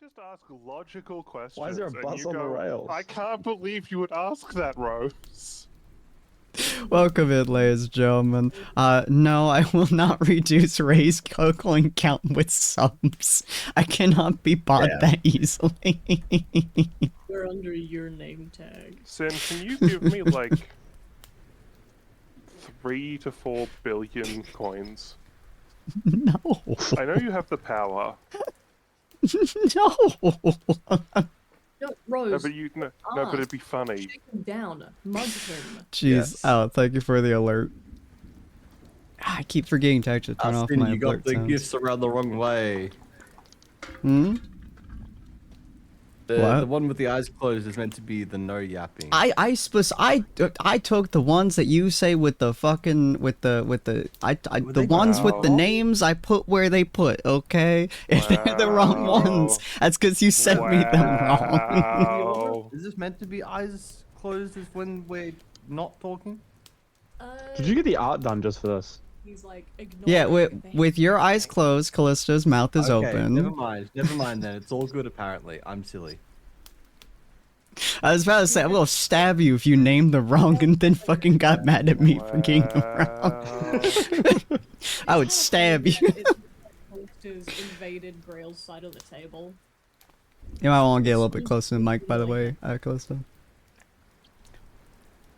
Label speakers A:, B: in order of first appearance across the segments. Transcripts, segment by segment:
A: just ask logical questions.
B: Why is there a
A: and
B: bus
A: you
B: on the
A: go,
B: rails?
A: I can't believe you would ask that, Rose.
C: Welcome in, ladies and gentlemen. No, I will not reduce Ray's cocoa count with subs. I cannot be bought that easily.
D: We're under your name tag.
A: Sin, can you give me, like, 3 to 4 billion coins?
C: No.
A: I know you have the power.
C: No.
D: No, Rose.
A: No, but it'd be funny.
D: Take him down. Mug him.
C: Jeez.
B: Yes.
C: Oh, thank you for the alert. I keep forgetting to actually turn off my
E: you got
C: alert
E: the
C: sounds.
E: gifts around the wrong way.
C: Hmm? What?
E: The one with the eyes closed is meant to be the no yapping.
C: I took the ones that you say with the fucking the ones with the
A: Wow.
C: names I put where they put, okay? If they're the wrong ones, that's because you sent me them wrong.
A: Wow.
E: Is this meant to be eyes closed is when we're not talking?
B: Did you get the art done just for this?
D: He's like,
C: Yeah,
D: ignoring
C: with your eyes closed, Callisto's mouth is
E: Okay,
C: open.
E: never mind then. It's all good apparently. I'm silly.
C: I was about to say, I will stab you if you named them wrong and then fucking got mad at me for getting them wrong. I would stab you.
D: Has invaded Grail's side of the table.
C: You might want to get a little bit closer to the mic, by the way, Callisto.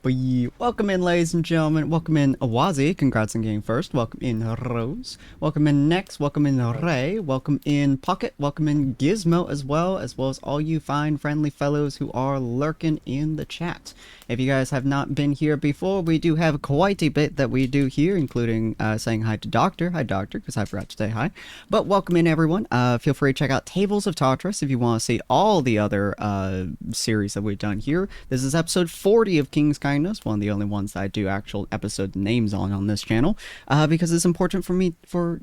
C: But yeah, welcome in, ladies and gentlemen. Welcome in, Awazi. Congrats on getting first. Welcome in, Rose. Welcome in, Nex. Welcome in, Ray. Welcome in, Pocket. Welcome in, Gizmo, as well as all you fine, friendly fellows who are lurking in the chat. If you guys have not been here before, we do have quite a bit that we do here, including saying hi to Doctor. Hi, Doctor, because I forgot to say hi. But welcome in, everyone. Feel free to check out Tables of Tartarus if you want to see all the other series that we've done here. This is episode 40 of King's Kindness, one of the only ones that I do actual episode names on this channel, because it's important for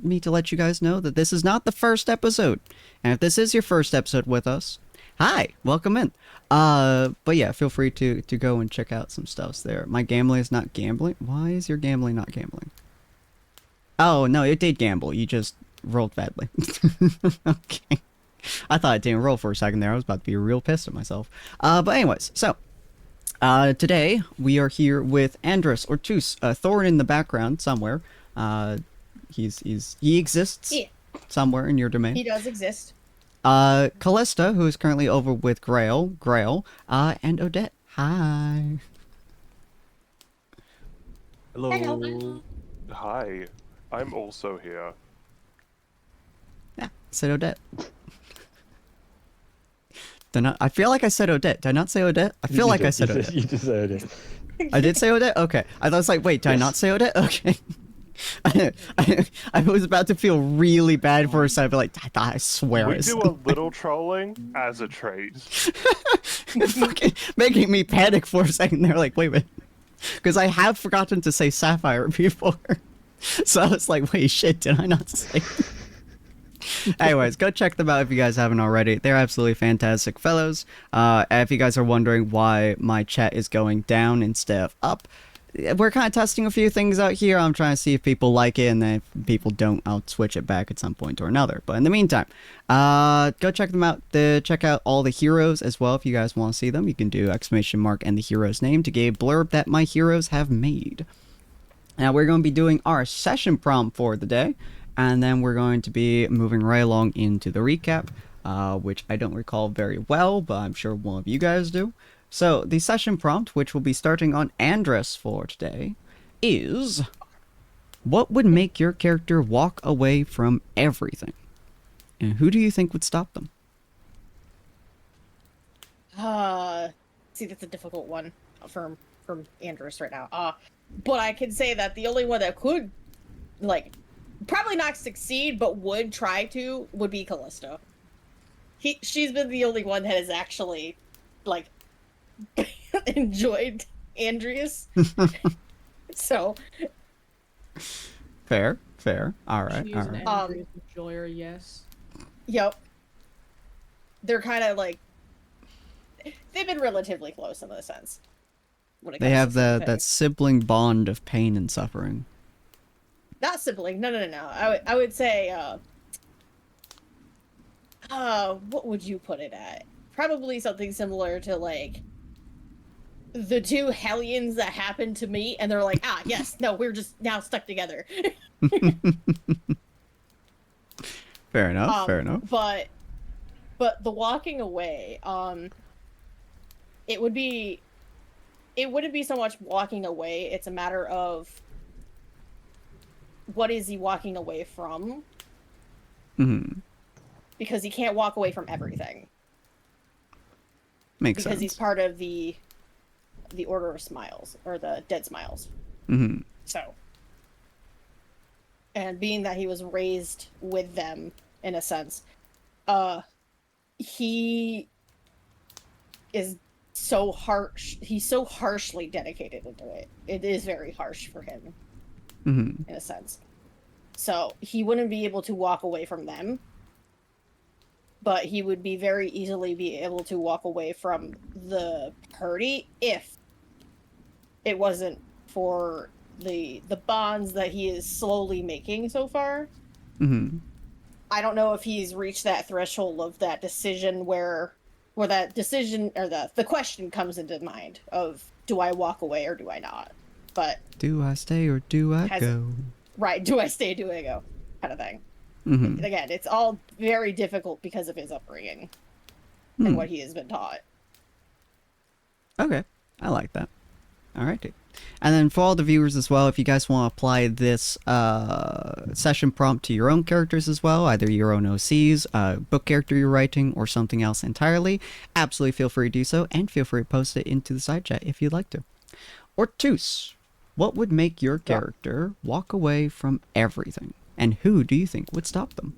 C: me to let you guys know that this is not the first episode. And if this is your first episode with us, hi, welcome in. But yeah, feel free to go and check out some stuffs there. My gambling is not gambling. Why is your gambling not gambling? Oh, no, it did gamble. You just rolled badly. Okay. I thought it didn't roll for a second there. I was about to be real pissed at myself. But anyways, so today we are here with Andrus or Tus, Thorn in the background somewhere. He exists somewhere in your domain.
F: He does exist.
C: Callista, who is currently over with Grail, and Odette. Hi.
E: Hello.
F: Hello.
A: Hi, I'm also here.
C: Yeah, said Odette. I feel like I said Odette. Did I not say Odette? I feel like I said Odette.
B: You just said it.
C: I did say Odette? Okay. I was like, wait, did I not say Odette? Okay. I was about to feel really bad for a second, but like, I swear
A: We
C: I
A: do
C: said
A: a little trolling as a trade.
C: fucking making me panic for a second there, like, wait a minute. Because I have forgotten to say Sapphire before. So I was like, wait, shit, did I not say? Anyways, go check them out if you guys haven't already. They're absolutely fantastic fellows. If you guys are wondering why my chat is going down instead of up, we're kind of testing a few things out here. I'm trying to see if people like it, and then if people don't, I'll switch it back at some point or another. But in the meantime, go check them out. Check out all the heroes as well if you guys want to see them. You can do ! And the hero's name to get a blurb that my heroes have made. Now we're going to be doing our session prompt for the day, and then we're going to be moving right along into the recap, which I don't recall very well, but I'm sure one of you guys do. So, the session prompt, which will be starting on Andrus for today, is... what would make your character walk away from everything? And who do you think would stop them?
F: See, that's a difficult one from Andrus right now. But I can say that the only one that could, like, probably not succeed, but would try to, would be Callisto. She's been the only one that has actually, like, enjoyed Andreas. So
C: Fair. Alright,
D: She's
C: alright.
D: an Andreas enjoyer, yes.
F: Yep. They're kind of like, they've been relatively close in a sense. When it
C: They
F: comes
C: have
F: to
C: that sibling bond of pain and suffering.
F: Not sibling. No. I would say what would you put it at? Probably something similar to like the two Hellions that happened to me, and they're like, ah, yes, no, we're just now stuck together.
C: Fair enough. Fair enough.
F: But the walking away, it wouldn't be so much walking away. It's a matter of what is he walking away from?
C: Mm-hmm.
F: Because he can't walk away from everything.
C: Makes sense.
F: Because he's part of the Order of Smiles, or the Dead Smiles.
C: Mm-hmm.
F: So, and being that he was raised with them, in a sense, he is so harsh. He's so harshly dedicated into it. It is very harsh for him,
C: Mm-hmm.
F: in a sense. So he wouldn't be able to walk away from them, but he would be very easily be able to walk away from the party if it wasn't for the bonds that he is slowly making so far.
C: Mm-hmm.
F: I don't know if he's reached that threshold of that decision where that decision or the question comes into mind of, do I walk away or do I not? But
C: Do I stay or do I go?
F: right, do I stay, do I go? Kind of thing.
C: Mm-hmm.
F: Again, it's all very difficult because of his upbringing and what he has been taught.
C: Okay, I like that. All right, dude. And then for all the viewers as well, if you guys want to apply this session prompt to your own characters as well, either your own OCs, book character you're writing, or something else entirely, absolutely feel free to do so, and feel free to post it into the side chat if you'd like to. Ortus, what would make your character walk away from everything? And who do you think would stop them?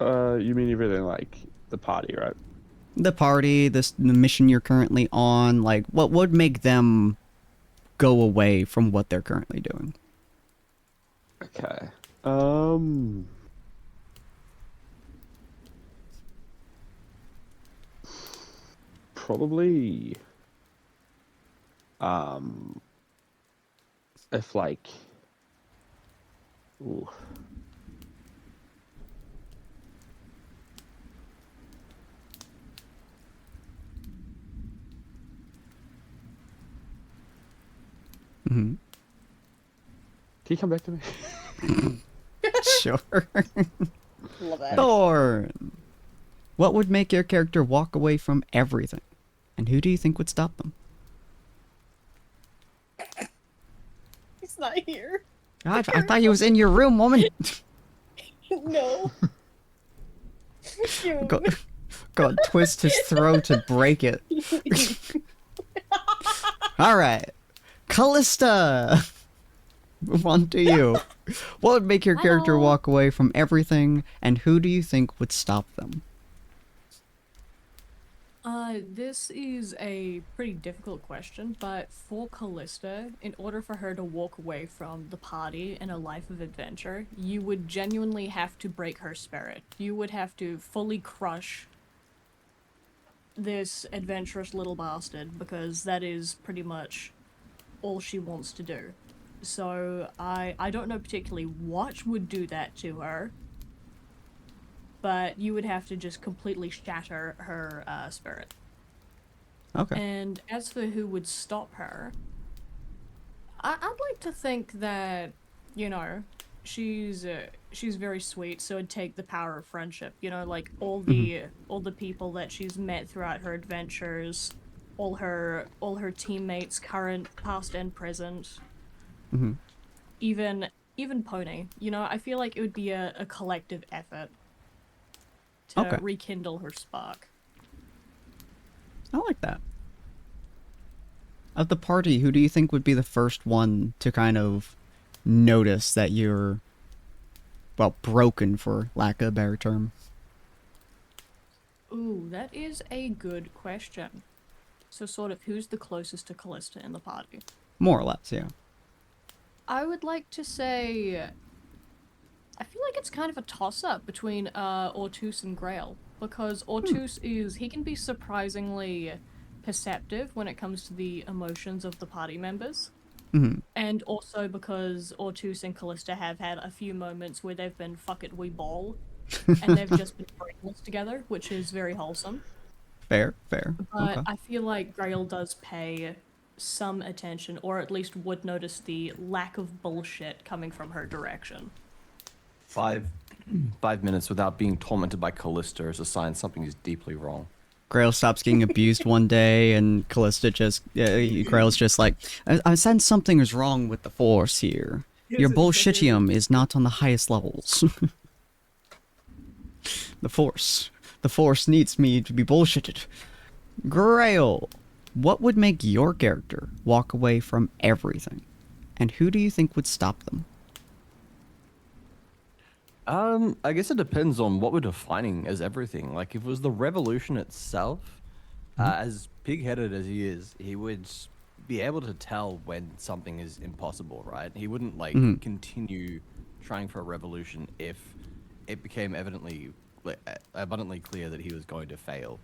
B: You mean everything like the party, right?
C: The party, the mission you're currently on, like, what would make them go away from what they're currently doing?
B: Okay. Probably. If like. Ooh.
C: Mm-hmm.
B: Can you come back to me?
C: Sure.
F: Love that.
C: Thorn, what would make your character walk away from everything? And who do you think would stop them?
F: He's not here.
C: I thought he was in your room, woman.
F: No.
C: Go twist his throat to break it. All right, Callista. Move on to you. What would make your character
D: Hello.
C: walk away from everything, and who do you think would stop them?
D: This is a pretty difficult question, but for Callista, in order for her to walk away from the party and a life of adventure, you would genuinely have to break her spirit. You would have to fully crush this adventurous little bastard, because that is pretty much all she wants to do. So I don't know particularly what would do that to her, but you would have to just completely shatter her spirit.
C: Okay.
D: And as for who would stop her, I'd like to think that, you know, she's very sweet, so it'd take the power of friendship. You know, like all the people that she's met throughout her adventures, all her teammates, current, past, and present.
C: Mm-hmm.
D: Even Pony. You know, I feel like it would be a collective effort to rekindle her spark.
C: I like that. Of the party, who do you think would be the first one to kind of notice that you're, well, broken, for lack of a better term?
D: Ooh, that is a good question. So sort of who's the closest to Callista in the party?
C: More or less, yeah.
D: I would like to say, I feel like it's kind of a toss-up between Ortus and Grail, because Ortus he can be surprisingly perceptive when it comes to the emotions of the party members.
C: Mm-hmm.
D: And also because Ortus and Callista have had a few moments where they've been fuck it, we ball. and they've just been brainless together, which is very wholesome.
C: Fair, fair.
D: But
C: Okay.
D: I feel like Grail does pay some attention, or at least would notice the lack of bullshit coming from her direction.
G: 5 minutes without being tormented by Callista is a sign something is deeply wrong.
C: Grail stops getting abused one day, and Callista just, Grail's just like, I sense something is wrong with the Force here. Your bullshitium is not on the highest levels. The Force needs me to be bullshitted. Grail, what would make your character walk away from everything? And who do you think would stop them?
G: I guess it depends on what we're defining as everything. Like, if it was the revolution itself, as pig-headed as he is, he would be able to tell when something is impossible, right? He wouldn't, like, continue trying for a revolution if it became abundantly clear that he was going to fail.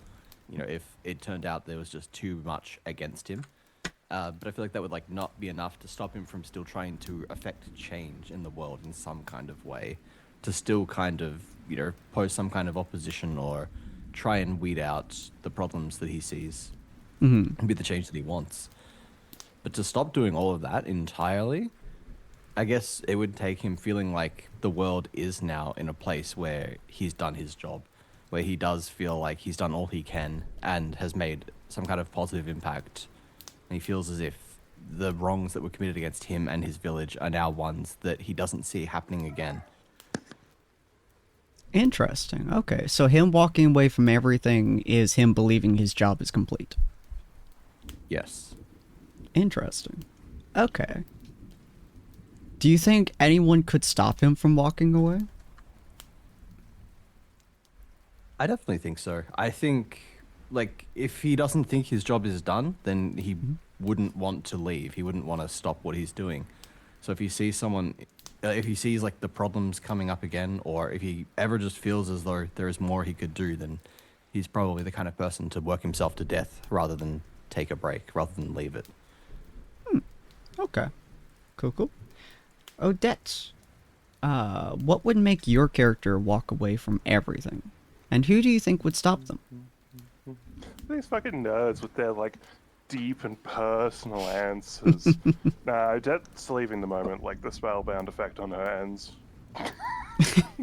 G: You know, if it turned out there was just too much against him. But I feel like that would, like, not be enough to stop him from still trying to affect change in the world in some kind of way. To still kind of, you know, pose some kind of opposition or try and weed out the problems that he sees and be the change that he wants. But to stop doing all of that entirely, I guess it would take him feeling like the world is now in a place where he's done his job, where he does feel like he's done all he can and has made some kind of positive impact. And he feels as if the wrongs that were committed against him and his village are now ones that he doesn't see happening again.
C: Interesting. Okay, so him walking away from everything is him believing his job is complete.
G: Yes.
C: Interesting. Okay. Do you think anyone could stop him from walking away?
G: I definitely think so. I think, like, if he doesn't think his job is done, then he wouldn't want to leave. He wouldn't want to stop what he's doing. So if he sees someone, if he sees, like, the problems coming up again, or if he ever just feels as though there is more he could do, then he's probably the kind of person to work himself to death rather than take a break, rather than leave it.
C: Okay. Cool, cool. Odette, what would make your character walk away from everything? And who do you think would stop them?
A: These fucking nerds with their, like, deep and personal answers. Nah, Odette's leaving the moment, like, the spellbound effect on her ends.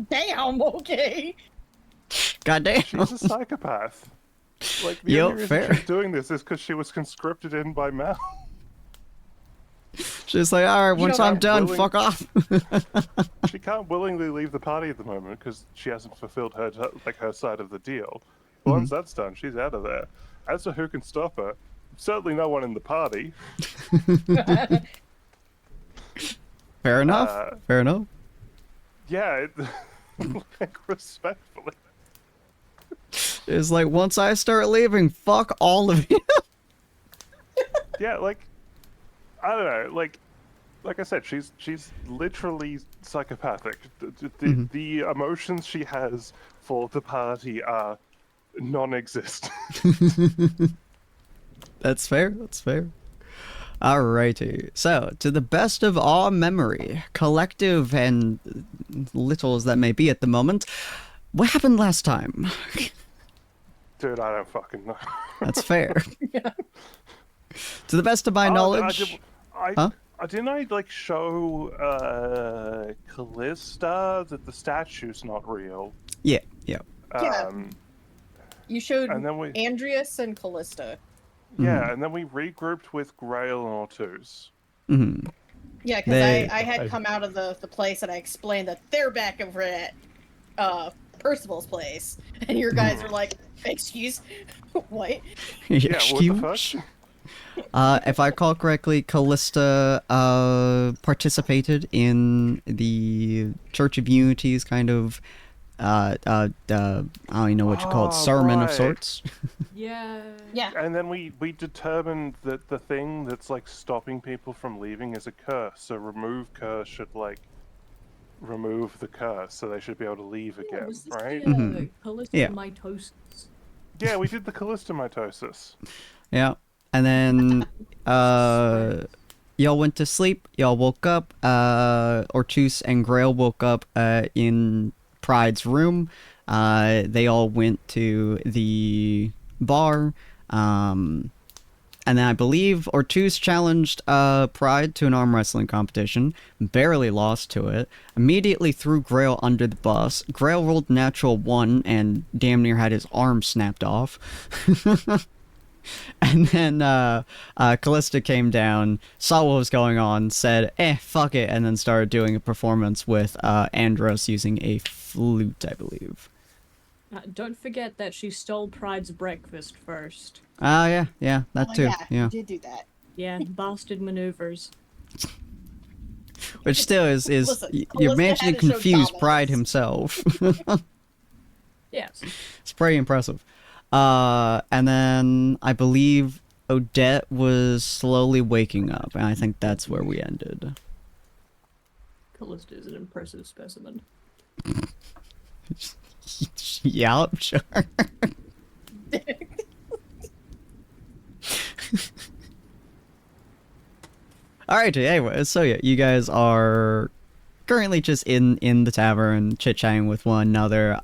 F: Damn, okay.
C: Goddamn.
A: She's a psychopath. Like, the
C: Yo,
A: only reason
C: fair.
A: she's doing this is because she was conscripted in by Mal.
C: She's like, alright, once
A: know,
C: I'm
A: I'm
C: done,
A: willing-
C: fuck off.
A: She can't willingly leave the party at the moment because she hasn't fulfilled her her side of the deal. Once that's done, she's out of there. As to who can stop her, certainly no one in the party.
C: Fair enough. Fair enough.
A: Yeah, like, respectfully.
C: It's like, once I start leaving, fuck all of you.
A: Yeah, like, I don't know, like I said, she's literally psychopathic. The emotions she has for the party are non-existent.
C: That's fair. That's fair. Alrighty. So, to the best of our memory, collective and little as that may be at the moment, what happened last time?
A: Dude, I don't fucking know.
C: That's fair. To the best of my knowledge.
A: Didn't I, like, show Callista that the statue's not real?
C: Yeah, yeah.
F: Yeah. You showed
A: And then
F: Andreas and Callista.
A: Yeah, and then we regrouped with Grail and Ortus.
C: Mm-hmm.
F: Yeah, because I had come out of the place and I explained that they're back over at Percival's place. And your guys were like, excuse? What?
A: Yeah, what the fuck?
C: If I recall correctly, Callista participated in the Church of Unity's kind of I don't even know what you call it, sermon of
A: right.
C: sorts.
D: Yeah.
F: Yeah.
A: And then we determined that the thing that's, like, stopping people from leaving is a curse. So remove curse should, like, remove the curse, so they should be able to leave
D: Yeah,
A: again,
D: was this
A: right?
D: the
C: Yeah.
D: Callistomitosis?
A: Yeah, we did the Callistomitosis.
C: Yeah. And then y'all went to sleep, y'all woke up, Ortus and Grail woke up in Pride's room. They all went to the bar. And then I believe Ortuz challenged Pride to an arm wrestling competition, barely lost to it, immediately threw Grail under the bus. Grail rolled natural 1 and damn near had his arm snapped off. And then Callista came down, saw what was going on, said, fuck it, and then started doing a performance with Andros using a flute, I believe.
D: Don't forget that she stole Pride's breakfast first.
C: Oh, yeah, that too, yeah.
F: You did do that.
D: Yeah, bastard maneuvers.
C: Which still is
F: Listen,
C: you're
F: Callista
C: managing to
F: had to show
C: confuse Pride
F: dominance.
C: himself.
D: Yes.
C: It's pretty impressive. And then I believe Odette was slowly waking up, and I think that's where we ended.
D: Callista is an impressive specimen.
C: Yup, sure. Alright, anyway, so yeah, you guys are currently just in the tavern, chit-chatting with one another.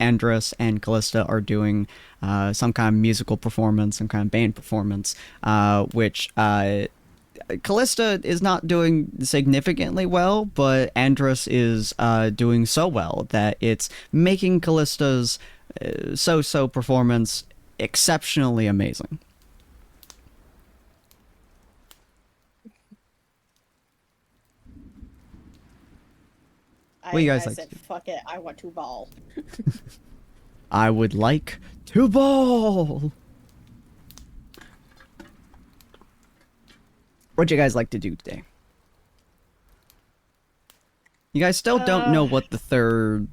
C: Andros and Callista are doing some kind of musical performance, some kind of band performance, which Callista is not doing significantly well, but Andros is doing so well that it's making Callista's so-so performance exceptionally amazing. What do you guys
F: I
C: like
F: said,
C: to do?
F: fuck it, I want to ball.
C: I would like to ball. What'd you guys like to do today? You guys still don't know what the third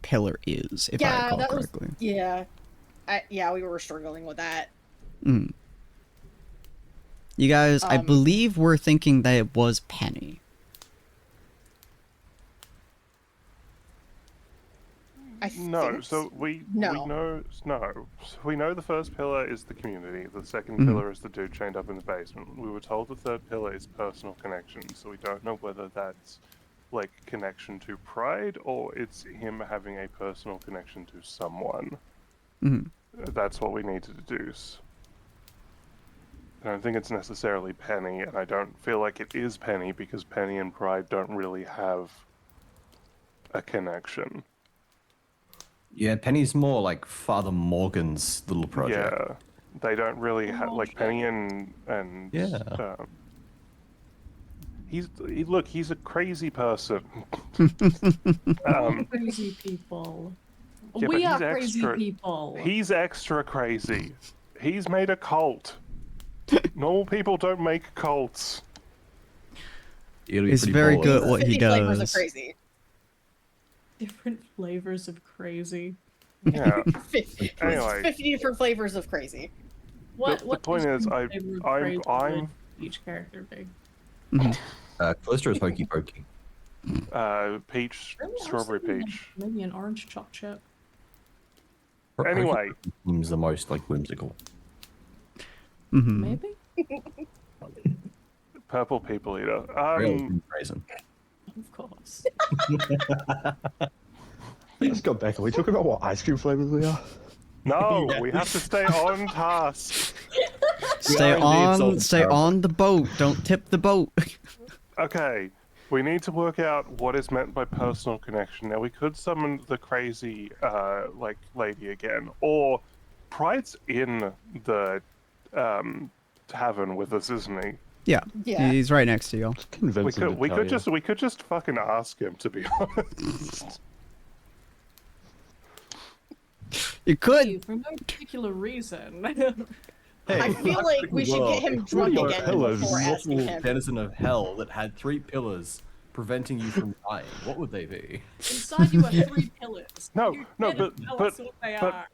C: pillar is, if I recall correctly.
F: Yeah. We were struggling with that.
C: You guys, I believe we're thinking that it was Penny.
A: No, so we know the first pillar is the community. The second pillar is the dude chained up in the basement. We were told the third pillar is personal connection, so we don't know whether that's like connection to Pride or it's him having a personal connection to someone. That's what we need to deduce. I don't think it's necessarily Penny, and I don't feel like it is Penny because Penny and Pride don't really have a connection.
G: Yeah, Penny's more like Father Morgan's little project.
A: Yeah, they don't really have like Penny and
G: Yeah.
A: He's a crazy person.
D: Crazy people.
A: Yeah,
D: We
A: but
D: are
A: he's
D: crazy
A: extra-
D: people.
A: He's extra crazy. He's made a cult. Normal people don't make cults.
G: It'll be
C: He's
G: pretty
C: very
G: boring.
C: good at what he
F: 50 flavors of
C: does.
F: crazy.
D: Different flavors of crazy.
A: Yeah.
F: 50,
A: Anyway.
F: 50 different flavors of crazy.
D: What
A: The point
D: does
A: is,
D: one
A: I'm-
D: flavor of
A: I'm-
D: crazy
A: I'm-
D: would each character be?
G: Callisto is Hokey Pokey.
A: Peach,
D: Really? I was
A: strawberry
D: thinking, like,
A: peach.
D: maybe an orange choc chip.
A: Anyway.
G: Seems the most like whimsical.
D: Maybe?
A: Purple people eater.
G: Real raisin.
D: Of course.
B: Let's go back. Are we talking about what ice cream flavors we are?
A: No, we have to stay on task.
C: Stay
G: are indeed
C: stay
G: terrible.
C: on the boat. Don't tip the boat.
A: Okay, we need to work out what is meant by personal connection. Now, we could summon the crazy, like, lady again, or Pride's in the tavern with us, isn't he?
C: Yeah,
F: Yeah.
C: he's right next to you.
B: Convince him to
A: We
B: tell
A: could
B: you.
A: just fucking ask him, to be honest.
C: You could.
D: You, for no particular reason.
G: Hey,
F: I feel like we should get him drunk
G: Your
F: again
B: pillars.
F: before asking
G: mortal
F: him.
G: denizen of hell that had 3 pillars preventing you from dying. What would they be?
D: Inside you are 3 pillars.
A: No,
D: You
A: no,
D: didn't
A: but-
D: tell
A: but-
D: us what they
A: but-
D: are.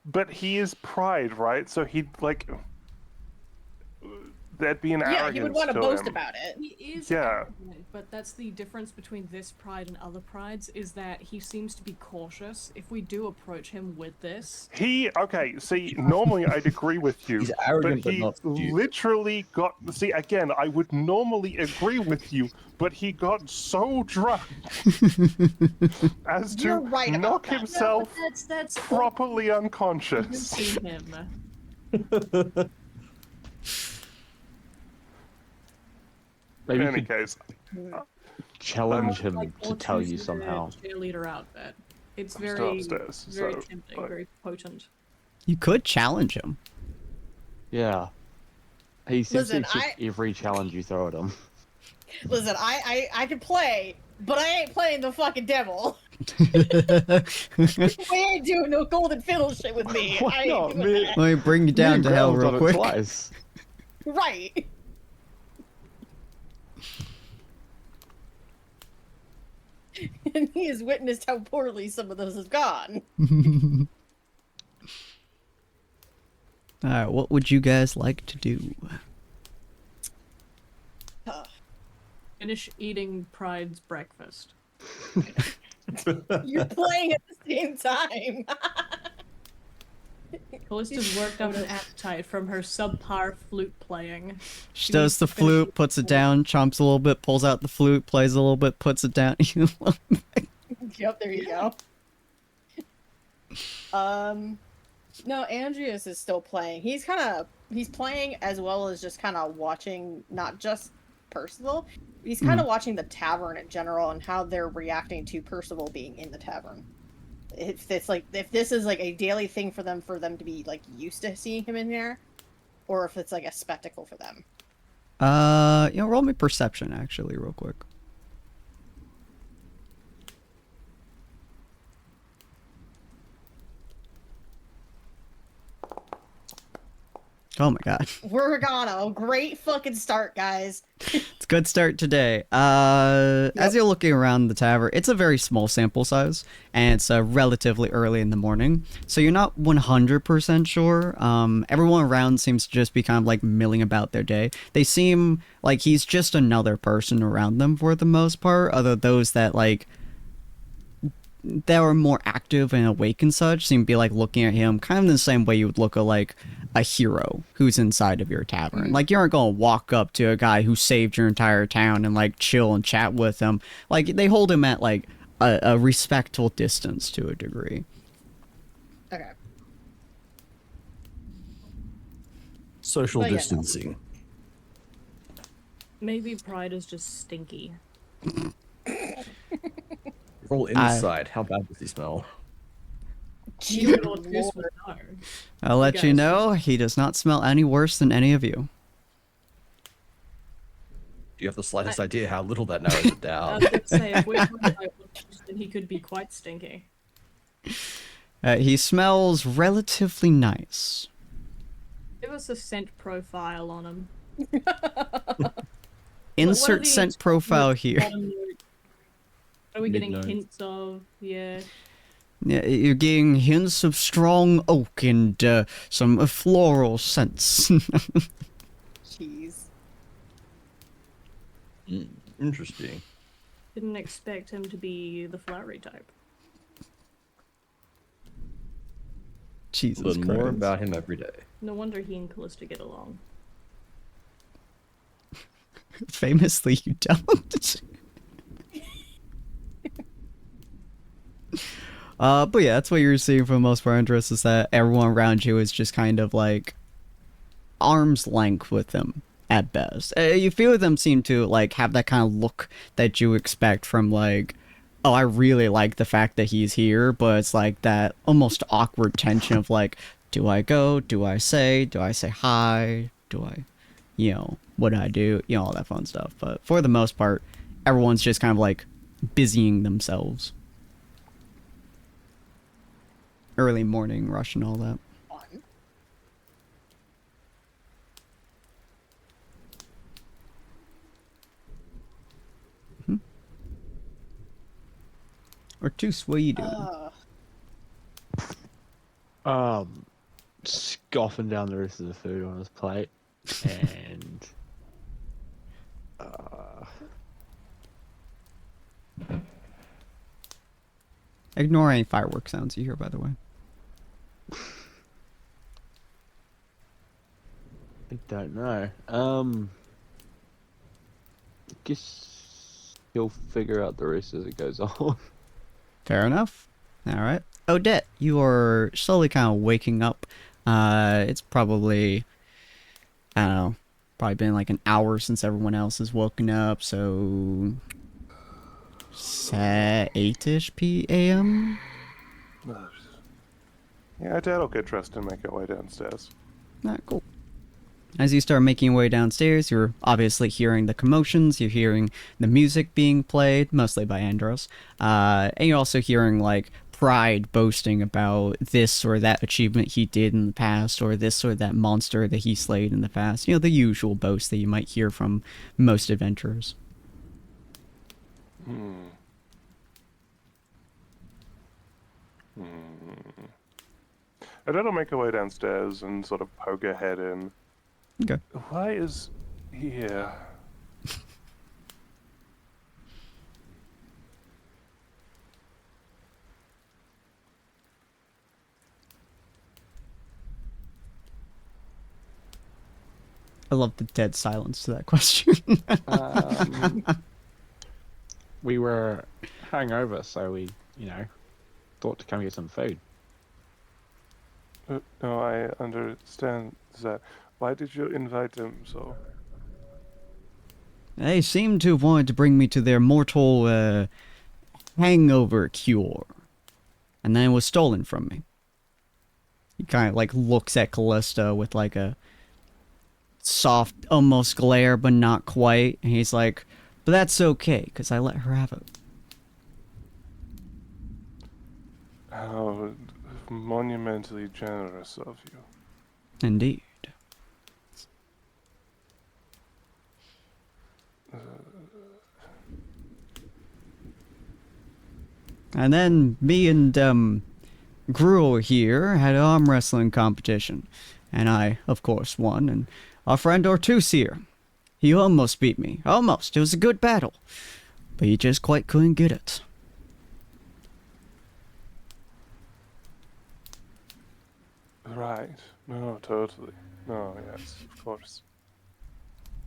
A: But he is Pride, right? So he, like... there'd be an
F: Yeah,
A: arrogance
F: he would want to
A: to
F: boast
A: him.
F: about it.
D: He is
A: Yeah.
D: arrogant, but that's the difference between this pride and other prides, is that he seems to be cautious. If we do approach him with this,
A: Okay, see, normally I'd agree with you,
G: He's arrogant,
A: but
G: but
A: he
G: not stupid.
A: literally got. See, again, I would normally agree with you, but he got so drunk as
F: You're
A: to
F: right about
A: knock
F: that.
A: himself
D: that's
A: properly
D: You've
A: unconscious.
D: seen him.
B: Maybe
A: In
B: you
A: any
B: could
A: case,
B: challenge him
D: Like
B: to tell you
D: Fortune's
B: somehow.
D: cheerleader outfit. It's
A: I'm still
D: very,
A: upstairs,
D: very
A: so,
D: tempting,
A: but-
D: very potent.
C: You could challenge him.
B: Yeah. He seems
F: Listen,
B: to accept every challenge you throw at him.
F: Listen, I can play, but I ain't playing the fucking devil. We ain't doing no golden fiddle shit with me.
B: Why
F: I ain't
B: not,
F: doing
B: man?
F: that.
C: Let me bring you down
B: Me
C: to
B: and
C: hell
B: Graham
C: real
B: done it
C: quick.
B: twice.
F: Right. And he has witnessed how poorly some of those have gone.
C: Alright, what would you guys like to do?
D: Finish eating Pride's breakfast.
F: You're playing at the same time.
D: Callista's worked up an appetite from her subpar flute playing.
C: She
D: She
C: does
D: needs
C: the
D: to finish
C: flute,
D: it
C: puts it
D: before-
C: down, chomps a little bit, pulls out the flute, plays a little bit, puts it down.
F: Yep, there you go. No, Andreas is still playing. He's playing as well as just kind of watching, not just Percival. He's kind of watching the tavern in general and how they're reacting to Percival being in the tavern. If this is like a daily thing for them to be like used to seeing him in there, or if it's like a spectacle for them.
C: Roll me perception actually, real quick. Oh my god.
F: We're gonna great fucking start, guys.
C: It's a good start today. As you're looking around the tavern, it's a very small sample size, and it's relatively early in the morning, so you're not 100% sure. Everyone around seems to just be kind of like milling about their day. They seem like he's just another person around them for the most part, other those that like that are more active and awake and such seem to be like looking at him kind of in the same way you would look at like a hero who's inside of your tavern. Like you aren't gonna walk up to a guy who saved your entire town and like chill and chat with him. Like they hold him at like a respectful distance to a degree.
F: Okay.
G: Social
F: But yeah, no.
G: distancing.
D: Maybe Pride is just stinky.
G: Roll inside. How bad does he smell?
D: You would want to
F: Lord.
D: know.
C: I'll let you
D: guys-
C: know he does not smell any worse than any of you.
G: Do you have the slightest idea how little that narrows it
D: I
G: down?
D: was going to say, if we're talking about Ortiz, then he could be quite stinky.
C: He smells relatively nice.
D: Give us a scent profile on him.
C: Insert scent profile here.
D: What are we getting
G: Midnight.
D: hints of? Yeah.
C: Yeah, you're getting hints of strong oak and some floral scents.
F: Jeez.
G: Interesting.
D: Didn't expect him to be the flowery type.
C: Jesus
G: Learn
C: Christ.
G: more about him every day.
D: No wonder he and Callista get along.
C: Famously, you don't. But yeah, that's what you're seeing for the most part, Andres, is that everyone around you is just kind of like arm's length with him at best. You feel them seem to like have that kind of look that you expect from like, oh, I really like the fact that he's here, but it's like that almost awkward tension of like, do I go? Do I say hi? Do I, what do I do? All that fun stuff. But for the most part, everyone's just kind of like busying themselves. Early morning rush and all that.
F: Fun.
C: Or Toos, what are you doing?
B: Scoffing down the rest of the food on his plate. And
C: Ignore any fireworks sounds you hear, by the way.
B: I don't know. Guess you'll figure out the rest as it goes on.
C: Fair enough. All right. Odette, you are slowly kind of waking up. It's probably, I don't know, probably been like an hour since everyone else has woken up, so 8-ish p.m.?
A: Yeah, Dad'll get dressed and make our way downstairs.
C: Not cool. As you start making your way downstairs, you're obviously hearing the commotions, you're hearing the music being played, mostly by Andros, and you're also hearing, like, Pride boasting about this or that achievement he did in the past, or this or that monster that he slayed in the past. You know, the usual boast that you might hear from most adventurers.
A: Dad'll make her way downstairs and sort of poke her head in.
C: Okay.
A: Why is here?
C: I love the dead silence to that question.
B: We were hungover, so we, thought to come get some food.
A: No, I understand that. Why did you invite them so?
C: They seem to have wanted to bring me to their mortal hangover cure. And then it was stolen from me. He kind of like looks at Callista with like a soft, almost glare, but not quite. And he's like, but that's okay, because I let her have it.
A: How monumentally generous of you.
C: Indeed. And then me and Gruel here had an arm wrestling competition. And I, of course, won. And our friend Ortus here, he almost beat me. Almost. It was a good battle. But he just quite couldn't get it.
A: Right. No, totally. No, yes, of course.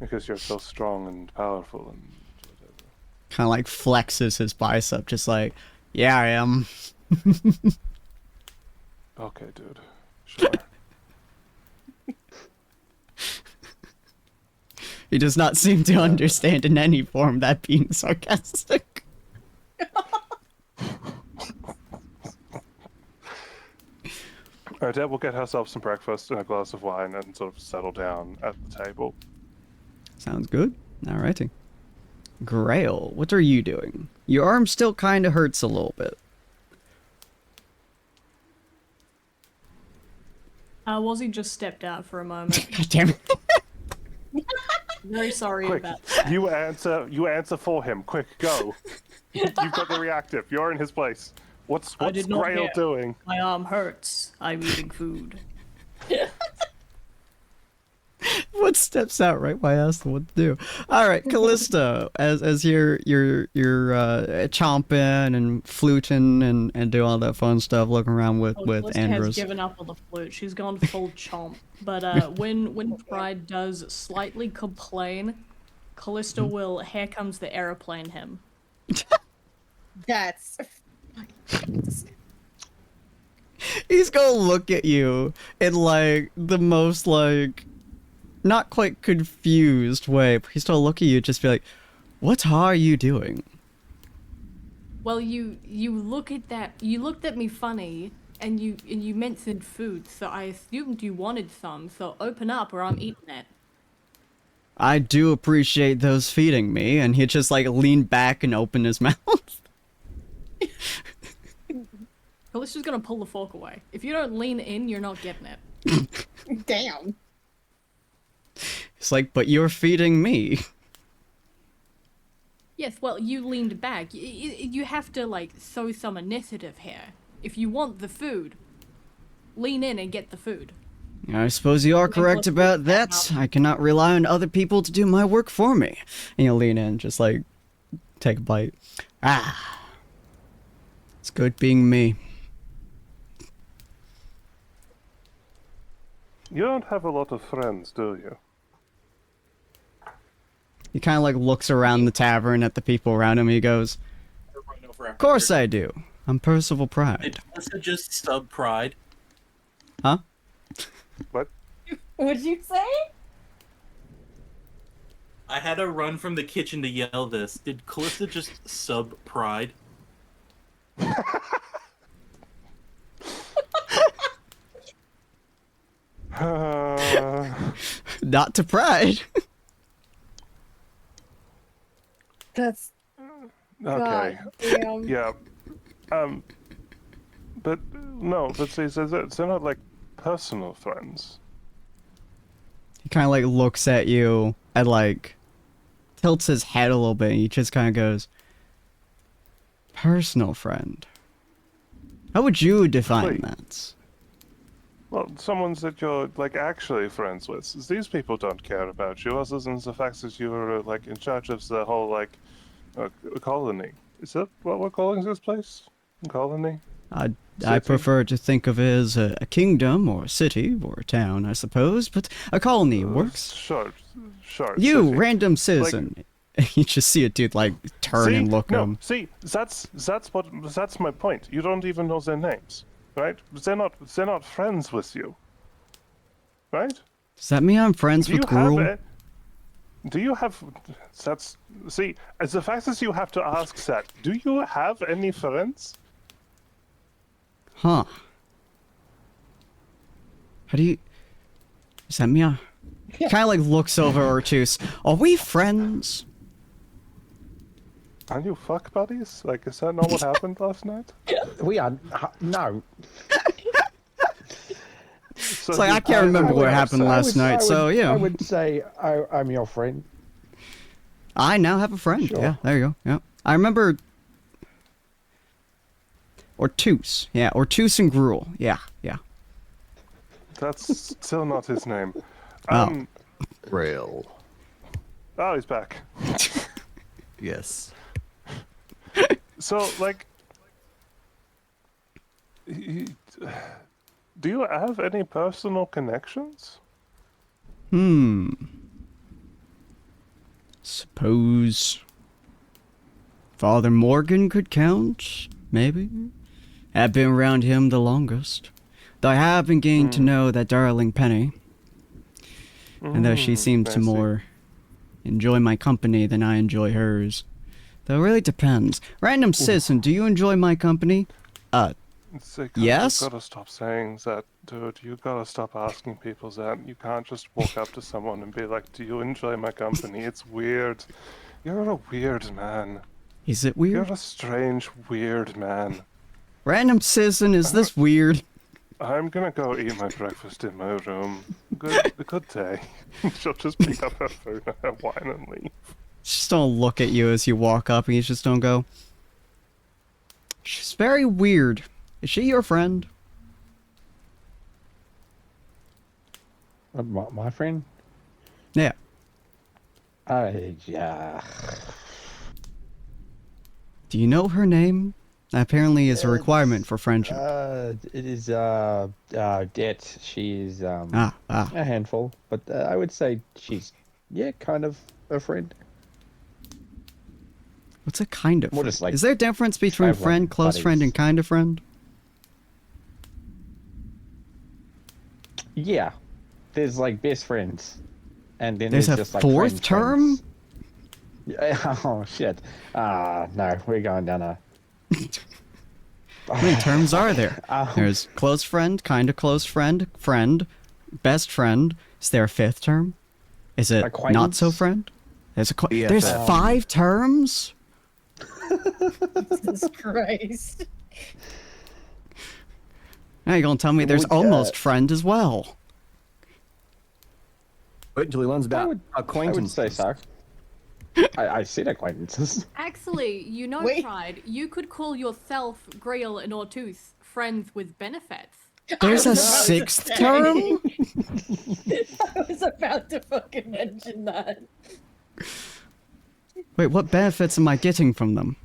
A: Because you're so strong and powerful and whatever.
C: Kind of like flexes his bicep, just like, yeah, I am.
A: Okay, dude. Sure.
C: He does not seem to understand in any form that being sarcastic.
A: Alright, Deb will get herself some breakfast and a glass of wine and sort of settle down at the table.
C: Sounds good. Alrighty. Grail, what are you doing? Your arm still kind of hurts a little bit.
D: Wazzy just stepped out for a moment.
C: God damn it.
D: Very sorry
A: Quick,
D: about that.
A: you answer for him. Quick, go. You've got the reactive. You're in his place. What's
D: did not
A: Grail
D: hear.
A: doing?
D: My arm hurts. I'm eating food.
C: What steps out right when I asked him what to do? All right, Callista, as you're chomping and fluting and do all that fun stuff, looking around with
D: Calista
C: Andros.
D: has given up on the flute. She's gone full chomp. But when Pride does slightly complain, Callista will "here comes the aeroplane" him.
F: That's
C: He's gonna look at you in like the most like not quite confused way, but he's gonna look at you and just be like, "What are you doing?"
D: Well, you look at that. You looked at me funny, and you mentioned food, so I assumed you wanted some. So open up, or I'm eating it.
C: I do appreciate those feeding me, and he just like leaned back and opened his mouth.
D: Callista's gonna pull the fork away. If you don't lean in, you're not getting it.
F: damn.
C: It's like, but you're feeding me.
D: Yes, well, you leaned back. You have to, like, show some initiative here. If you want the food, lean in and get the food.
C: I suppose you are correct about that. I cannot rely on other people to do my work for me. And you'll lean in, just like, take a bite. Ah. It's good being me.
A: You don't have a lot of friends, do you?
C: He kind of like looks around the tavern at the people around him. He goes, "Of course I do. I'm Percival Pride."
H: Did Melissa just sub Pride?
C: Huh?
A: What?
F: What'd you say?
H: I had to run from the kitchen to yell this. Did Calista just sub Pride?
C: Not to Pride.
F: That's
A: Okay.
F: damn.
A: Yeah. But no, but see, they're not like personal friends.
C: He kind of like looks at you and like tilts his head a little bit. And he just kind of goes, "Personal friend. How would you define
A: Wait.
C: that?"
A: Well, someone's that you're like actually friends with. These people don't care about you, other than the fact that you're like in charge of the whole like colony. Is that what we're calling this place? Colony?
C: I
A: City?
C: prefer to think of it as a kingdom or a city or a town, I suppose, but a colony works.
A: Sure.
C: You,
A: city.
C: random citizen. You just see a dude like turn
A: See?
C: and look at
A: No,
C: him.
A: see, that's my point. You don't even know their names, right? They're not friends with you, right?
C: Does that mean I'm friends
A: Do you
C: with Gruel?
A: have Do you have? That's see. As the fact is, you have to ask that. Do you have any friends?
C: Huh. How do you... Does that mean kind of like looks over Ortus. Are we friends?
A: Are you fuck buddies? Like, is that not what happened last night?
B: We are no.
A: So
C: It's like,
A: you-
C: I can't remember what
A: I-
C: happened last night, so yeah.
B: I would say I'm your friend.
C: I now have a friend.
B: Sure.
C: Yeah, there you go. Yeah. I remember... Ortus. Yeah, Ortus and Gruel. Yeah, yeah.
A: That's still not his name.
C: Oh.
G: Rail.
A: Oh, he's back.
G: Yes.
A: So, like, do you have any personal connections?
C: Suppose... Father Morgan could count, maybe? I've been around him the longest. Though I have been getting to know that darling Penny. And though she seems
A: I
C: to
A: see.
C: more enjoy my company than I enjoy hers. Though it really depends. Random citizen, do you enjoy my company?
A: It's like,
C: Yes?
A: You gotta stop saying that, dude. You gotta stop asking people that. You can't just walk up to someone and be like, "Do you enjoy my company?" It's weird. You're a weird man.
C: Is it
A: You're
C: weird?
A: a strange, weird man.
C: Random citizen, is this weird?
A: I'm gonna go eat my breakfast in my room. Good day. She'll just pick up her phone and her wine and leave.
C: Just don't look at you as you walk up and you just don't go. She's very weird. Is she your friend?
B: My friend.
C: Yeah.
B: Yeah.
C: Do you know her name? Apparently is a requirement for friendship.
B: It is Det. She's
C: Ah.
B: a handful, but I would say she's kind of a friend.
C: What's a kind of
B: More
C: friend?
B: just like
C: Is there a difference between
B: traveling
C: friend, close friend,
B: buddies.
C: and kind of friend?
B: Yeah, there's like best friends, and then
C: There's a
B: just like
C: fourth
B: friend
C: term?
B: friends. Yeah, oh shit! No, we're going down a.
C: How many terms are there?
B: Um,
C: There's close friend, kind of close friend, friend, best friend. Is there a fifth term? Is it not so
B: Acquaintance?
C: friend? There's
G: BFF.
C: there's 5 terms?
F: Jesus Christ.
C: Now you're gonna tell me there's
B: Would,
C: almost friend as well.
G: Wait until he learns about
B: I would
G: acquaintances.
B: say so. I said acquaintances.
D: Actually,
F: Wait.
D: Pride, you could call yourself, Grail and Ortooth, friends with benefits.
C: There's
F: I
C: a
F: was about to
C: sixth
F: say.
C: term?
F: I was about to fucking mention that.
C: Wait, what benefits am I getting from them?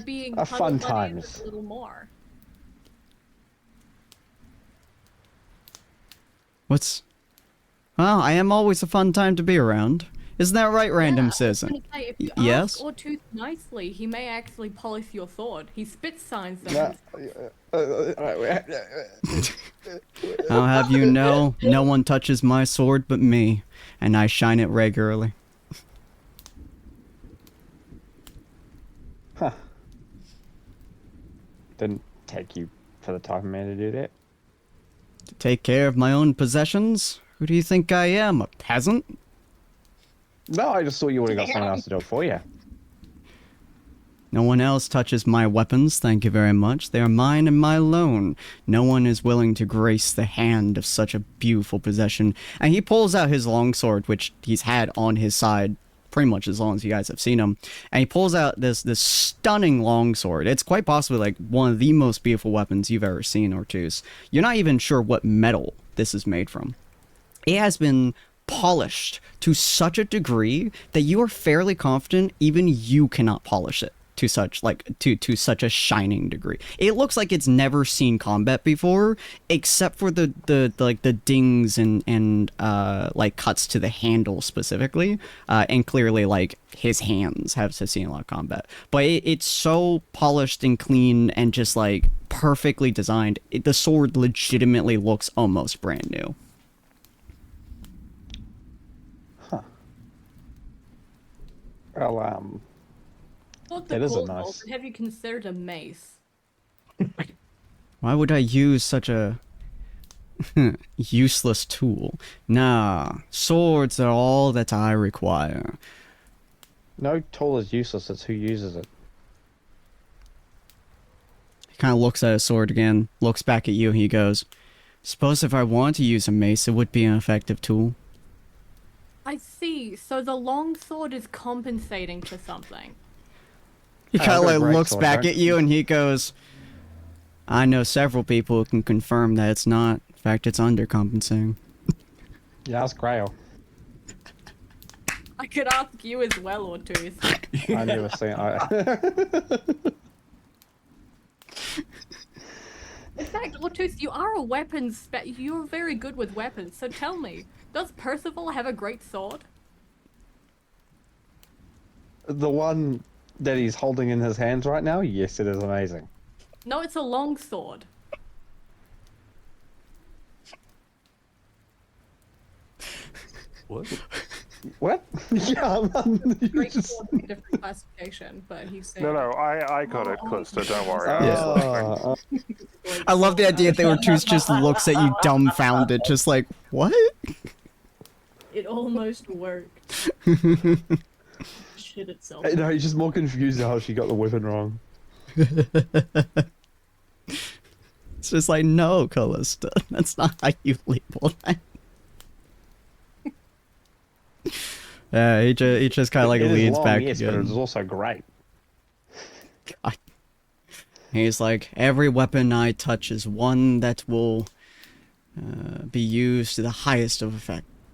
D: Being
B: A
D: huddle
B: fun
D: buddies
B: times.
D: a little more.
C: What's... Well, I am always a fun time to be around. Isn't that right, Random
D: Yeah, I was
C: Citizen?
D: gonna say, if you
C: Yes?
D: ask Ortooth nicely, he may actually polish your sword. He spit signs them.
B: No.
C: I'll have you know, no one touches my sword but me, and I shine it regularly.
B: Huh. Didn't take you for the time of man to do that.
C: To take care of my own possessions? Who do you think I am, a peasant?
B: No, I just thought you would have got someone else to do it for you.
C: No one else touches my weapons, thank you very much. They are mine and mine alone. No one is willing to grace the hand of such a beautiful possession. And he pulls out his longsword, which he's had on his side pretty much as long as you guys have seen him. And he pulls out this stunning longsword. It's quite possibly like one of the most beautiful weapons you've ever seen, Ortuz. You're not even sure what metal this is made from. It has been polished to such a degree that you are fairly confident even you cannot polish it to such to such a shining degree. It looks like it's never seen combat before, except for the dings and like cuts to the handle specifically, and clearly like his hands have seen a lot of combat. But it's so polished and clean and just like perfectly designed. The sword legitimately looks almost brand new.
B: Well,
D: Not
B: That
D: the
B: is a
D: cool
B: nice-
D: bolt, but have you considered a mace?
C: Why would I use such a useless tool? Nah, swords are all that I require.
B: no tool is useless, it's who uses it.
C: He kind of looks at his sword again, looks back at you, and he goes, suppose if I want to use a mace, it would be an effective tool.
D: I see. So the long sword is compensating for something.
C: He
B: Oh,
C: kind of
B: I've got a
C: like
B: great
C: looks
B: sword,
C: back
B: don't
C: at you, and he goes, I know several people who can confirm that it's not. In fact, it's undercompensating.
B: Yeah, that's Grail.
D: I could ask you as well, Ortooth.
B: I never seen
D: In fact, Ortooth, you are a weapons you're very good with weapons, so tell me, does Percival have a great sword?
B: The one that he's holding in his hands right now? Yes, it is amazing.
D: No, it's a long sword.
G: What?
B: What? Yeah,
D: Great sword is a different classification, but he's saying...
A: No, I got it, Callisto, don't worry. I'm
B: Yeah.
A: listening.
C: I love the idea that Ortiz just looks at you dumbfounded, just like, what?
D: It almost worked. Shit itself.
B: No, he's just more confused how she got the weapon wrong.
C: It's just like, no, Callista, that's not how you label that. Yeah, he just kind of like
B: It is
C: leans
B: long,
C: back
B: yes, but
C: again.
B: it is also great.
C: He's like, every weapon I touch is one that will be used to the highest of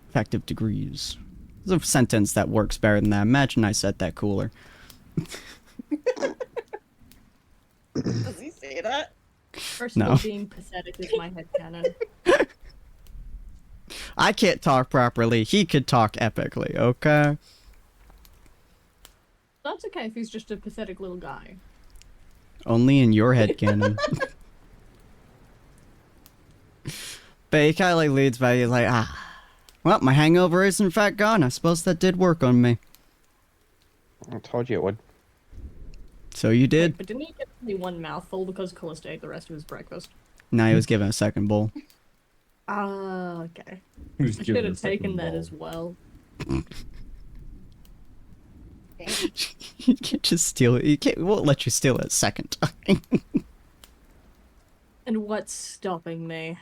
C: effective degrees. It's a sentence that works better than that. Imagine I said that cooler.
F: Does he say that?
D: Percival
C: No.
D: being pathetic is my headcanon.
C: I can't talk properly. He could talk epically, okay?
D: That's okay if he's just a pathetic little guy.
C: Only in your head canon. But he kind of like leads back. He's like, well, my hangover is in fact gone. I suppose that did work on me.
B: I told you it would.
C: So you did.
D: But didn't he get only one mouthful because Callista ate the rest of his breakfast?
C: Now he was given a second bowl.
D: Ah, okay.
G: Who's
D: I
G: giving
D: should
G: a
D: have taken
G: second
D: that
G: bowl?
D: as well.
C: You can't just steal it. It won't let you steal it a second time.
D: And what's stopping me?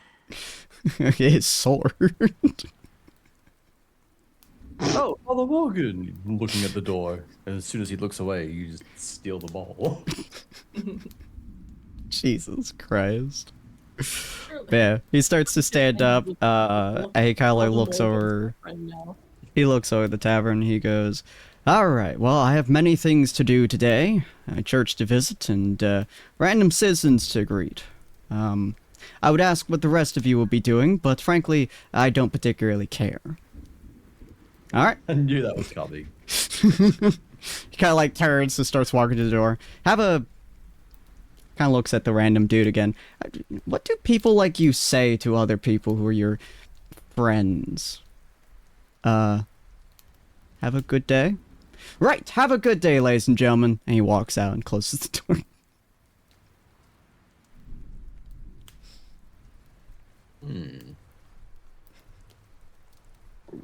C: His sword.
G: Oh, Father Morgan! Looking at the door. And as soon as he looks away, you just steal the ball.
C: Jesus Christ. Yeah, he starts to stand up. He kind of looks over. He looks over the tavern. He goes, "All right. Well, I have many things to do today. A church to visit and random citizens to greet. I would ask what the rest of you will be doing, but frankly, I don't particularly care." All right.
G: I knew that was coming.
C: He kind of like turns and starts walking to the door. Kind of looks at the random dude again. What do people like you say to other people who are your friends? Have a good day? Right, have a good day, ladies and gentlemen. And he walks out and closes the door.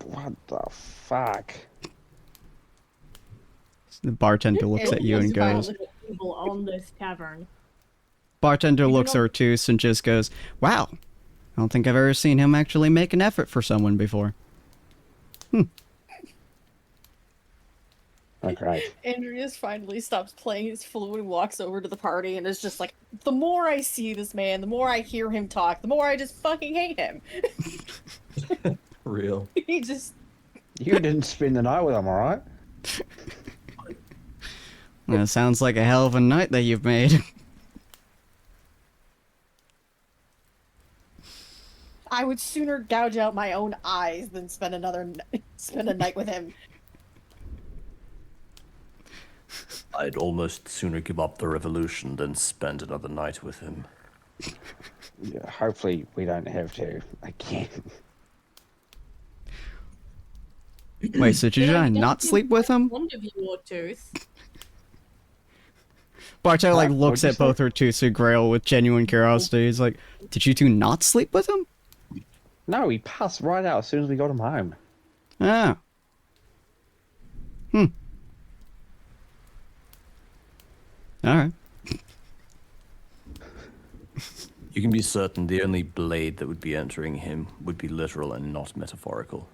B: What the fuck?
C: The bartender looks at you and goes...
D: People on this tavern.
C: Bartender looks at Artus and just goes, "Wow, I don't think I've ever seen him actually make an effort for someone before."
B: Okay.
F: Andreas finally stops playing his flute and walks over to the party and is just like, the more I see this man, the more I hear him talk, the more I just fucking hate him.
G: Real.
F: He just...
B: You didn't spend the night with him, alright?
C: Well, it sounds like a hell of a night that you've made.
F: I would sooner gouge out my own eyes than spend a night with him.
G: I'd almost sooner give up the revolution than spend another night with him.
B: Yeah, hopefully we don't have to again.
C: Wait, so did you not sleep with him?
D: Fond of your tooth.
C: Bartender like
B: What'd
C: looks
B: you
C: at
B: say?
C: both Artus and Grail with genuine curiosity. He's like, "Did you two not sleep with him?"
B: No, he passed right out as soon as we got him home.
C: Ah. Alright.
G: You can be certain the only blade that would be entering him would be literal and not metaphorical.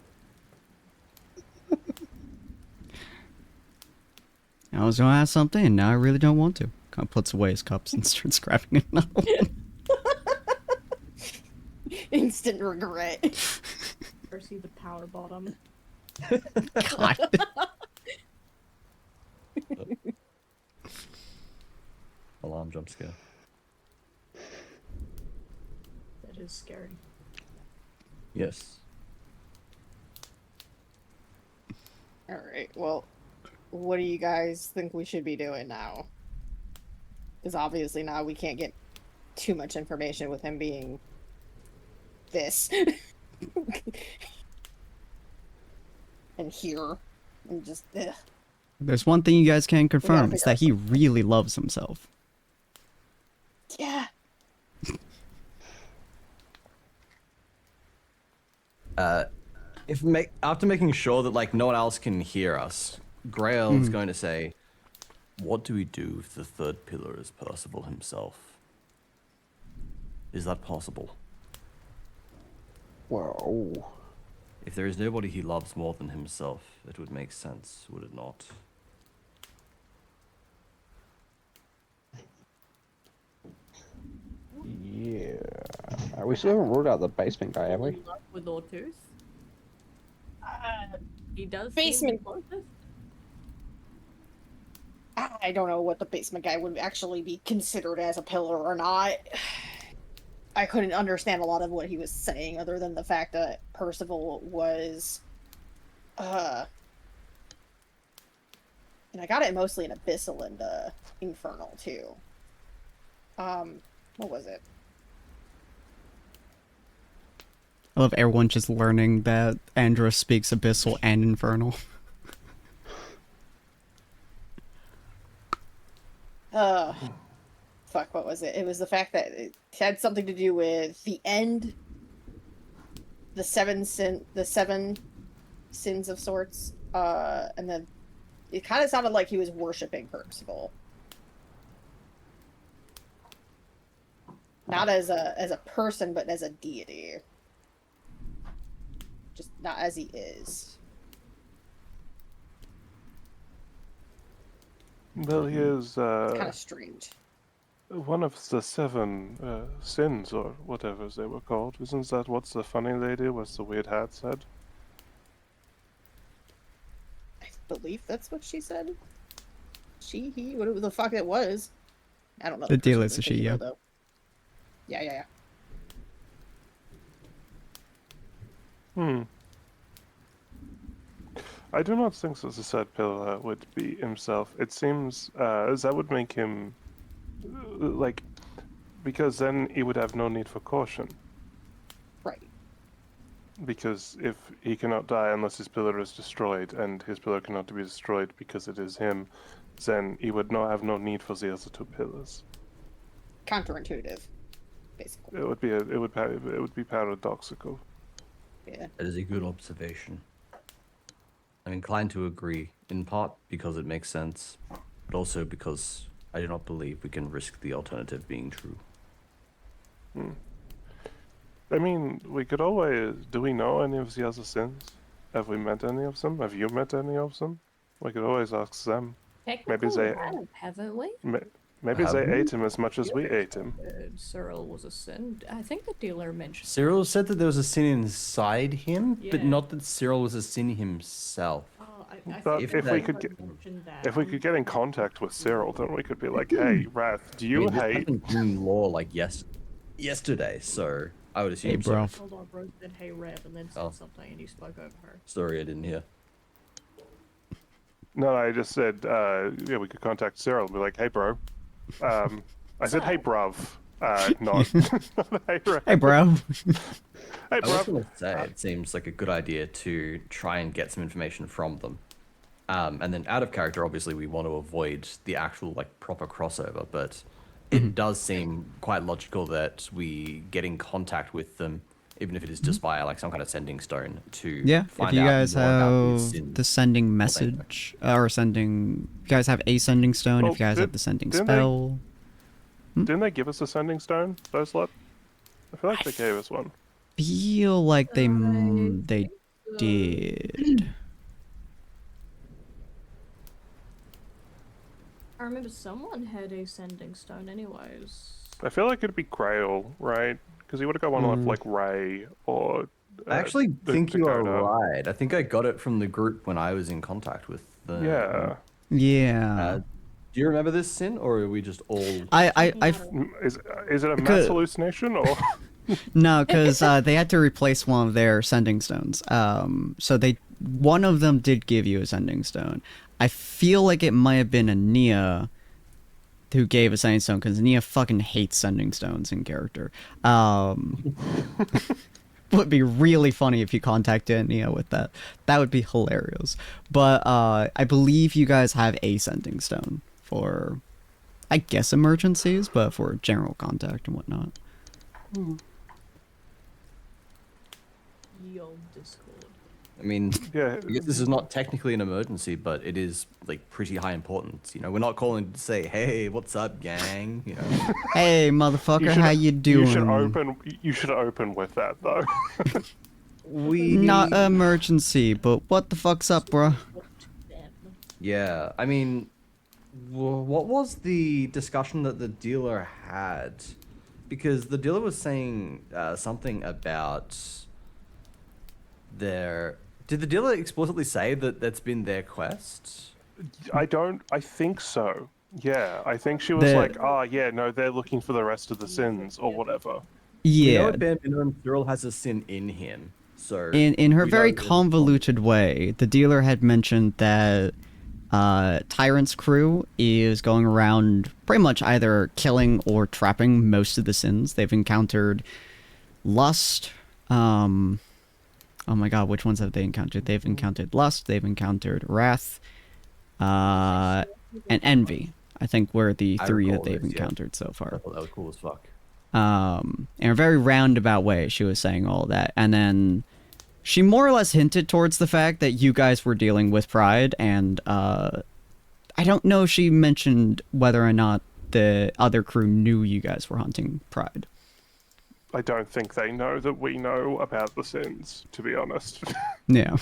C: I was gonna ask something, and now I really don't want to. Kind of puts away his cups and starts grabbing another one.
F: Instant regret.
D: Or see the power bottom.
C: God.
G: Alarm jump scare.
D: That is scary.
G: Yes.
F: Alright, well, what do you guys think we should be doing now? Because obviously now we can't get too much information with him being this. And here. And just, ugh.
C: There's one thing you guys can confirm. It's
F: figure
C: that he really loves himself.
F: Yeah.
G: After making sure that like no one else can hear us, Grail's going to say, "What do we do if the third pillar is Percival himself? Is that possible?
B: Whoa.
G: If there is nobody he loves more than himself, it would make sense, would it not?"
B: Yeah. We still haven't ruled out the basement guy, have we?
D: In love with Ortooth? He does
F: Basement.
D: seem closest.
F: I don't know what the basement guy would actually be considered as a pillar or not. I couldn't understand a lot of what he was saying other than the fact that Percival was and I got it mostly in Abyssal and Infernal too. What was it?
C: I love everyone just learning that Andros speaks Abyssal and Infernal.
F: Fuck, what was it? It was the fact that it had something to do with the end, the seven sins of sorts, and then it kind of sounded like he was worshiping Percival. Not as a person, but as a deity. Just not as he is.
A: Well, here's
F: It's kind of strange.
A: one of the seven sins, or whatever they were called. Isn't that what the funny lady with the weird hat said?
F: I believe that's what she said. She, he, whatever the fuck it was. I don't know.
C: The deal
F: person
C: is a
F: in
C: she,
F: particular,
C: yeah.
F: though. Yeah.
A: Hmm. I do not think that the third pillar would be himself. It seems that would make him like, because then he would have no need for caution.
F: Right.
A: Because if he cannot die unless his pillar is destroyed, and his pillar cannot be destroyed because it is him, then he would not have no need for the other two pillars.
F: Counterintuitive, basically.
A: It would be paradoxical.
F: Yeah.
G: That is a good observation. I'm inclined to agree, in part because it makes sense, but also because I do not believe we can risk the alternative being true.
A: I mean, we could always. Do we know any of the other sins? Have we met any of them? Have you met any of them? We could always ask them.
D: Technically,
A: they-
D: we have, haven't we?
A: Maybe
G: Have
A: they
G: we?
A: ate him as much as we ate him.
D: Cyril was a sin. I think the dealer mentioned.
G: Cyril said that there was a sin inside him, but
D: Yeah.
G: not that Cyril was a sin himself.
D: Oh, I
A: But
D: think
G: if
D: the
G: we
A: could
D: dealer
A: get-
D: mentioned that.
A: If we could get in contact with Cyril, then we could be like, "Hey, Wrath, do you
G: this
A: hate?"
G: happened in law like yesterday, so I would assume
C: Hey, bro.
D: Hold on, bro. Said, "Hey, Rev," and then said
G: Oh.
D: something, and you spoke over her.
G: so. Sorry, I didn't hear.
A: No, I just said, yeah, we could contact Cyril and be like, "Hey, bro." I said, "Hey, bruv." Not, not "Hey, Wrath."
C: Hey, bro.
A: Hey,
G: I was
A: bruv.
G: gonna say it seems like a good idea to try and get some information from them, and then out of character, obviously, we want to avoid the actual like proper crossover, but it does seem quite logical that we get in contact with them, even if it is just via like some kind of sending stone to
C: Yeah,
G: find
C: if you
G: out
C: guys
G: more about
C: have
G: these sins.
C: the sending message, or sending... If you guys have a sending stone,
A: Well,
C: if you guys have
A: did-
C: the sending
A: didn't they-
C: spell...
A: Didn't they give us a sending stone, those lot? I feel like they gave us one.
C: Feel like they
D: think
C: did.
D: I remember someone had a sending stone, anyways.
A: I feel like it'd be Grail, right? Because he would have got one of like Ray or.
G: I actually
A: the
G: think you are
A: Dakota.
G: right. I think I got it from the group when I was in contact with the.
A: Yeah.
C: Yeah.
G: Do you remember this sin, or are we just all?
C: I
A: Is it a mass
C: Because-
A: hallucination or?
C: No, because they had to replace one of their sending stones. So one of them did give you a sending stone. I feel like it might have been a Nia who gave a sending stone, because Nia fucking hates sending stones in character. Would be really funny if you contacted Nia with that. That would be hilarious. But I believe you guys have a sending stone for, I guess, emergencies, but for general contact and whatnot.
D: Yo, Discord.
G: I mean,
A: Yeah.
G: I guess this is not technically an emergency, but it is like pretty high importance. You know, we're not calling to say, "Hey, what's up, gang?" You know.
C: Hey, motherfucker, how you doing?
A: You should open with that though.
G: We
C: Not an emergency, but what the fuck's up, bro?
G: Yeah, I mean, what was the discussion that the dealer had? Because the dealer was saying something about their. Did the dealer explicitly say that that's been their quest?
A: I think so. Yeah, I think she was
C: The-
A: like, "Oh yeah, no, they're looking for the rest of the sins or whatever."
G: We know
C: Yeah.
G: at bare minimum Cyril has a sin in him, so.
C: In her
G: we
C: very
G: don't really-
C: convoluted way, the dealer had mentioned that Tyrant's crew is going around pretty much either killing or trapping most of the sins. They've encountered lust. Oh my god, which ones have they encountered? They've encountered lust, they've encountered wrath, and envy. I think were the
G: I
C: three that
G: recall
C: they've
G: those, yeah.
C: encountered so
G: I
C: far.
G: thought that was cool as fuck.
C: In a very roundabout way, she was saying all that. And then she more or less hinted towards the fact that you guys were dealing with Pride, and I don't know if she mentioned whether or not the other crew knew you guys were hunting Pride.
A: I don't think they know that we know about the sins, to be honest.
C: Yeah.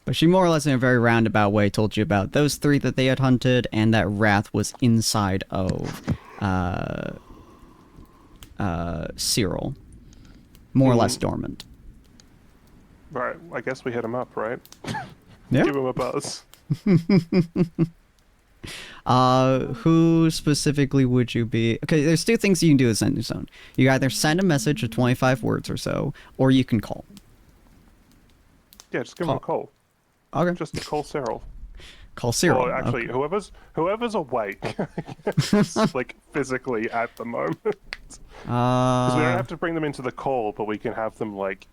C: But she more or less in a very roundabout way told you about those 3 that they had hunted, and that Wrath was inside of Cyril. More or less dormant.
A: Right, I guess we hit him up, right?
C: Yeah.
A: Give him a buzz.
C: Who specifically would you be? Okay, there's 2 things you can do with Send Zone. You either send a message of 25 words or so, or you can call.
A: Yeah, just give him a call.
C: Okay.
A: Just call Cyril.
C: Call Cyril.
A: Or actually,
C: okay.
A: whoever's awake, like physically at the moment. Because we don't have to bring them into the call, but we can have them like,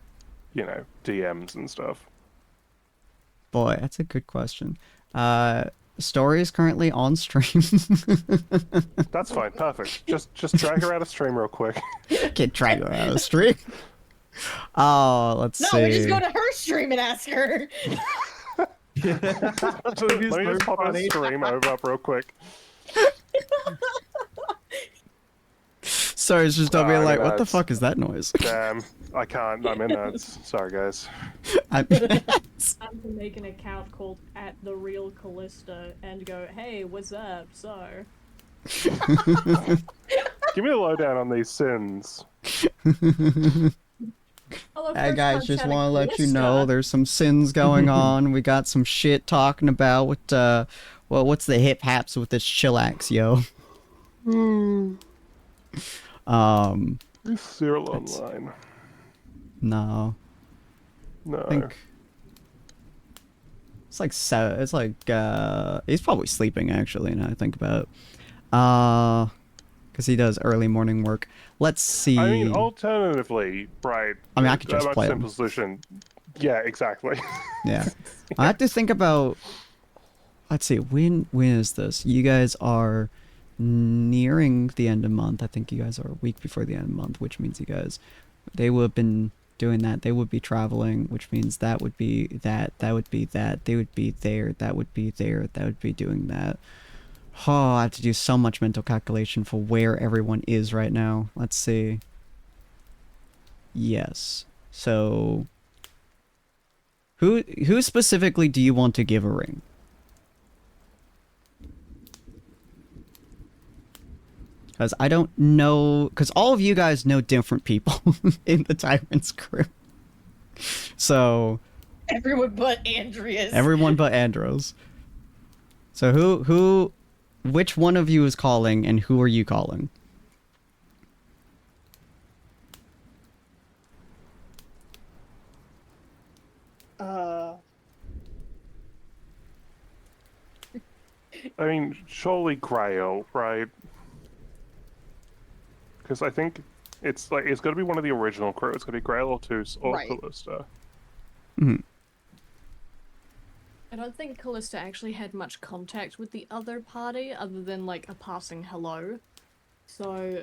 A: you know, DMs and stuff.
C: Boy, that's a good question. Story is currently on stream.
A: That's fine, perfect. Just drag her out of stream real quick.
C: Can't drag her out of stream. Oh, let's see.
F: No, we just go to her stream and ask her.
A: Let me just pop a stream over real quick.
C: Sorry, it's just don't be like, what the
A: nuts.
C: fuck is that noise?
A: Damn, I can't. I'm in nuts. Sorry, guys.
C: I'm
D: Time to make an account called @TheRealCallista and go, hey, what's up? So,
A: Give me a lowdown on these sins.
D: hello,
C: Hey
D: first
C: guys,
D: time
C: just
D: chatting
C: want to let you
D: Callista.
C: know there's some sins going on. We got some shit talking about what, well, what's the hip haps with this chillax, yo?
A: Is Cyril online?
C: No.
A: No.
C: I think it's like he's probably sleeping actually. Now I think about it. Because he does early morning work. Let's see.
A: I mean, alternatively, right?
C: I mean, I could
A: a
C: just
A: much
C: play him.
A: simpler solution. Yeah, exactly.
C: Yeah, I have to think about. Let's see. When is this? You guys are nearing the end of month. I think you guys are a week before the end of month, which means they would have been doing that. They would be traveling, which means that would be that. That would be that. They would be there. That would be there. That would be doing that. Oh, I have to do so much mental calculation for where everyone is right now. Let's see. Yes. So, who specifically do you want to give a ring? Because I don't know... Because all of you guys know different people in the Tyrant's crew. So...
F: Everyone but Andreas.
C: Everyone but Andros. So who... Which one of you is calling, and who are you calling?
A: I mean, surely Grail, right? Because I think it's got to be one of the original crew. It's got to be Grail or Tus or
F: Right.
A: Callista.
C: Mhm.
D: I don't think Callista actually had much contact with the other party other than like a passing hello. So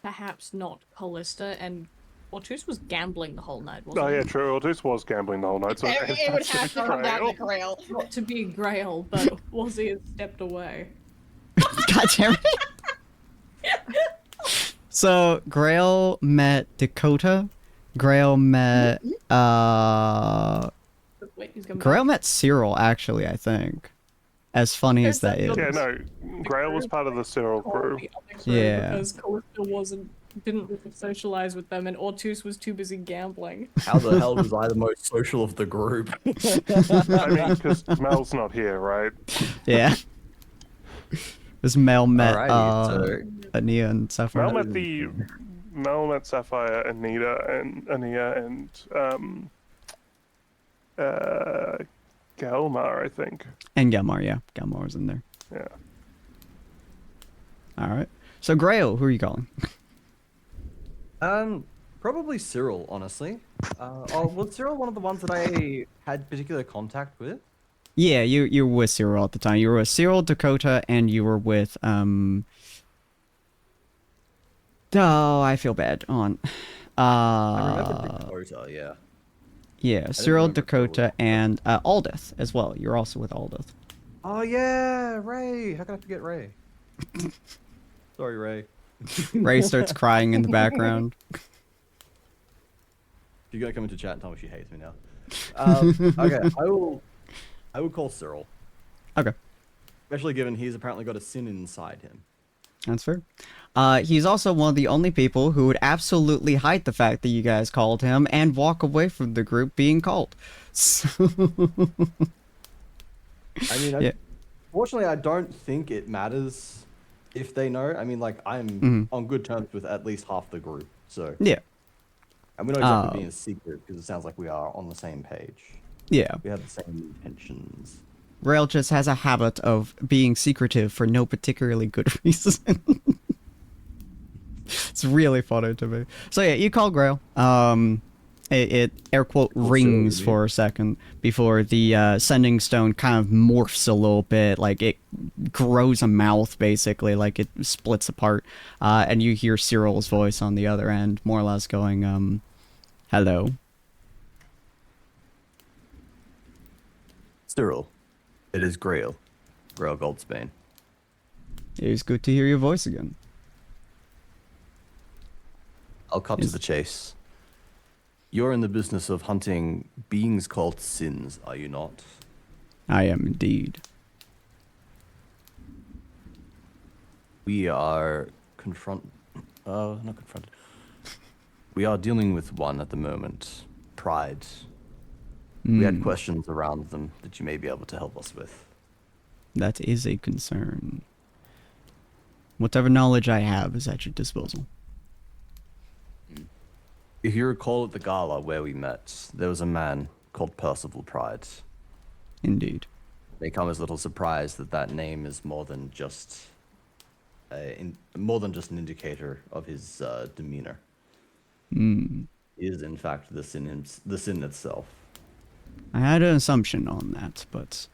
D: perhaps not Callista, and Ortus was gambling the whole night, wasn't
A: Oh
D: he?
A: yeah, true. Ortus was gambling the whole night, so
F: It would have to come down to
A: Grail.
F: Grail.
D: Not to be Grail, but Wazzy has stepped away.
C: God damn it. So, Grail met Dakota. Grail met,
D: Wait, he's coming
C: Grail
D: back.
C: met Cyril, actually, I think. As funny as that is.
A: Yeah, no, Grail was part of the Cyril crew.
C: Yeah.
D: Because Callista didn't really socialize with them, and Ortus was too busy gambling.
G: How the hell was I the most social of the group?
A: I mean, because Mel's not here, right?
C: Yeah. This Mel met,
G: Alrighty,
C: Ania and Sapphire.
A: Mel met Sapphire, Anita, and Ania, and Galmar, I think.
C: And Gelmar, yeah. Gelmar was in there.
A: Yeah.
C: Alright. So, Grail, who are you calling?
G: Probably Cyril, honestly. Was Cyril one of the ones that I had particular contact with?
C: Yeah, you were with Cyril at the time. You were with Cyril, Dakota, and you were with, Oh, I feel bad. On.
G: I remember Dakota, yeah.
C: Yeah, Cyril,
G: remember
C: Dakota, and Aldith as well. You're also with Aldith.
G: Oh yeah, Ray. How can I forget Ray? Sorry, Ray.
C: Ray starts crying in the background.
G: You gotta come into chat and tell me she hates me now. Okay, I will I would call Cyril,
C: Okay,
G: especially given he's apparently got a sin inside him.
C: that's fair. He's also one of the only people who would absolutely hide the fact that you guys called him and walk away from the group being called. So...
G: I mean,
C: Yeah.
G: fortunately, I don't think it matters if they know. I mean, like, I'm on good terms with at least half the group, so...
C: Yeah.
G: And we're not exactly being a secret, because it sounds like we are on the same page.
C: Yeah.
G: We have the same intentions.
C: Rail just has a habit of being secretive for no particularly good reason. It's really funny to me. So yeah, you call Grail. It air quote rings for a second before the sending stone kind of morphs a little bit, like it grows a mouth basically, like it splits apart, and you hear Cyril's voice on the other end, more or less going, hello.
G: Cyril, it is Grail. Grail Goldsbane.
C: It is good to hear your voice again.
G: I'll cut to the chase. You're in the business of hunting beings called sins, are you not?
C: I am indeed.
G: We are not confronted. We are dealing with one at the moment. Pride. We had questions around them that you may be able to help us with.
C: That is a concern. Whatever knowledge I have is at your disposal.
G: If you recall at the gala where we met, there was a man called Percival Pride.
C: Indeed.
G: May come as little surprise that that name is more than just an indicator of his demeanor. He is in fact the sin itself.
C: I had an assumption on that, but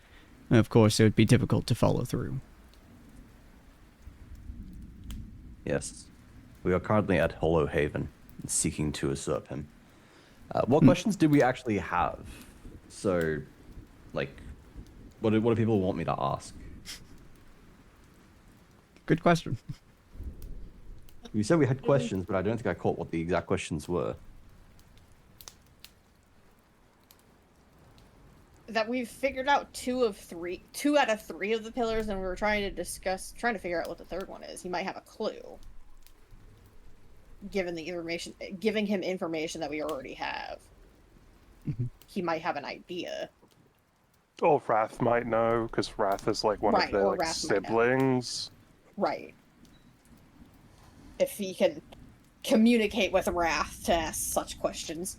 C: of course it would be difficult to follow through.
G: Yes, we are currently at Hollow Haven, seeking to usurp him. What questions did we actually have? So, like, what do people want me to ask?
C: Good question.
G: You said we had questions, but I don't think I caught what the exact questions were.
F: That we've figured out two out of three of the pillars, and we were trying to figure out what the third one is. He might have a clue. Giving him information that we already have. He might have an idea.
A: Or Wrath might know, because Wrath is like one of their like, siblings.
F: Right. If he can communicate with Wrath to ask such questions.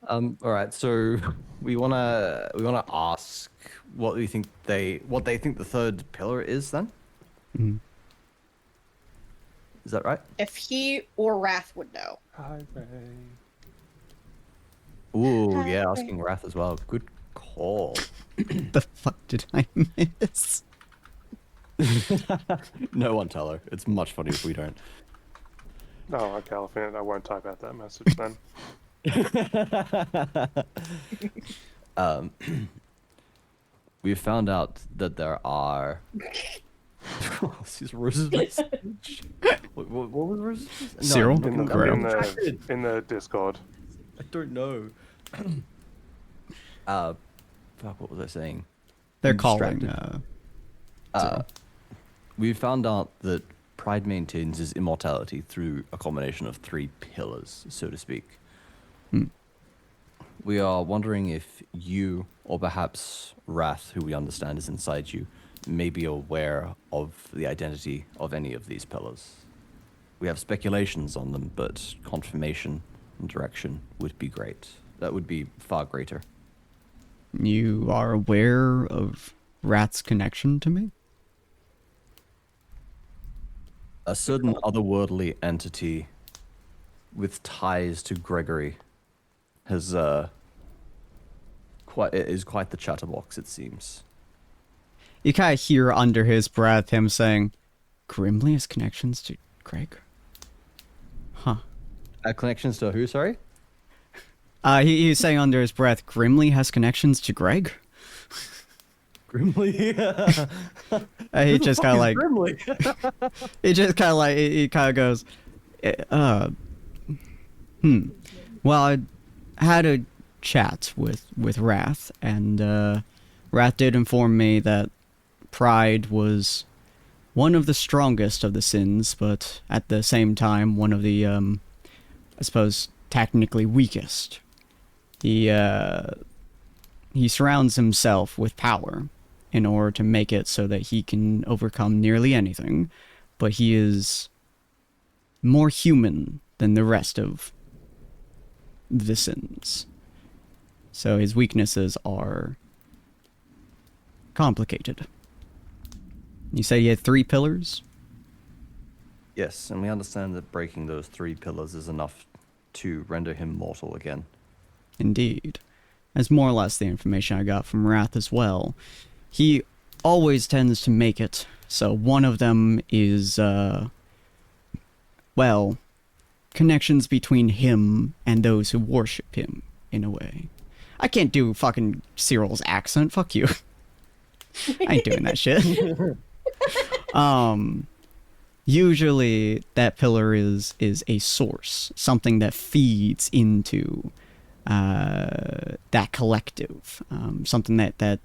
G: All right, so we wanna ask what they think the third pillar is then. Is that right?
F: If he or Wrath would know.
A: Hi, Ray.
G: Ooh, yeah, asking Wrath as well. Good call.
C: The fuck did I miss?
G: No one tell her. It's much funnier if we don't.
A: Oh, okay, I won't type out that message then.
G: We've found out that there are. These Rose's message. What was Rose's message? No,
C: Cyril?
G: I'm looking- I'm
A: In the Discord.
G: I don't know. Fuck, what was I saying?
C: They're
G: I'm
C: calling.
G: distracted. We found out that Pride maintains his immortality through a combination of 3 pillars, so to speak. We are wondering if you, or perhaps Wrath, who we understand is inside you, may be aware of the identity of any of these pillars. We have speculations on them, but confirmation and direction would be great. That would be far greater.
C: You are aware of Rat's connection to me?
G: A certain otherworldly entity with ties to Gregory is quite the chatterbox, it seems.
C: You kind of hear under his breath him saying, Grimly has connections to Greg? Huh.
G: Connections to who, sorry?
C: He's saying under his breath, Grimly has connections to Greg?
G: Grimly?
C: He just kind of like...
G: Grimly?
C: he just kind of like... He kind of goes, Well, I had a chat with Wrath, and Wrath did inform me that pride was one of the strongest of the sins, but at the same time, one of the, I suppose, technically weakest. He surrounds himself with power in order to make it so that he can overcome nearly anything, but he is more human than the rest of the sins. So his weaknesses are complicated. You say he had 3 pillars?
G: Yes, and we understand that breaking those 3 pillars is enough to render him mortal again.
C: Indeed. That's more or less the information I got from Wrath as well. He always tends to make it, so one of them is, well, connections between him and those who worship him, in a way. I can't do fucking Cyril's accent, fuck you. I ain't doing that shit. Usually that pillar is a source, something that feeds into that collective, something that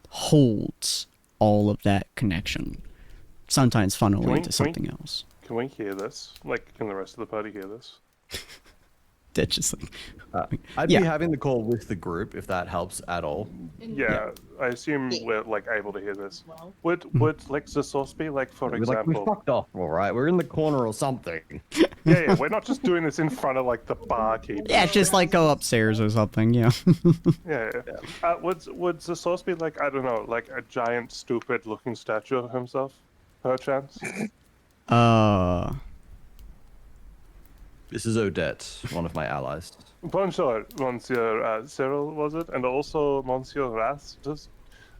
C: holds all of that connection, sometimes funneling into something else.
A: Can we hear this? Like, can the rest of the party hear this?
C: That's just like,
G: I'd
C: Yeah.
G: be having the call with the group if that helps at all.
A: Yeah, I assume we're like able to hear this.
D: Well.
A: Would like the source be like, for
G: We're like, we
A: example?
G: fucked off, all right? We're in the corner or something.
A: Yeah, we're not just doing this in front of like the barkeep.
C: yeah, just like go upstairs or something, yeah.
A: Yeah. Would the source be like, I don't know, like a giant stupid looking statue of himself, perchance?
G: This is Odette, one of my allies.
A: Bonjour, Monsieur Cyril, was it? And also Monsieur Wrath.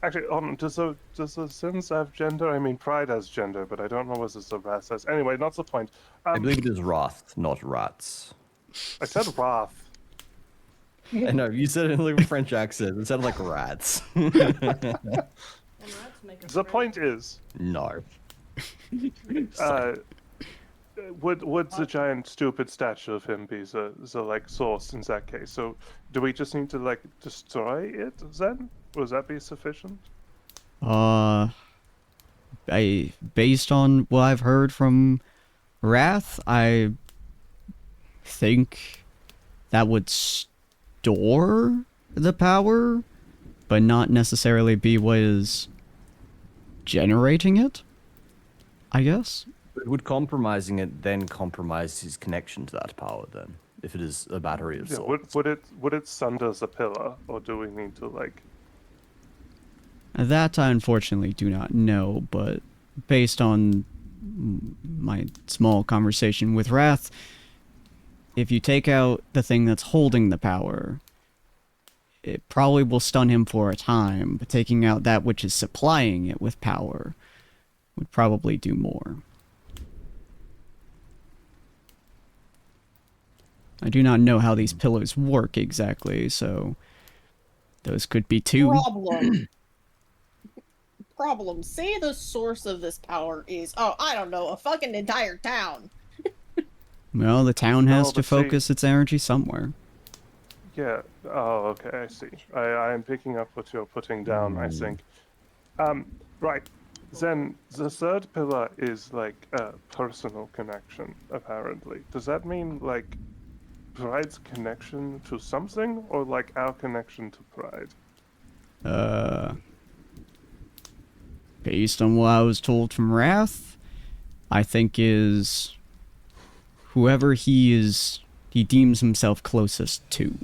A: Actually, does the sins have gender? I mean, pride has gender, but I don't know what the Wrath has. Anyway, not the point.
G: I believe it is Wrath, not Rats.
A: I said Wrath.
G: I know, you said it in like a French accent. It sounded like rats.
A: The point is,
G: No.
A: would the giant stupid statue of him be the like source in that case? So do we just need to like destroy it then? Would that be sufficient?
C: Based on what I've heard from Wrath, I think that would store the power, but not necessarily be what is generating it, I guess.
G: Would compromising it then compromise his connection to that power then? If it is a battery of
A: Yeah,
G: sorts.
A: would it sunder the pillar, or do we need to like?
C: That I unfortunately do not know, but based on my small conversation with Wrath, if you take out the thing that's holding the power, it probably will stun him for a time, but taking out that which is supplying it with power would probably do more. I do not know how these pillars work exactly, so those could be 2.
F: Problem. Say the source of this power is, oh, I don't know, a fucking entire town.
C: Well, the town has
A: No,
C: to
A: but see-
C: focus its energy somewhere.
A: Yeah. Oh, okay. I see. I am picking up what you're putting down. I think. Right. Then the third pillar is like a personal connection. Apparently, does that mean like Pride's connection to something, or like our connection to Pride?
C: Based on what I was told from Wrath, I think is whoever he deems himself closest to.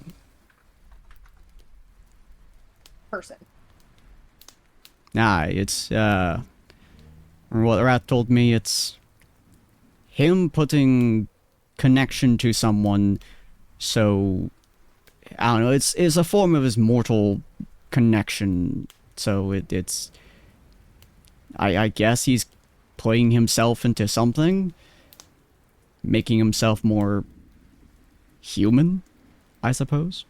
F: Person.
C: Nah, it's, from what Wrath told me, it's him putting connection to someone, so, I don't know, it's a form of his mortal connection, so it's, I guess he's putting himself into something, making himself more human, I suppose.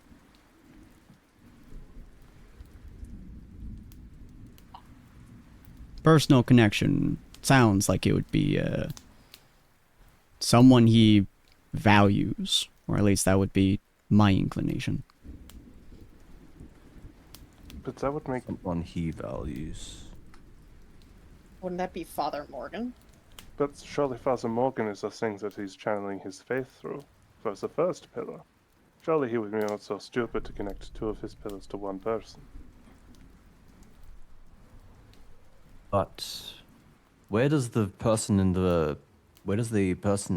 C: Personal connection sounds like it would be someone he values, or at least that would be my inclination.
A: But that would make.
G: Someone he values.
F: Wouldn't that be Father Morgan?
A: But surely Father Morgan is the thing that he's channeling his faith through. For the first pillar. Surely he would be not so stupid to connect two of his pillars to one person.
G: But where does the person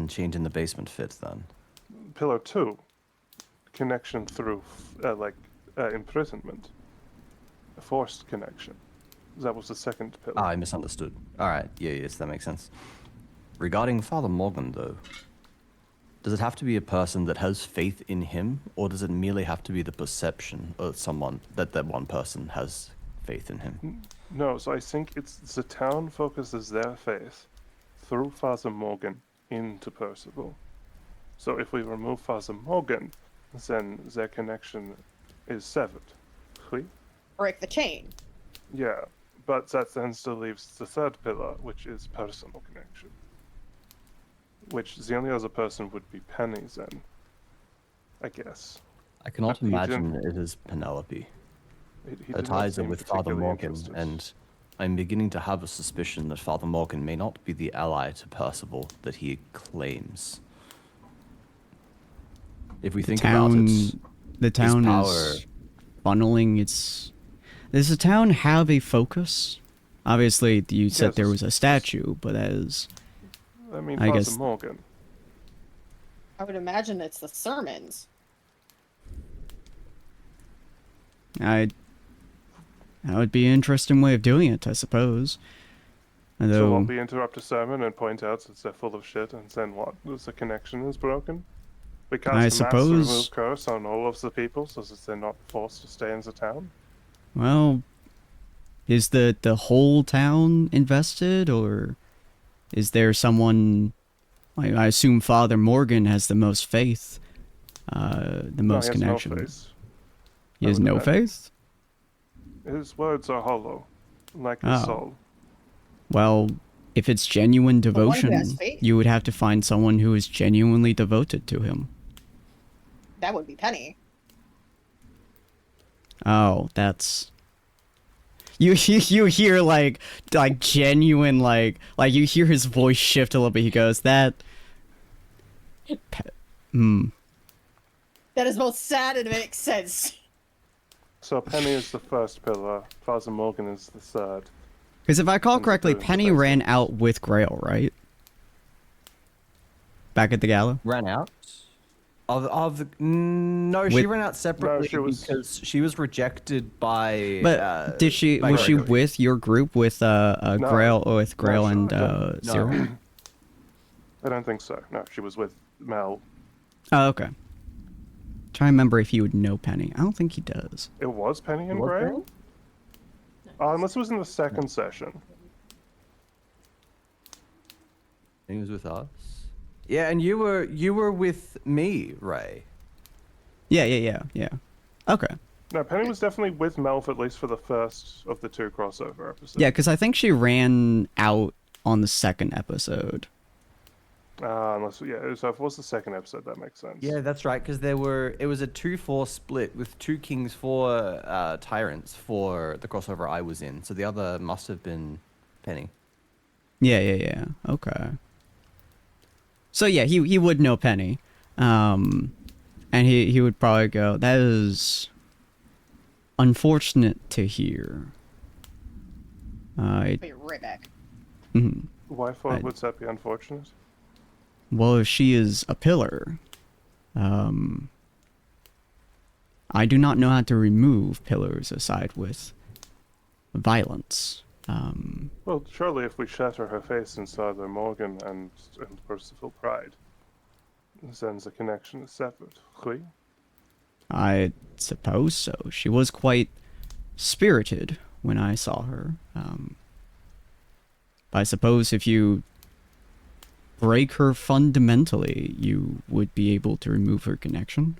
G: chained in the basement fit then?
A: Pillar 2. Connection through, imprisonment. A forced connection. That was the second pillar.
G: Ah, I misunderstood. Alright, yes, that makes sense. Regarding Father Morgan, though, does it have to be a person that has faith in him, or does it merely have to be the perception of someone that one person has faith in him?
A: No, so I think it's the town focuses their faith through Father Morgan into Percival. So if we remove Father Morgan, then their connection is severed. Oui?
F: Break the chain.
A: Yeah, but that then still leaves the third pillar, which is personal connection. Which the only other person would be Penny then, I guess.
G: I cannot
A: He
G: imagine
A: didn't-
G: it is Penelope.
A: He
G: Her
A: did not
G: ties are
A: seem
G: with Father
A: particularly
G: Morgan,
A: interested.
G: and I'm beginning to have a suspicion that Father Morgan may not be the ally to Percival that he claims. If we think about it,
C: The town
G: power-
C: is funneling its. Does the town have a focus? Obviously, you said
A: Yes,
C: there
A: it's-
C: was a statue, but as
A: I mean,
C: I
A: Father
C: guess-
A: Morgan.
F: I would imagine it's the sermons.
C: that would be an interesting way of doing it, I suppose.
A: So
C: Although,
A: what, we interrupt a sermon and point out that they're full of shit, and then what? The connection is broken? We cast
C: I
A: a mass
C: suppose-
A: remove curse on all of the people so that they're not forced to stay in the town?
C: well, is the whole town invested, or is there someone? I assume Father Morgan has the most faith, the most
A: no, he
C: connection.
A: has no face.
C: He
A: I
C: has
A: would
C: no
A: imagine.
C: faith.
A: His words are hollow, like his
C: Oh.
A: soul.
C: Well, if it's genuine
F: The one who has
C: devotion,
F: faith.
C: you would have to find someone who is genuinely devoted to him.
F: That would be Penny.
C: Oh, that's you hear like genuine like you hear his voice shift a little bit. He goes that.
F: That is both sad and makes sense.
A: So Penny is the first pillar, Father Morgan is the third.
C: Because if I recall
A: And
C: correctly,
A: the
C: Penny ran
A: basement.
C: out with Grail, right? Back at the gala.
G: ran out no, she
C: With-
G: ran out separately
A: she was-
G: because she was rejected by.
C: But did she
G: by
C: was she
G: Gregory.
C: with your group with Grail or with Grail
A: she-
C: and
A: no.
C: Zero?
A: I don't think so. No, she was with Mel.
C: Oh, okay. Try to remember if he would know Penny. I don't think he does.
A: It was Penny and
G: Was
A: Gray?
G: there?
A: Unless it was in the second session.
G: He was with us. Yeah, and you were with me, Ray.
C: Yeah. Okay.
A: No, Penny was definitely with Melf at least for the first of the two crossover episodes.
C: Yeah, because I think she ran out on the second episode.
A: So if it was the second episode, that makes sense.
G: Yeah, that's right. Because it was a 2-4 split with 2 kings, 4 tyrants for the crossover I was in. So the other must have been Penny.
C: Yeah. Okay. So yeah, he would know Penny, and he would probably go, "That is unfortunate to hear."
F: Be right back.
A: Why would that be unfortunate?
C: Well, if she is a pillar, I do not know how to remove pillars aside with violence.
A: Well, surely if we shatter her face in Father Morgan and Percival Pride, then the connection is severed. Oui?
C: I suppose so. She was quite spirited when I saw her. But I suppose if you break her fundamentally, you would be able to remove her connection.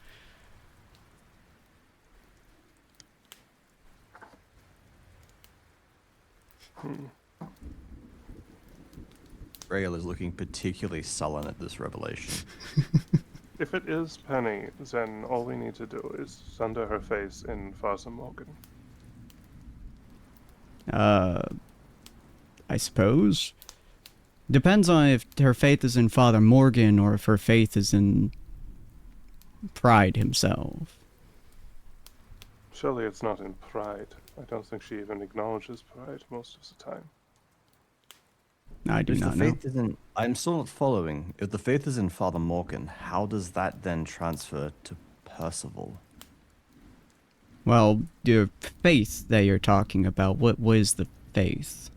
G: Grail is looking particularly sullen at this revelation.
A: If it is Penny, then all we need to do is sunder her face in Father Morgan.
C: I suppose. Depends on if her faith is in Father Morgan or if her faith is in Pride himself.
A: Surely it's not in Pride. I don't think she even acknowledges Pride most of the time.
C: I do
G: If the
C: not know.
G: faith isn't, I'm still not following. If the faith is in Father Morgan, how does that then transfer to Percival?
C: Well, your faith that you're talking about, what was the faith?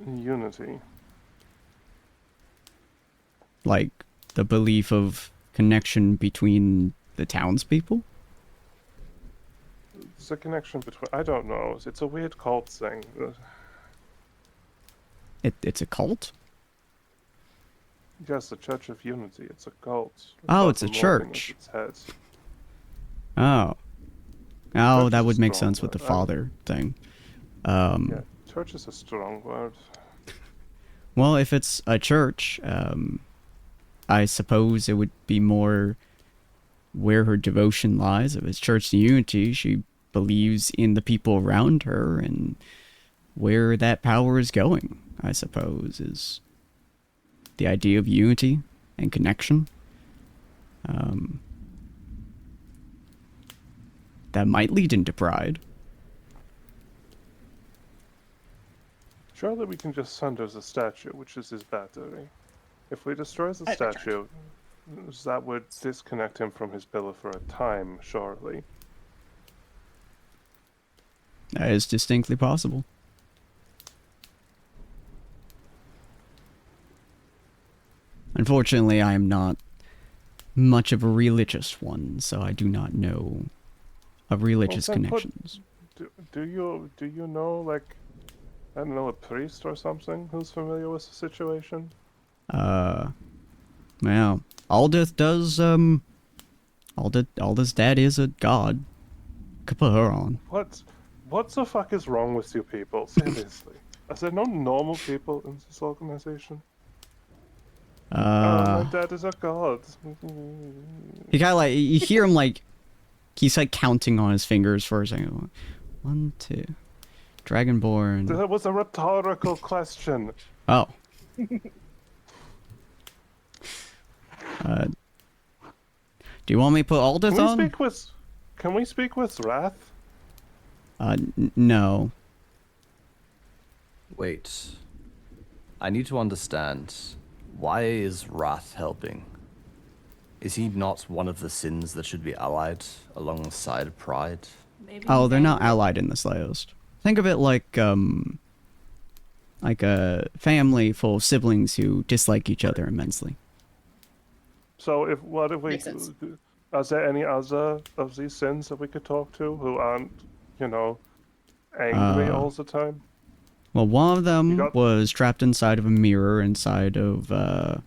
A: Unity.
C: Like, the belief of connection between the townspeople?
A: It's a connection between... I don't know. It's a weird cult thing.
C: It's a cult?
A: Yes, the Church of Unity. It's a cult.
C: Oh, it's a
A: Father Morgan
C: church.
A: is its head.
C: Oh. Oh,
A: Church
C: that
A: is a
C: would make
A: strong
C: sense with the
A: word.
C: father thing.
A: Yeah, church is a strong word.
C: Well, if it's a church, I suppose it would be more where her devotion lies. If it's Church to Unity, she believes in the people around her and where that power is going, I suppose, is the idea of unity and connection. That might lead into pride.
A: Surely we can just sunder the statue, which is his battery. If we destroy the statue, that would disconnect him from his pillar for a time, surely.
C: That is distinctly possible. Unfortunately, I am not much of a religious one, so I do not know of religious
A: then put-
C: connections.
A: Do you know, like, I don't know, a priest or something who's familiar with the situation?
C: Well, Aldith does, Aldith's dad is a god. Could put her on.
A: What the fuck is wrong with you people? Seriously. Are there no normal people in this organization? My dad is a god.
C: He kind of like, you hear him like, he's like counting on his fingers for a second. 1, 2. Dragonborn.
A: That was a rhetorical question.
C: Oh. Do you want me to put Aldith on?
A: Can we speak with Wrath?
C: No.
G: Wait. I need to understand. Why is Wrath helping? Is he not one of the sins that should be allied alongside Pride?
D: Maybe
C: Oh, they're not
D: they-
C: allied in this list. Think of it like a family full of siblings who dislike each other immensely.
A: So what if we...
F: Makes sense.
A: Are there any other of these sins that we could talk to who aren't, angry all the time?
C: Well, one of them
A: You got-
C: was trapped inside of a mirror inside of the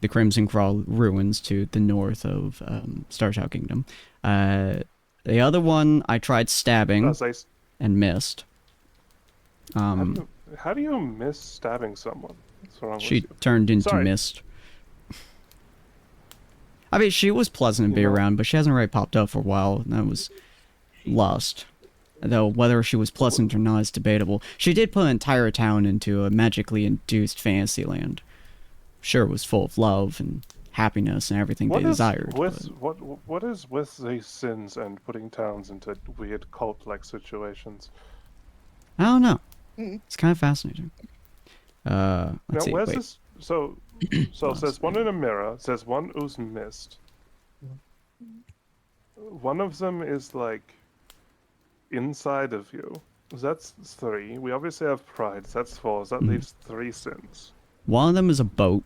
C: Crimson Crawl ruins to the north of Startow Kingdom. The other one I tried stabbing
A: As they...
C: and missed.
A: How do you miss stabbing someone? What's wrong
C: She
A: with you?
C: turned into
A: Sorry.
C: mist. I mean, she was pleasant to be
A: You know-
C: around, but she hasn't really popped up for a while, and that was lost. Though whether she was pleasant or not is debatable. She did put an entire town into a magically induced fantasy land. Sure, it was full of love and happiness and everything they desired.
A: What is with these sins and putting towns into weird cult-like situations?
C: I don't know. It's kind of fascinating. Let's
A: Now,
C: see.
A: where's
C: Wait.
A: this? So there's one in a mirror. There's one who's missed. One of them is like inside of you. That's 3. We obviously have pride. That's 4. That leaves 3 sins.
C: One of them is a boat.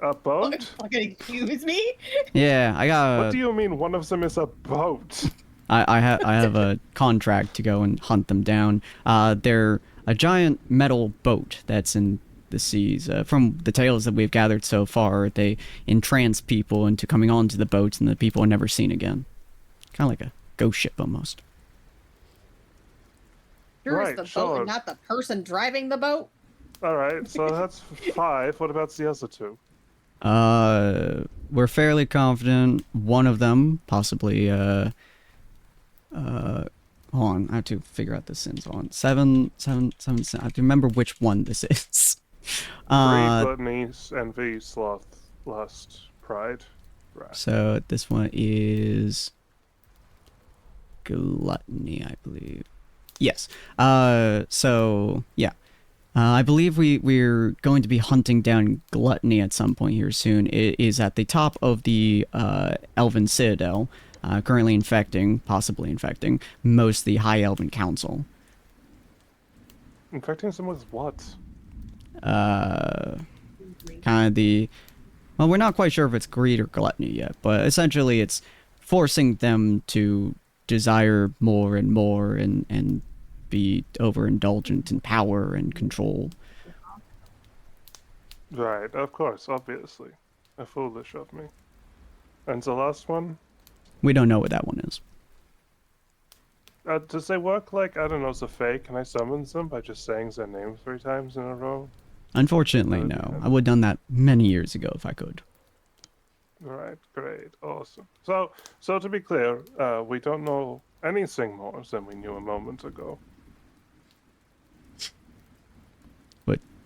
A: A boat?
F: Fucking excuse me?
C: Yeah, I got
A: What
C: a...
A: do you mean one of them is a boat?
C: I have a contract to go and hunt them down. They're a giant metal boat that's in the seas. From the tales that we've gathered so far, they entrance people into coming onto the boats, and the people are never seen again. Kind of like a ghost ship almost.
F: Sure,
A: Right,
F: it's the boat
A: sure.
F: and not the person driving the boat.
A: All right, so that's 5. What about the other 2?
C: We're fairly confident one of them, possibly, hold on, I have to figure out the sins. Hold on. 7, I have to remember which one this is.
A: Greed, gluttony, envy, sloth, lust, pride, wrath.
C: So this one is gluttony, I believe. Yes. So yeah. I believe we're going to be hunting down gluttony at some point here soon. It is at the top of the Elven Citadel, currently possibly infecting, most of the High Elven Council.
A: Infecting someone with what?
C: Kind of the... Well, we're not quite sure if it's greed or gluttony yet, but essentially it's forcing them to desire more and more and be overindulgent in power and control.
A: Right, of course, obviously. Foolish of me. And the last one?
C: We don't know what that one is.
A: Does they work like, I don't know, the Fae? Can I summon them by just saying their name 3 times in a row?
C: Unfortunately, no. I would have done that many years ago if I could.
A: Right, great, awesome. So to be clear, we don't know anything more than we knew a moment ago.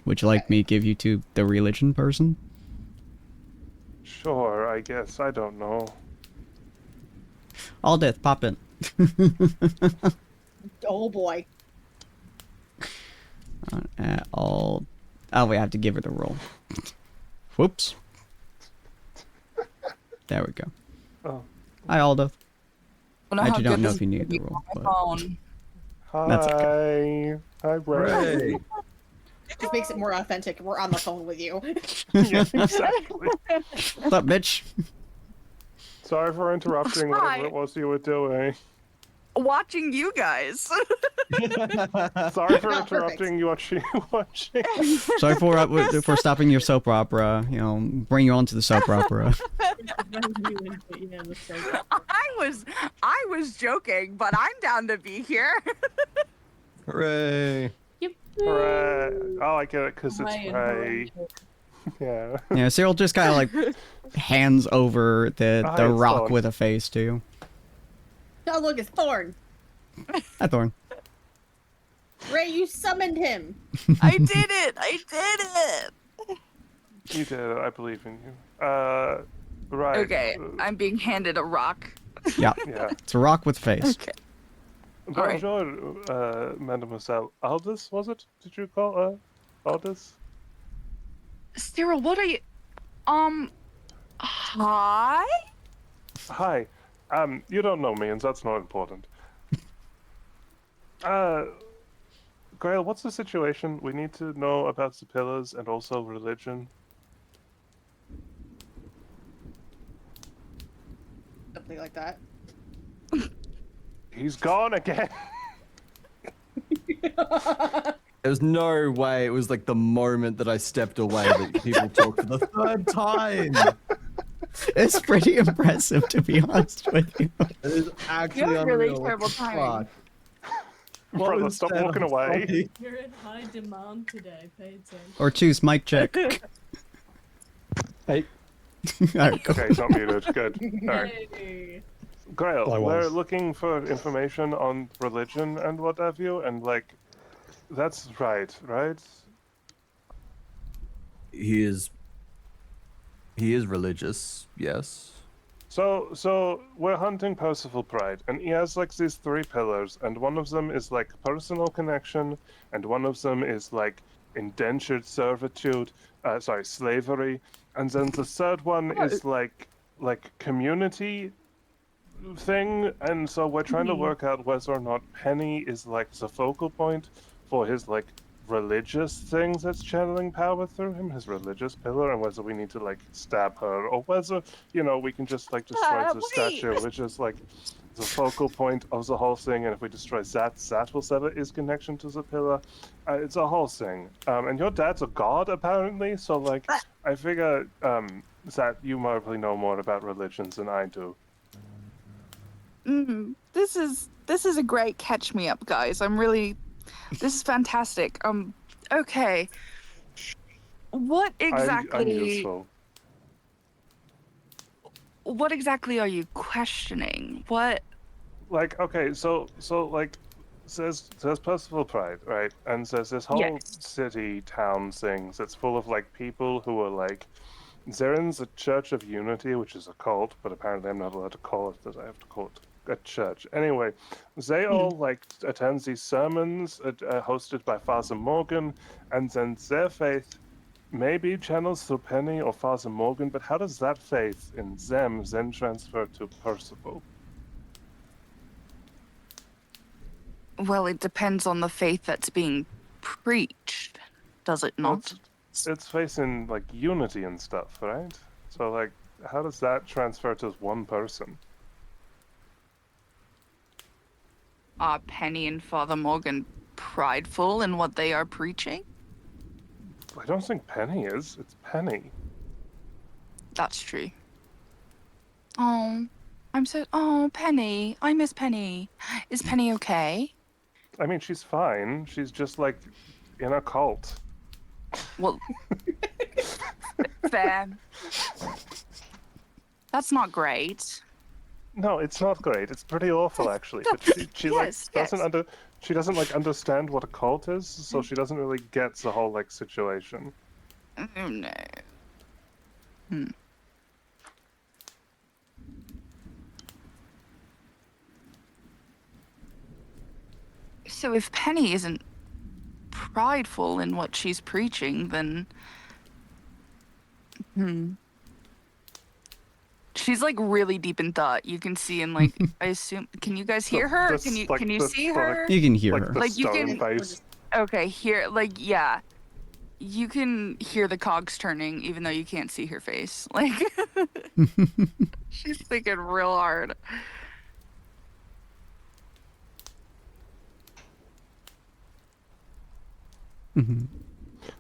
C: Would you like me to give you to the religion person?
A: Sure, I guess. I don't know.
C: All death, pop in.
F: Oh boy.
C: Oh, we have to give her the roll. Whoops. There we go.
A: Oh.
C: Hi, Aldo. I
I: do
C: don't know if you need the roll. But...
A: Hi.
C: That's okay.
A: Hi, Ray.
F: It just makes it more authentic. We're on the phone with you.
A: Yeah, exactly.
C: What's up, bitch?
A: Sorry for interrupting whatever it was you were doing.
I: Watching you guys.
A: Sorry for
F: No,
A: interrupting you watching.
C: Sorry for stopping your soap opera. You know, bring you on to the soap opera.
I: I was joking, but I'm down to be here.
G: Hooray!
A: Right. Oh, I get it because it's Ray. Yeah.
C: Yeah, Cyril just kind of like hands over the
A: Hi, it's
C: rock
A: Thorn.
C: with a face to.
F: Oh, look, it's Thorn.
C: Hi, Thorn.
F: Ray, you summoned him.
I: I did it.
A: You did it. I believe in you. Right.
I: Okay, I'm being handed a rock.
C: Yeah,
A: Yeah.
C: it's a rock with a face.
I: Okay. Alright.
A: Bonjour, mademoiselle. Aldous, was it? Did you call Aldous?
I: Cyril, what are you? Hi?
A: Hi. You don't know me, and that's not important. Grail, what's the situation? We need to know about the pillars and also religion.
F: Something like that.
A: He's gone again.
G: There's no way it was like the moment that I stepped away that people talked for the 3rd time.
C: It's pretty impressive, to be honest with you.
G: It is actually
I: You have really
G: unreal.
I: terrible timing.
G: Fuck. What
A: Brother,
G: was
A: stop
G: said?
A: walking
G: I'm
A: away.
G: sorry.
D: You're in high demand today. Pay attention.
C: Or choose mic check.
B: Hey,
C: Alright, go.
A: Okay, he's not muted. Good. Alright.
D: Hey.
A: Grail,
B: I
A: we're
B: was.
A: looking for information on religion and what have you, and like, that's right?
G: He is religious, yes.
A: So we're hunting Percival Pride, and he has like these 3 pillars, and one of them is like personal connection, and one of them is like indentured servitude, slavery, and then the third one is like community thing, and so we're trying to work out whether or not Penny is like the focal point for his like religious things that's channeling power through him, his religious pillar, and whether we need to like stab her or whether, you know, we can just like destroy the statue, which is like the focal point of the whole thing, and if we destroy that will sever his connection to the pillar. It's a whole thing. And your dad's a god apparently, so like I figure that you probably know more about religions than I do.
I: This is a great catch me up, guys. I'm really This is fantastic. Okay. What
A: I'm
I: exactly?
A: useful.
I: What exactly are you questioning? What?
A: Like, okay, so like, says Percival Pride, right? And says this whole
I: Yes.
A: city town things. It's full of like people who are like, Zaren's a Church of Unity, which is a cult, but apparently I'm not allowed to call it that. I have to call it a church. Anyway, they all like attend these sermons hosted by Father Morgan, and then their faith maybe channels through Penny or Father Morgan, but how does that faith in them then transfer to Percival?
I: Well, it depends on the faith that's being preached, does it
A: Well,
I: not?
A: it's faith in like unity and stuff, right? So like, how does that transfer to one person?
I: Are Penny and Father Morgan prideful in what they are preaching?
A: I don't think Penny is. It's Penny.
I: That's true. Oh, Oh, Penny. I miss Penny. Is Penny okay?
A: I mean, she's fine. She's just like in a cult.
I: Well, fair. That's not great.
A: No, it's not great. It's pretty awful actually. But she
I: Yes,
A: like doesn't
I: yes.
A: she doesn't like understand what a cult is, so she doesn't really get the whole like situation.
I: Oh, no. Hmm. So if Penny isn't prideful in what she's preaching, then she's like really deep in thought. You can see in like I assume. Can you guys hear her?
A: This,
I: Can you
A: like, this,
I: see
A: like,
I: her?
C: You can hear
A: like
C: her.
A: the
I: Like, you
A: stone
I: can-
A: face.
I: Okay, here, like, yeah. You can hear the cogs turning, even though you can't see her face. Like, she's thinking real hard.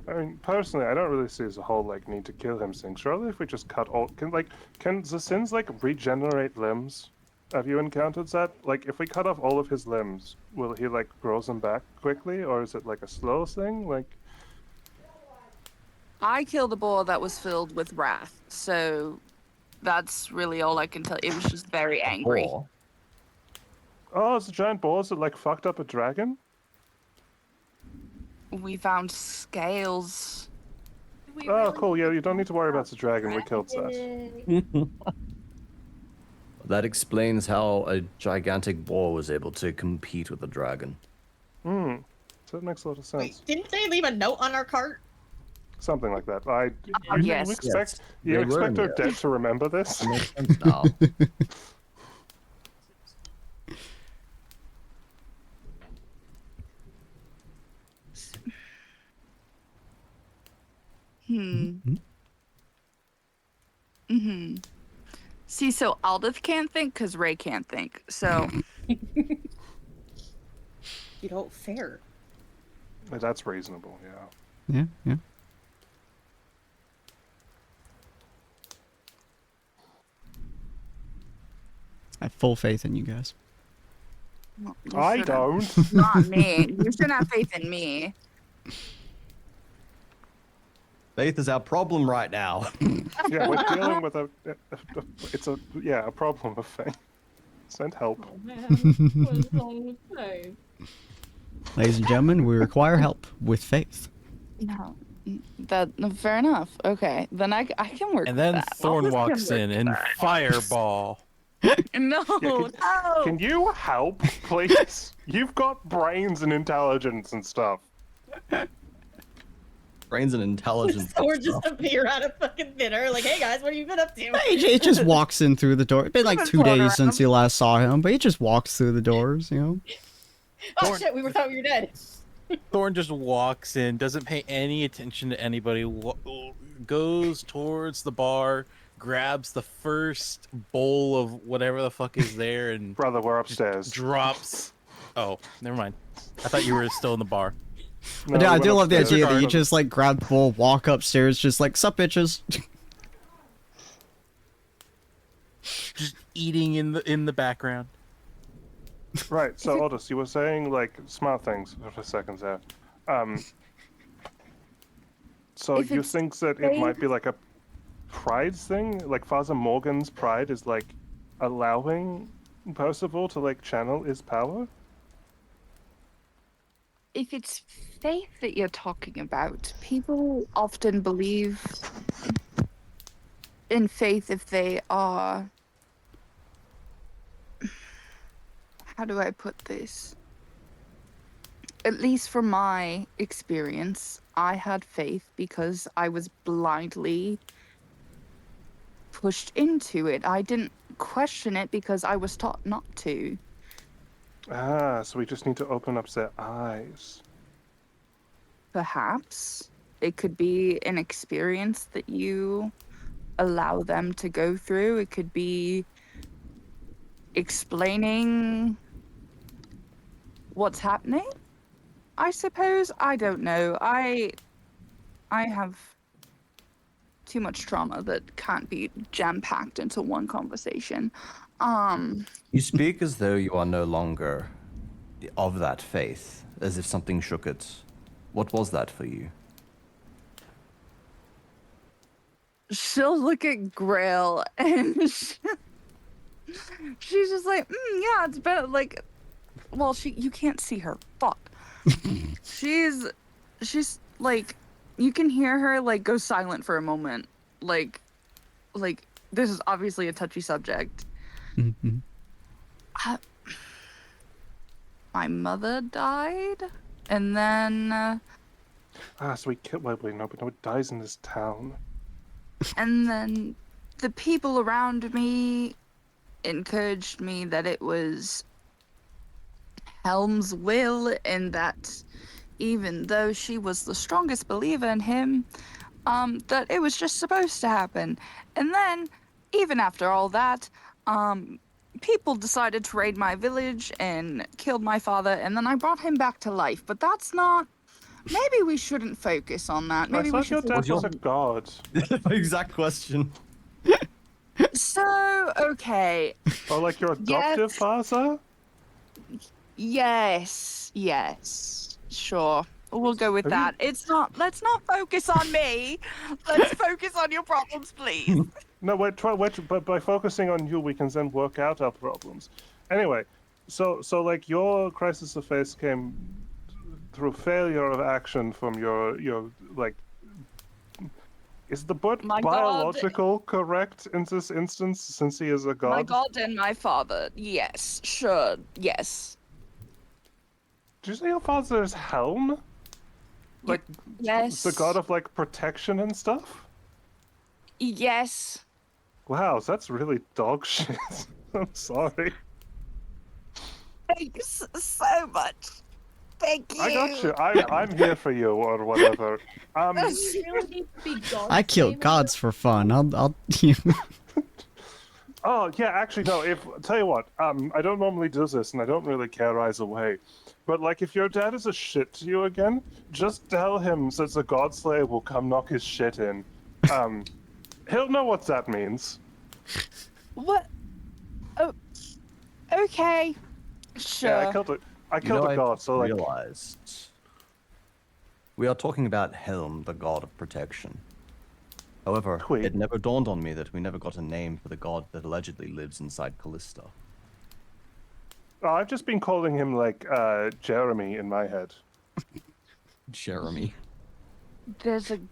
A: I mean, personally, I don't really see as a whole like need to kill him thing. Surely, if we just cut all, can the Sins like regenerate limbs? Have you encountered that? Like, if we cut off all of his limbs, will he like grow them back quickly, or is it like a slow thing? Like,
I: I killed a boar that was filled with wrath, so that's really all I can tell. It was just very angry.
G: Or
A: oh, it's a giant balls that like fucked up a dragon.
I: We found scales.
A: Oh, cool. Yeah, you don't need to worry about the dragon. We killed that.
G: that explains how a gigantic boar was able to compete with a dragon.
A: Hmm. So that makes a lot of sense.
F: Wait, didn't they leave a note on our cart?
A: Something like that.
I: Yes.
A: You expect
G: Yes,
A: you
G: they were
A: expect
G: in
A: our
G: there.
A: dead to remember this?
G: That makes sense now.
I: See, so Aldith can't think because Ray can't think. So
F: You don't fair.
A: That's reasonable. Yeah.
C: Yeah, yeah. I have full faith in you guys.
I: you
A: I
I: shouldn't.
A: don't.
I: Not me. You shouldn't have faith in me.
G: Faith is our problem right now.
A: Yeah, we're dealing with a problem of faith. Send help.
D: Oh man, what is wrong with Faith?
C: Ladies and gentlemen, we require help with faith.
I: No, fair enough. Okay, then I can work.
J: And
I: with
J: then
I: that.
J: Thorn
I: Aldith can
J: walks
I: work
J: in
I: with
J: and
I: that.
J: fireball.
I: No, no.
A: Can you help, please? You've got brains and intelligence and stuff.
G: Brains and intelligence.
F: So we're just appear at a fucking dinner, like, hey guys, what have you been up to?
C: He just walks in through the door. It's been like
I: Just
C: 2
I: float
C: days since
I: around.
C: you last saw him, but he just walks through the doors, you know?
F: Oh shit, we thought we were dead.
J: Thorn just walks in, doesn't pay any attention to anybody, goes towards the bar, grabs the first bowl of whatever the fuck is there, and
A: Brother, we're upstairs.
J: drops. Oh, never mind. I thought you were still in the bar.
A: No,
C: I
A: we
C: do
A: went
C: love the
A: upstairs.
C: idea that you
A: Regardless.
C: just like grab the bowl, walk upstairs, just like, sup bitches.
J: Just eating in the background.
A: Right. So Aldous, you were saying like smart things for a second there. So
I: If
A: you
I: it's
A: think that it might be like a pride thing? Like Father Morgan's pride is like allowing Percival to like channel his power?
I: If it's faith that you're talking about, people often believe in faith if they are. How do I put this? At least from my experience, I had faith because I was blindly pushed into it. I didn't question it because I was taught not to.
A: Ah, so we just need to open up their eyes.
I: Perhaps it could be an experience that you allow them to go through. It could be explaining what's happening, I suppose. I don't know. I have too much trauma that can't be jam-packed into one conversation.
G: You speak as though you are no longer of that faith, as if something shook it. What was that for you?
I: She'll look at Grail and she's just like, yeah, it's better. Like, well, you can't see her. Fuck. she's like, you can hear her like go silent for a moment. Like this is obviously a touchy subject.
C: Mhm.
I: My mother died, and then
A: So we kill. Wait, nobody dies in this town.
I: and then the people around me encouraged me that it was Helm's will, and that even though she was the strongest believer in him, that it was just supposed to happen. And then, even after all that, people decided to raid my village and killed my father, and then I brought him back to life. But that's not. Maybe we shouldn't focus on that. Maybe
A: I
I: we
A: thought your
I: should.
A: dad was a god.
G: Exact question.
I: So okay.
A: Or like your adoptive father?
I: Yes, sure. We'll go with that. It's not. Let's not focus on me. Let's focus on your problems, please.
A: No, but by focusing on you, we can then work out our problems. Anyway, so like your crisis of faith came through failure of action from your like. Is the word
I: My
A: biological correct in this instance, since he is a god?
I: My god and my father. Yes, sure. Yes.
A: Did you say your father is Helm? Like,
I: yes.
A: The god of like protection and stuff?
I: Yes.
A: Wow, that's really dog shit. I'm sorry.
I: Thanks so much. Thank you.
A: I got you. I'm here for you or whatever.
C: I kill gods for fun. I'll
A: Oh yeah, actually no. Tell you what, I don't normally do this, and I don't really care either way. But like, if your dad is a shit to you again, just tell him that the Godslayer will come knock his shit in. He'll know what that means.
I: What? Oh, okay. Sure.
A: Yeah, I killed a god, so like.
G: Realized we are talking about Helm, the god of protection. However, it never dawned on me that we never got a name for the god that allegedly lives inside Callista.
A: Oh, I've just been calling him like Jeremy in my head.
G: Jeremy.
I: There's a
C: They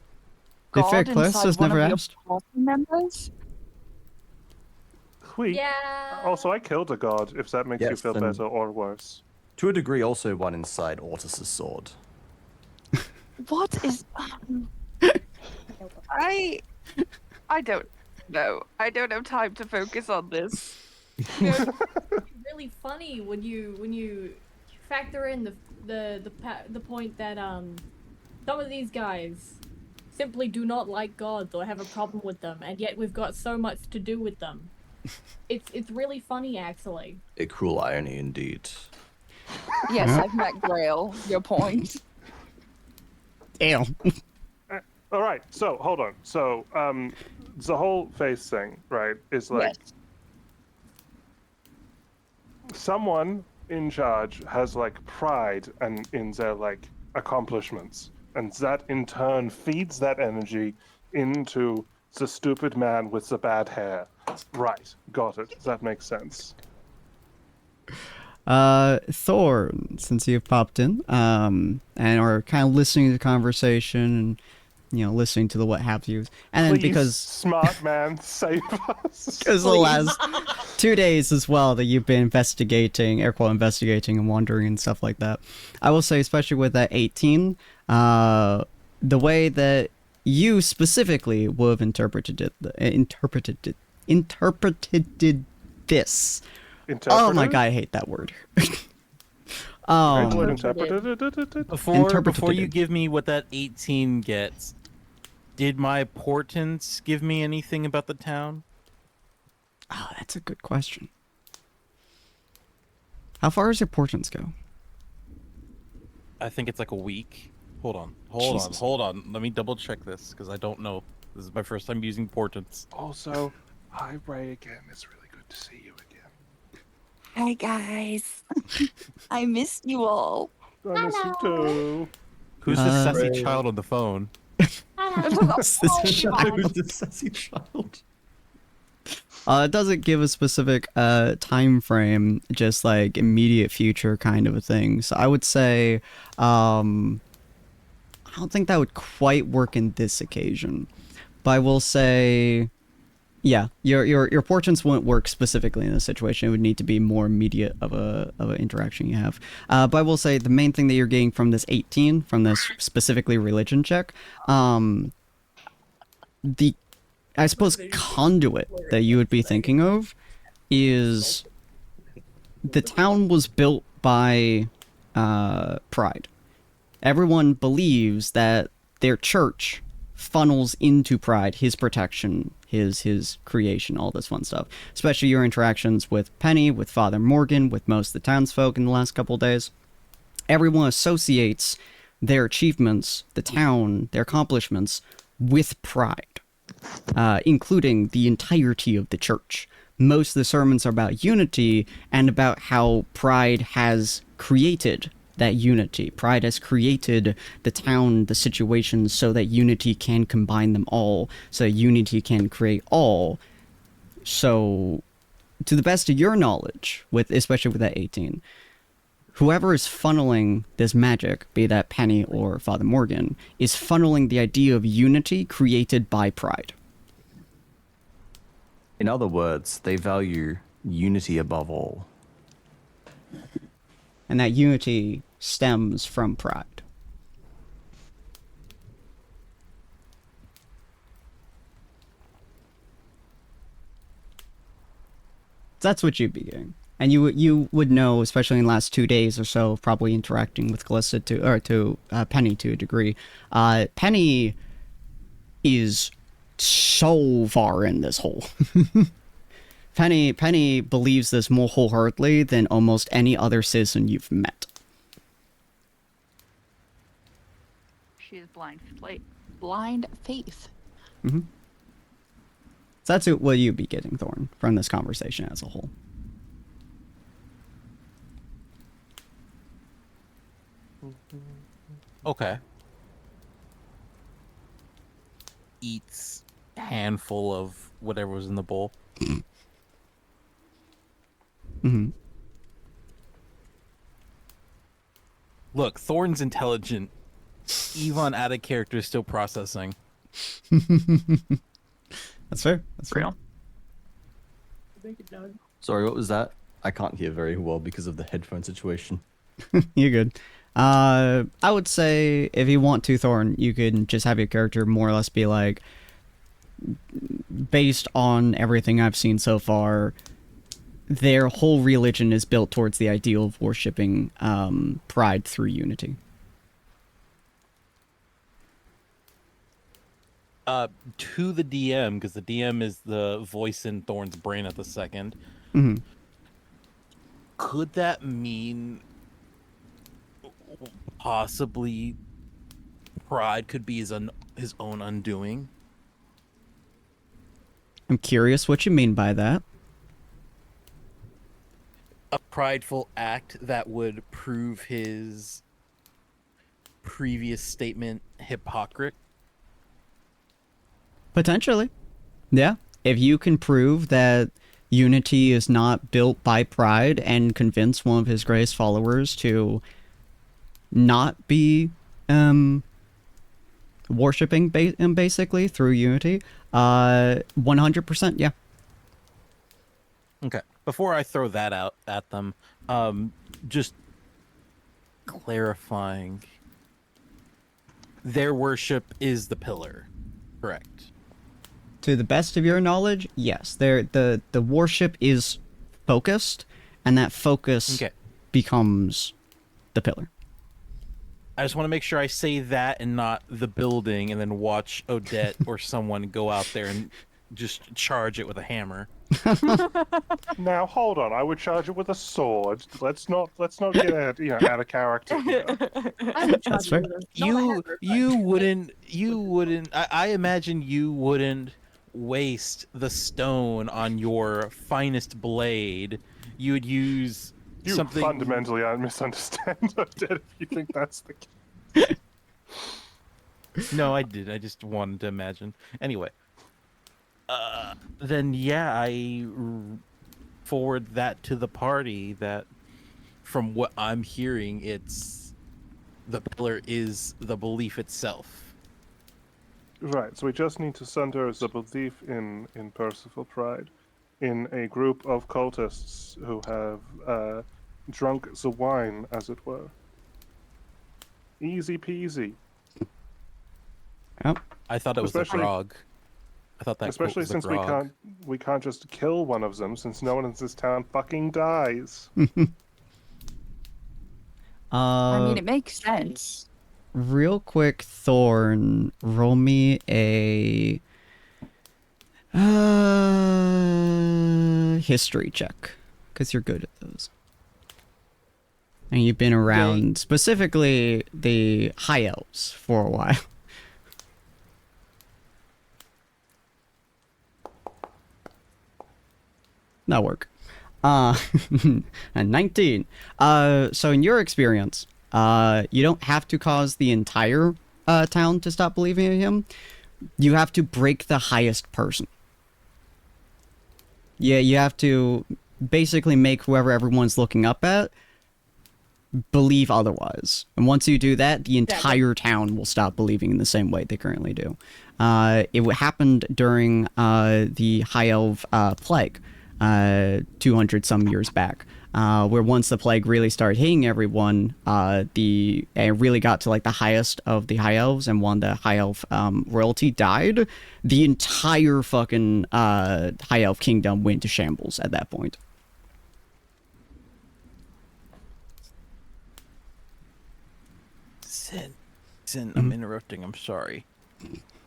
I: god
C: fair close,
I: inside
C: just
I: one
C: never
I: of
C: asked.
I: your party members.
A: Yeah. Also, I killed a god. If that makes you
G: Yes,
A: feel
G: and-
A: better or worse.
G: To a degree, also one inside Ortus's sword.
I: What is? I don't know. I don't have time to focus on this.
D: Really funny when you factor in the point that some of these guys simply do not like gods or have a problem with them, and yet we've got so much to do with them. It's really funny, actually.
G: A cruel irony indeed.
I: Yes, I've met Grail. Your point.
C: Damn.
A: All right, so hold on. So, the whole face thing, right, is like
I: Yes.
A: someone in charge has like pride and in their like accomplishments, and that in turn feeds that energy into the stupid man with the bad hair. Right, got it. That makes sense.
C: Thorn, since you've popped in, and are kind of listening to the conversation and, listening to the what have yous. And then
A: Please,
C: because
A: smart man, save us.
C: the last 2 days as well that you've been investigating, air quote investigating and wandering and stuff like that, I will say, especially with that 18, the way that you specifically would have interpreted this. Oh my god, I hate that word.
J: Before you give me what that 18 gets, did my portents give me anything about the town?
C: Oh, that's a good question. How far does your portents go?
J: I think it's like a week. Hold on. Let me double check this because I don't know. This is my first time using portents.
A: Also, hi Ray again. It's really good to see you again.
I: Hi guys. I missed you all.
A: I miss you too.
J: Who's the sassy child on the phone?
C: Who's the sassy child? It doesn't give a specific time frame, just like immediate future kind of a thing. So I would say, I don't think that would quite work in this occasion. But I will say, yeah, your portents wouldn't work specifically in this situation. It would need to be more immediate of an interaction you have. But I will say the main thing that you're getting from this 18, from this specifically religion check, the, I suppose, conduit that you would be thinking of is the town was built by pride. Everyone believes that their church funnels into pride, his protection, his creation, all this fun stuff. Especially your interactions with Penny, with Father Morgan, with most of the townsfolk in the last couple days. Everyone associates their achievements, the town, their accomplishments, with pride, including the entirety of the church. Most of the sermons are about unity and about how pride has created that unity. Pride has created the town, the situation, so that unity can combine them all, so unity can create all. So, to the best of your knowledge, especially with that 18, whoever is funneling this magic, be that Penny or Father Morgan, is funneling the idea of unity created by pride.
G: In other words, they value unity above all.
C: And that unity stems from pride. That's what you'd be getting. And you would know, especially in the last 2 days or so, of probably interacting with Glissa to Penny to a degree. Penny is so far in this hole. Penny believes this more wholeheartedly than almost any other citizen you've met.
I: She is blind faith.
C: Mm-hmm. So that's what you'd be getting, Thorn, from this conversation as a whole.
J: Okay. Eats a handful of whatever was in the bowl.
C: Mm-hmm.
J: Look, Thorn's intelligent. Yvonne out of character is still processing.
C: That's fair. That's fair.
G: Sorry, what was that? I can't hear very well because of the headphone situation.
C: You're good. I would say if you want to, Thorn, you could just have your character more or less be like, based on everything I've seen so far, their whole religion is built towards the ideal of worshipping pride through unity.
J: To the DM, because the DM is the voice in Thorn's brain at the second.
C: Mm-hmm.
J: Could that mean possibly pride could be his own undoing?
C: I'm curious what you mean by that.
J: A prideful act that would prove his previous statement hypocrite?
C: Potentially. Yeah. If you can prove that unity is not built by pride and convince one of his greatest followers to not be worshipping him basically through unity, 100%, yeah.
J: Okay. Before I throw that out at them, just clarifying. Their worship is the pillar, correct?
C: To the best of your knowledge, yes. The worship is focused, and that focus
J: Okay.
C: becomes the pillar.
J: I just want to make sure I say that and not the building, and then watch Odette or someone go out there and just charge it with a hammer.
A: Now hold on, I would charge it with a sword. Let's not get out of character here.
D: I would
C: That's
D: charge
C: fair.
D: it with a- not a hammer, but-
J: You wouldn't. I imagine you wouldn't waste the stone on your finest blade. You would use
A: You
J: something.
A: fundamentally misunderstand Odette if you think that's the case.
J: No, I did. I just wanted to imagine. Anyway, then yeah, forward that to the party. That, from what I'm hearing, it's the pillar is the belief itself.
A: Right, so we just need to center the belief in Percival Pride, in a group of cultists who have drunk the wine, as it were. Easy peasy.
C: Yep.
J: I thought it was the
A: Especially-
J: grog. I thought that quote
A: Especially
J: was the
A: since
J: grog.
A: we can't just kill one of them, since no one in this town fucking dies.
I: I mean, it makes sense.
C: Real quick, Thorn, roll me a history check, because you're good at those. And you've been around, specifically the High Elves, for a while. That'll work. A 19. So in your experience, you don't have to cause the entire town to stop believing in him. You have to break the highest person. Yeah, you have to basically make whoever everyone's looking up at believe otherwise. And once you do that, the entire town will stop believing in the same way they currently do. It happened during the High Elf Plague, 200 some years back. Where once the plague really started hitting everyone, it really got to like the highest of the high elves, and when the high elf royalty died, the entire fucking high elf kingdom went to shambles at that point.
J: Sin, I'm interrupting. I'm sorry.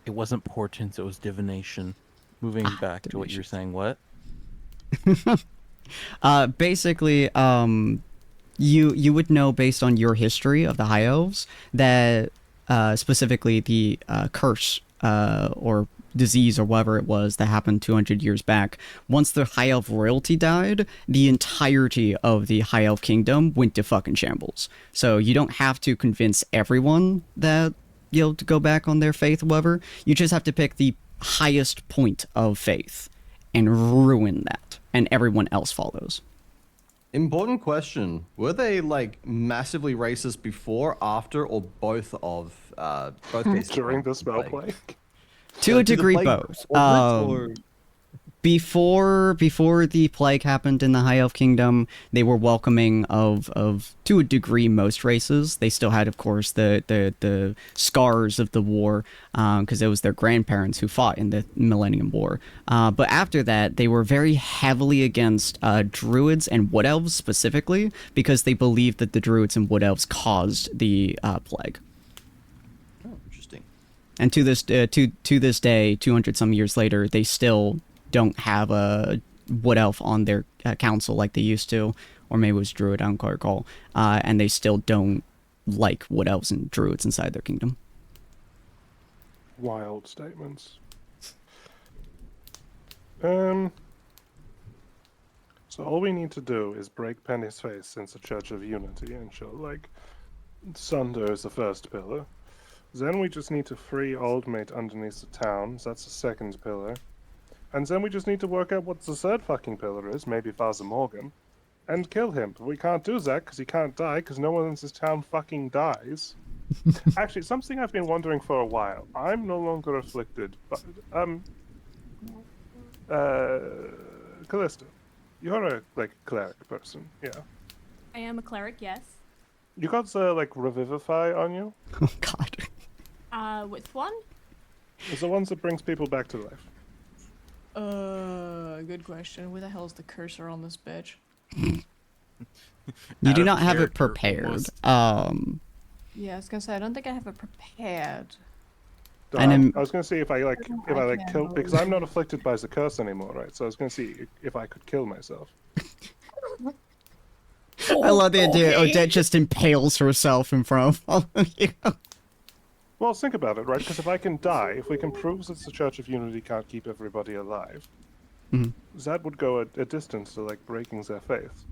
J: It wasn't portents. It was divination. Moving back to what you were saying. What?
C: Basically, you would know based on your history of the High Elves that specifically the curse or disease or whatever it was that happened 200 years back. Once the High Elf royalty died, the entirety of the High Elf kingdom went to fucking shambles. So you don't have to convince everyone that to go back on their faith, or whatever. You just have to pick the highest point of faith and ruin that, and everyone else follows.
G: Important question. Were they like massively racist before, after, or both of both cases?
A: During the spell plague?
C: To a degree, both. Before the plague happened in the High Elf Kingdom, they were welcoming of to a degree most races. They still had, of course, the scars of the war, because it was their grandparents who fought in the Millennium War. But after that, they were very heavily against druids and wood elves specifically, because they believed that the druids and wood elves caused the plague.
G: Interesting.
C: And to this day, 200 some years later, they still don't have a wood elf on their council like they used to, or maybe it was druid, I don't quite recall. And they still don't like wood elves and druids inside their kingdom.
A: Wild statements. So So all we need to do is break Penny's face since the Church of Unity, and she'll, like, sunder is the first pillar. Then we just need to free Old Mate underneath the town. That's the second pillar. And then we just need to work out what the third fucking pillar is, maybe Father Morgan, and kill him. But we can't do that because he can't die, because no one in this town fucking dies. Actually, something I've been wondering for a while. I'm no longer afflicted, but, Callista, you're a, like, cleric person, yeah?
D: I am a cleric, yes.
A: You got the, like, Revivify on you?
C: Oh god.
D: Which one?
A: It's the ones that brings people back to life.
D: Good question. Where the hell is the cursor on this bitch?
C: You
J: Out
C: do
J: of
C: not have it
J: character,
C: prepared.
J: almost.
D: Yeah, I was gonna say, I don't think I have it prepared.
C: And then-
A: I was gonna see if I kill, because I'm not afflicted by the curse anymore, right? So I was gonna see if I could kill myself.
C: I love the idea
F: Okay.
C: Odette just impales herself in front of all of you.
A: Well, think about it, right? Because if I can die, if we can prove that the Church of Unity can't keep everybody alive,
C: Mhm.
A: that would go a distance to, like, breaking their faith.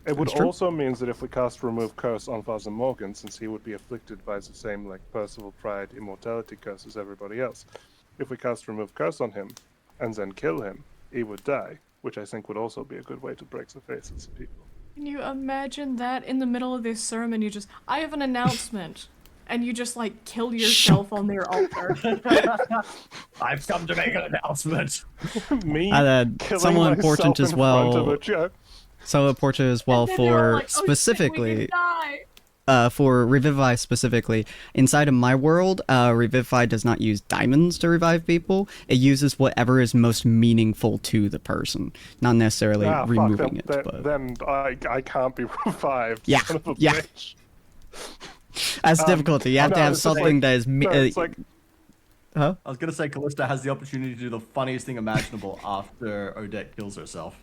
A: It would
C: That's true.
A: also mean that if we cast Remove Curse on Father Morgan, since he would be afflicted by the same, like, Percival Pride immortality curse as everybody else, if we cast Remove Curse on him and then kill him, he would die, which I think would also be a good way to break the faces of people.
D: Can you imagine that in the middle of this sermon? You just, I have an announcement. And you just, like, kill yourself on their altar.
G: I've come to make an announcement.
A: Me killing
C: someone
A: myself
C: important as
A: in front of
C: well.
A: a church.
C: So important as well
D: And then they were
C: for
D: like, "Oh, shit, we
C: specifically.
D: can die."
C: For Revivify specifically, inside of my world, Revivify does not use diamonds to revive people. It uses whatever is most meaningful to the person, not necessarily
A: Ah, fuck,
C: removing it.
A: then,
C: But
A: then I can't be revived.
C: Yeah,
A: Son of a
C: yeah.
A: bitch.
C: that's difficulty. You have to
A: no,
C: have
A: it's just
C: something
A: like-
C: that is.
A: No, it's like
C: Huh?
G: I was gonna say Callista has the opportunity to do the funniest thing imaginable after Odette kills herself.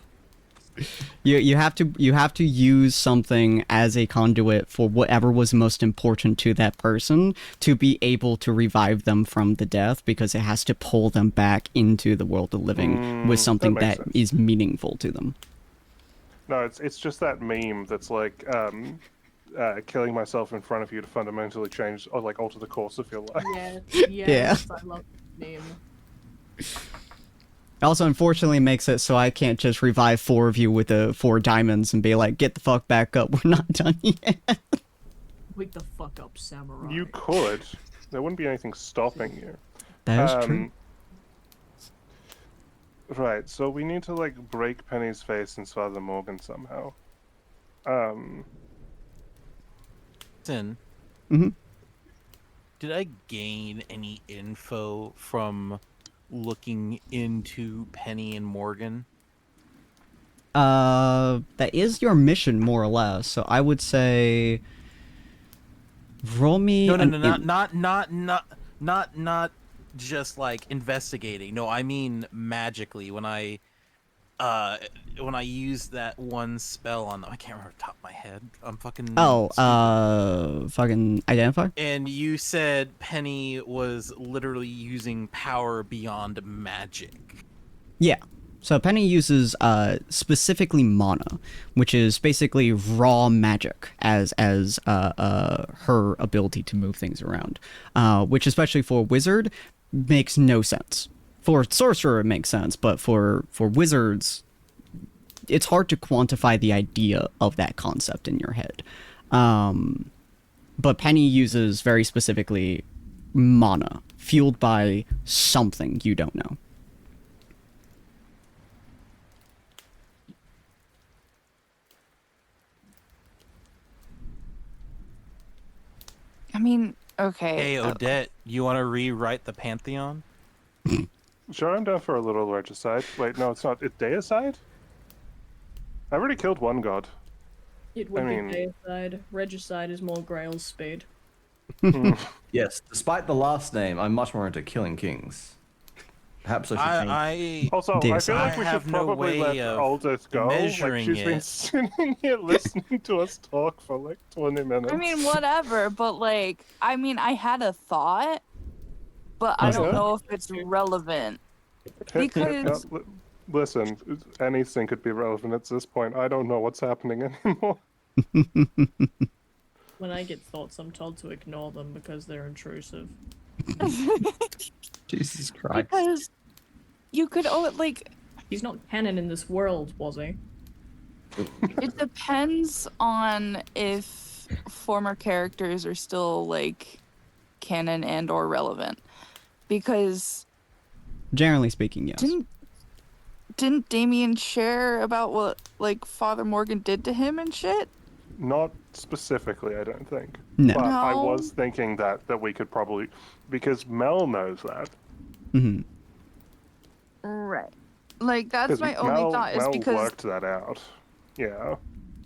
C: You have to use something as a conduit for whatever was most important to that person to be able to revive them from the death, because it has to pull them back into the world of living with something
A: makes
C: that
A: sense.
C: is meaningful to them.
A: no, it's just that meme that's like killing myself in front of you to fundamentally change or like alter the course of your life.
D: Yes, I love the name.
C: It also unfortunately makes it so I can't just revive 4 of you with the 4 diamonds and be like, get the fuck back up, we're not done yet.
D: Wake the fuck up, samurai.
A: You could. There wouldn't be anything stopping you.
C: That is true.
A: Right, so we need to like break Penny's face in Father Morgan somehow.
J: Sin.
C: Mhm.
J: Did I gain any info from looking into Penny and Morgan?
C: That is your mission, more or less, so I would say... Roll me
J: No,
C: an in-
J: not just like investigating. No, I mean magically. When I used that one spell on them, I can't remember off the top of my head. I'm fucking stupid.
C: Fucking identify?
J: And you said Penny was literally using power beyond magic.
C: Yeah. So Penny uses specifically mana, which is basically raw magic as her ability to move things around, which especially for a wizard makes no sense. For sorcerer it makes sense, but for wizards, it's hard to quantify the idea of that concept in your head. But Penny uses very specifically mana, fueled by something you don't know.
I: I mean, okay.
J: Hey, Odette, you want to rewrite the Pantheon?
A: Sure, I'm down for a little regicide. Wait, no, it's not. It's deicide? I already killed one god.
D: It would
A: I mean-
D: be deicide. Regicide is more Grail's speed.
G: Yes, despite the last name, I'm much more into killing kings. Perhaps I should change.
A: Also, I feel like
J: I
A: we should
J: have no
A: probably let
J: way of
A: Aldith go. Like,
J: measuring
A: she's been
J: it.
A: sitting here listening to us talk for like 20 minutes.
I: I mean, whatever, but like, I mean, I had a thought, but I don't
A: Okay.
I: know if it's relevant.
A: Hit-
I: because-
A: Listen, anything could be relevant at this point. I don't know what's happening anymore.
D: When I get thoughts, I'm told to ignore them because they're intrusive.
G: Jesus Christ.
I: Because you could like
D: He's not canon in this world, was he?
I: it depends on if former characters are still like canon and or relevant. Because
C: Generally speaking, yes.
I: didn't Damien share about what like Father Morgan did to him and shit?
A: Not specifically, I don't think.
C: No.
A: But I
I: No.
A: was thinking that we could probably, because Mel knows that.
C: Hmm.
I: Right. Like that's
A: 'Cause
I: my only
A: Mel,
I: thought is
A: Mel
I: because
A: worked that out. Yeah,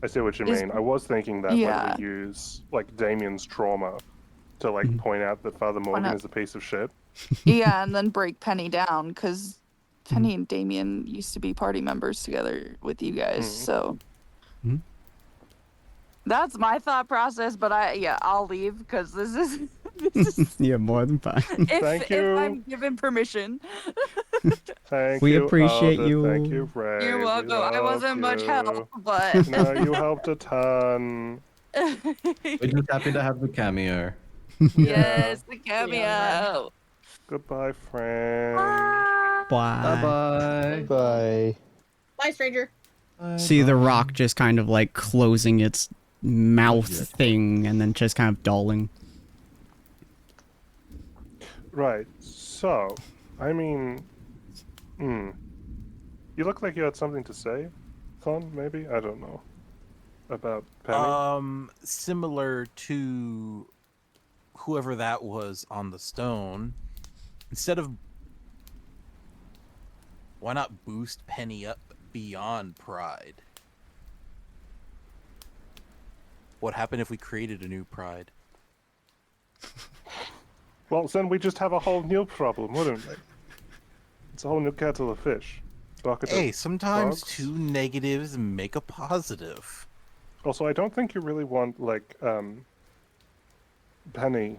A: I see what you
I: Is-
A: mean. I was thinking that
I: Yeah.
A: when we use like Damien's trauma to like point out that Father Morgan
I: out-
A: is a piece of shit.
I: yeah, and then break Penny down because Penny and Damien used to be party members together with you guys. So
C: Mhm.
I: that's my thought process. But I'll leave because this is
C: You're more than fine.
A: Thank you.
I: if I'm given permission.
A: Thank
C: We
A: you.
C: appreciate
A: Alda.
C: you.
A: Thank you, Ray.
I: You're
A: We
I: welcome. I
A: love
I: wasn't much
A: you.
I: help, but
A: No, you helped a ton.
G: We're just happy to have the cameo.
I: yes, the cameo.
A: Goodbye, friend.
C: Bye.
G: Bye-bye.
B: Bye.
F: Bye, stranger.
C: See the rock just kind of like closing its mouth thing and then just kind of dulling.
A: Right. So, I mean, you look like you had something to say, Thon, maybe? I don't know. About Penny?
J: Similar to whoever that was on the stone. Instead of, why not boost Penny up beyond pride? What happened if we created a new pride?
A: Well, then we just have a whole new problem, wouldn't we? It's a whole new kettle of fish. Bucket of
J: Hey, sometimes
A: frogs.
J: two negatives make a positive.
A: Also, I don't think you really want, like, Penny,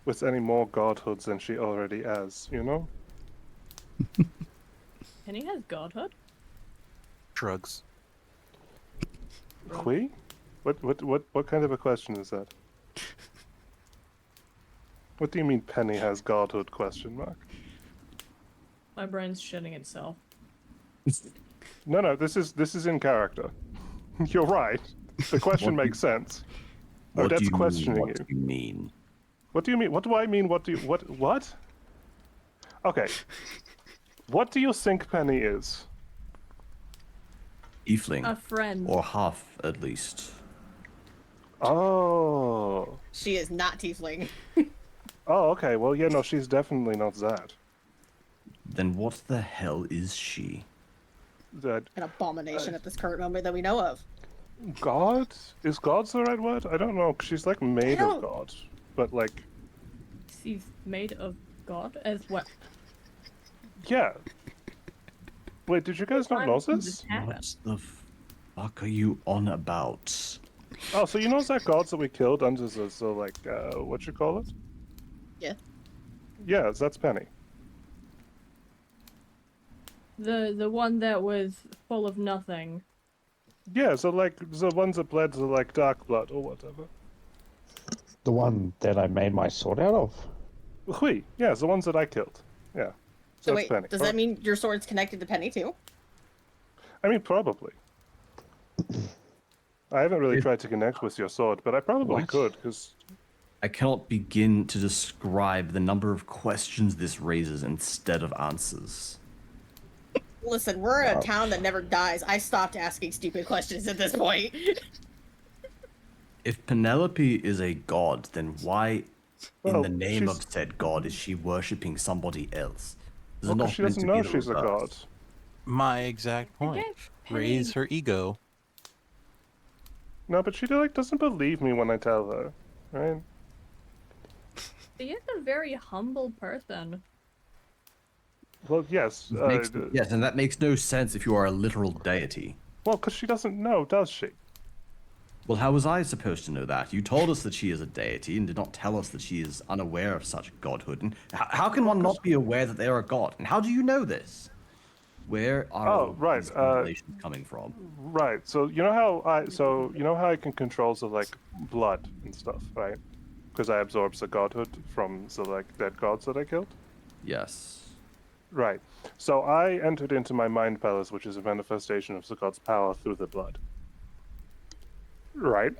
A: with any more godhoods than she already has, you know?
D: Penny has godhood?
J: Shrugs.
A: Hui? What kind of a question is that? What do you mean Penny has godhood, question mark?
D: My brain's shitting itself.
A: No, this is in character. You're right. The question
G: What do
A: makes sense.
G: What do
A: Odette's
G: you mean?
A: questioning
G: What
A: you.
G: do you mean?
A: What do you mean? What do I mean? What? Okay. What do you think Penny is?
G: Eefling.
D: A friend.
G: Or half, at least.
A: Oh.
F: She is not tiefling.
A: Oh, okay. Well, yeah, no, she's definitely not that.
G: Then what the hell is she?
A: That
F: An abomination at this current moment that we know of.
A: God? Is God's the right word? I don't know. She's like made
F: don't-
A: of God, but like,
D: She's made of God as well.
A: yeah. Wait, did you guys not know this?
G: What the fuck are you on about?
A: Oh, so you know that gods that we killed under the like, what you call it?
F: Yeah.
A: Yeah, that's Penny.
D: The one that was full of nothing.
A: Yeah, so like the ones that bled the like dark blood or whatever.
B: The one that I made my sword out of.
A: Hui, yeah, the ones that I killed. Yeah.
F: So
A: That's
F: wait,
A: Penny.
F: does that mean your sword's connected to Penny too?
A: I mean, probably. I haven't really tried to connect with your sword, but I probably
B: What?
A: could, because
G: I cannot begin to describe the number of questions this raises instead of answers.
F: Listen, we're in a town that never dies. I stopped asking stupid questions at this point.
G: If Penelope is a god, then why, in
A: Well,
G: the name
A: she's-
G: of said god, is she worshipping somebody else? This is
A: well, 'cause
G: not
A: she
G: meant
A: doesn't
G: to be
A: know
G: the
A: she's a
G: reverse.
A: god.
J: My exact point. Raise her ego.
A: No, but she like doesn't believe me when I tell her, right?
D: She is a very humble person.
A: Well, yes.
G: Yes, and that makes no sense if you are a literal deity.
A: Well, because she doesn't know, does she?
G: Well, how was I supposed to know that? You told us that she is a deity and did not tell us that she is unaware of such godhood. And how can one not be aware that they are a god? And how do you know this? Where are all
A: right,
G: these revelations coming from?
A: Right. So you know how I can control the like blood and stuff, right? Because I absorb the godhood from the like dead gods that I killed.
G: Yes.
A: Right. So I entered into my mind palace, which is a manifestation of the god's power through the blood. Right.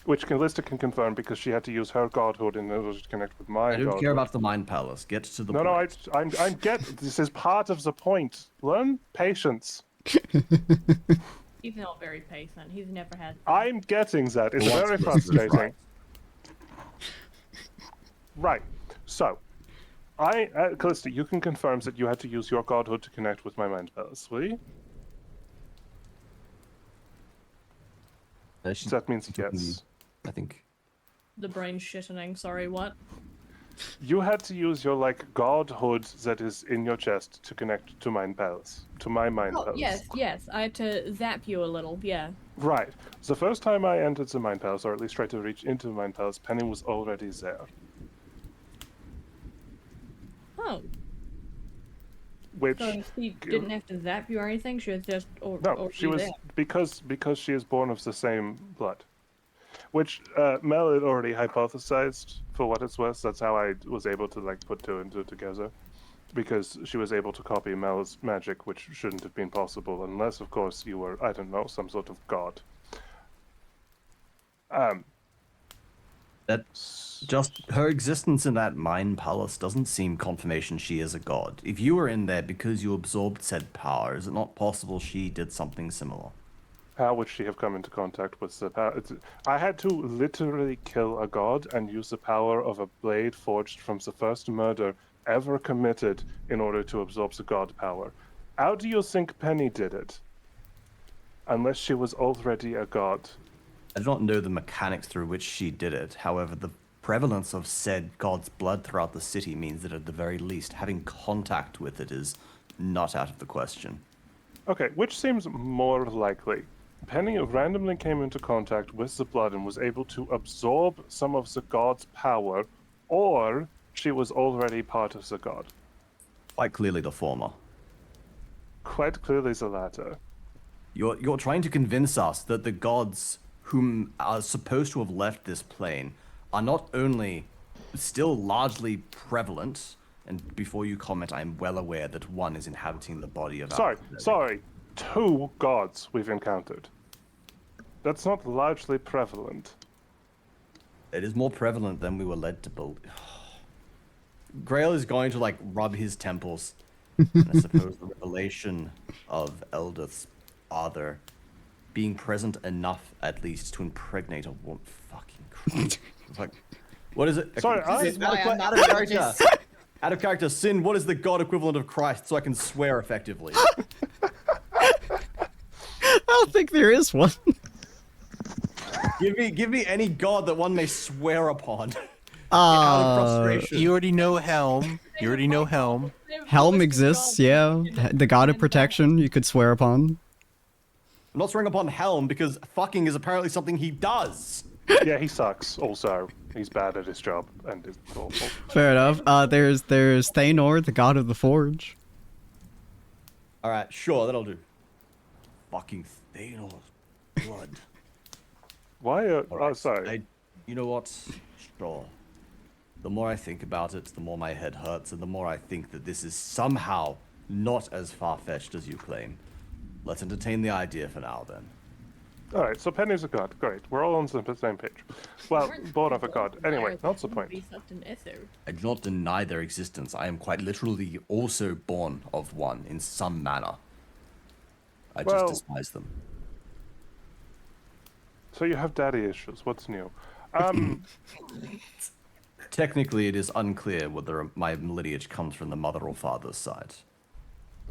A: Which Callista can confirm because she had to use her godhood in order to connect with my
G: I don't
A: godhood.
G: care about the mind palace. Get to the
A: No,
G: point.
A: I'm get. This is part of the point. Learn patience.
D: He's not very patient. He's never had.
A: I'm getting that. It's
G: Well,
A: very
G: Callista's
A: frustrating.
G: right.
A: Right. So, Callista, you can confirm that you had to use your godhood to connect with my mind palace, will you? That means yes.
G: I think.
D: The brain shittening. Sorry, what?
A: You had to use your like godhood that is in your chest to connect to mind palace, to my mind
D: Oh,
A: palace.
D: yes. I had to zap you a little. Yeah.
A: Right. The first time I entered the mind palace, or at least tried to reach into the mind palace, Penny was already there.
D: Oh.
A: Which
D: So she didn't have to zap you or anything. She was just
A: no, she was
D: there.
A: because she is born of the same blood. Which Mel had already hypothesized, for what it's worth. That's how I was able to like put two and two together, because she was able to copy Mel's magic, which shouldn't have been possible unless, of course, you were, I don't know, some sort of god.
G: That just her existence in that mind palace doesn't seem confirmation she is a god. If you were in there because you absorbed said power, is it not possible she did something similar?
A: How would she have come into contact with the power? I had to literally kill a god and use the power of a blade forged from the first murder ever committed in order to absorb the god power. How do you think Penny did it? Unless she was already a god.
G: I do not know the mechanics through which she did it. However, the prevalence of said god's blood throughout the city means that at the very least, having contact with it is not out of the question.
A: Okay, which seems more likely? Penny randomly came into contact with the blood and was able to absorb some of the god's power, or she was already part of the god.
G: Quite clearly the former.
A: Quite clearly the latter.
G: You're trying to convince us that the gods whom are supposed to have left this plane are not only still largely prevalent, and before you comment, I'm well aware that one is inhabiting the body of
A: Sorry. 2 gods we've encountered. That's not largely prevalent.
G: It is more prevalent than we were led to believe. Grail is going to like rub his temples. And I suppose the revelation of Eldith's father being present enough at least to impregnate a woman. Fucking Christ. It's like, what is it?
A: Sorry,
F: This is why I'm not a
G: character. Out of character, Sin, what is the god equivalent of Christ so I can swear effectively?
C: I don't think there is one.
G: Give me any god that one may swear upon. Out of frustration.
J: You already know Helm.
C: Helm exists, yeah. The god of protection you could swear upon.
G: I'm not swearing upon Helm because fucking is apparently something he does.
A: Yeah, he sucks. Also, he's bad at his job and is awful.
C: Fair enough. There's Thanor, the god of the forge.
G: All right, sure, that'll do. Fucking Thanos, blood.
A: Why?
G: All right,
A: sorry.
G: You know what? Sure. The more I think about it, the more my head hurts, and the more I think that this is somehow not as far-fetched as you claim. Let's entertain the idea for now, then.
A: All right, so Penny's a god. Great. We're all on the same page. Well, born of a god. Anyway, not the point.
G: I do not deny their existence. I am quite literally also born of one in some manner. I
A: Well,
G: just despise them.
A: So you have daddy issues. What's new?
G: Technically, it is unclear whether my lineage comes from the mother or father's side.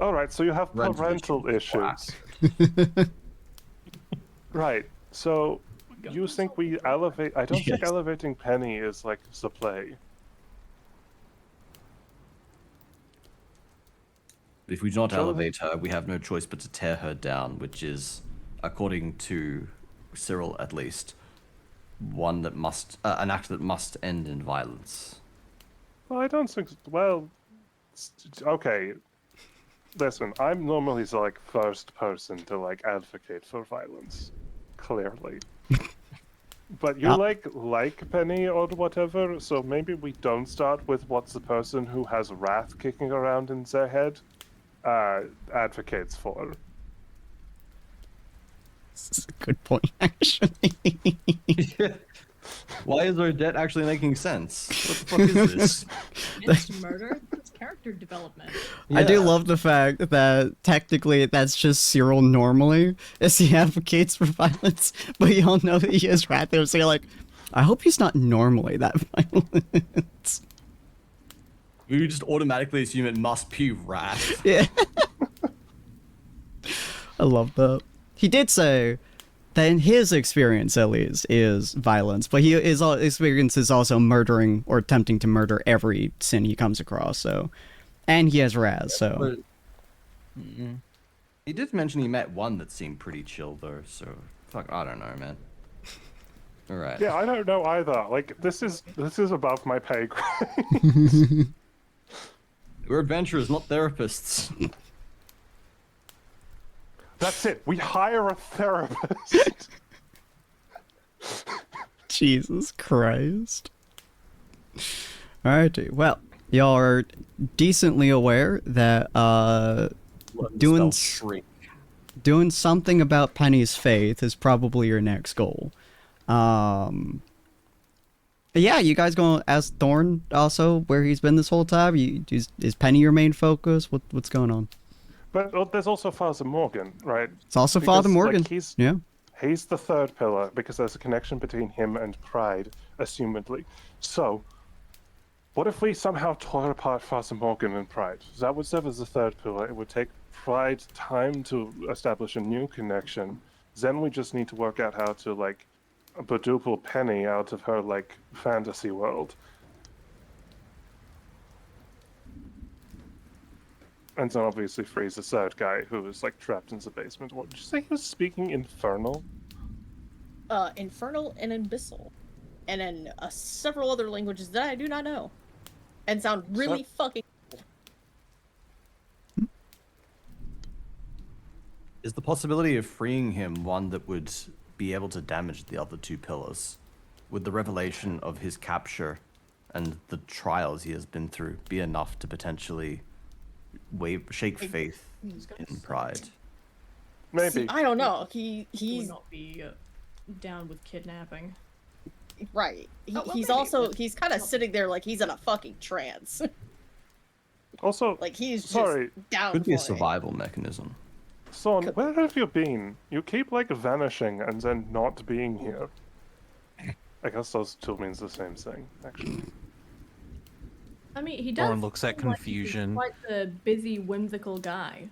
A: All right, so you have
G: Rental
A: parental issues. Right. So you think we elevate? I don't think
G: Yes.
A: elevating Penny is like the play.
G: If we do not
A: Sure.
G: elevate her, we have no choice but to tear her down, which is according to Cyril at least, one that must an act that must end in violence.
A: Well, I don't think. Well, okay. Listen, I'm normally the like first person to like advocate for violence, clearly. But you like Penny or whatever, so maybe we don't start with what's the person who has wrath kicking around in their head advocates for.
C: This is a good point, actually.
G: Why is Odette actually making sense? What the fuck is this?
D: It's murder. It's character development.
C: I do
G: Yeah.
C: love the fact that technically that's just Cyril normally, as he advocates for violence, but y'all know that he has wrath there, so you're like, I hope he's not normally that violent.
G: We just automatically assume it must be wrath.
C: Yeah. I love that. He did say that in his experience, at least, is violence, but his experience is also murdering or attempting to murder every sin he comes across, so. And he has Raz, so.
G: But- He did mention he met one that seemed pretty chill though, so fuck, I don't know, man. All right.
A: Yeah, I don't know either. Like this is above my pay grade.
G: We're adventurers, not therapists.
A: That's it. We hire a therapist.
C: Jesus Christ. Alrighty, well, y'all are decently aware that doing
G: Spell shrink.
C: doing something about Penny's faith is probably your next goal. Yeah, you guys gonna ask Thorn also where he's been this whole time? Is Penny your main focus? What's going on?
A: But there's also Father Morgan, right?
C: It's also
A: Because,
C: Father
A: like,
C: Morgan.
A: he's
C: Yeah.
A: the third pillar because there's a connection between him and Pride, assumedly. So, what if we somehow tore apart Father Morgan and Pride? That would serve as the third pillar. It would take Pride time to establish a new connection. Then we just need to work out how to like badoople Penny out of her like fantasy world. And then obviously freeze the third guy who was like trapped in the basement. What did you say he was speaking Infernal?
F: Infernal and Abyssal. And then several other languages that I do not know. And sound really fucking cool.
G: Is the possibility of freeing him one that would be able to damage the other two pillars? Would the revelation of his capture and the trials he has been through be enough to potentially shake faith in Pride?
A: Maybe.
F: See, I don't know.
D: He would
F: He's
D: not be down with kidnapping.
F: right.
D: Oh, well,
F: He's
D: maybe,
F: also
D: but-
F: he's kind of sitting there like he's in a fucking trance.
A: Also,
F: like he's just
A: sorry,
F: down.
G: Could be a
F: for it.
G: survival mechanism.
A: Son, where have you been? You keep like vanishing and then not being here. I guess those two means the same thing, actually.
D: I mean, he does.
J: Thorn looks at
D: seem like he's
J: confusion.
D: quite the busy, whimsical guy.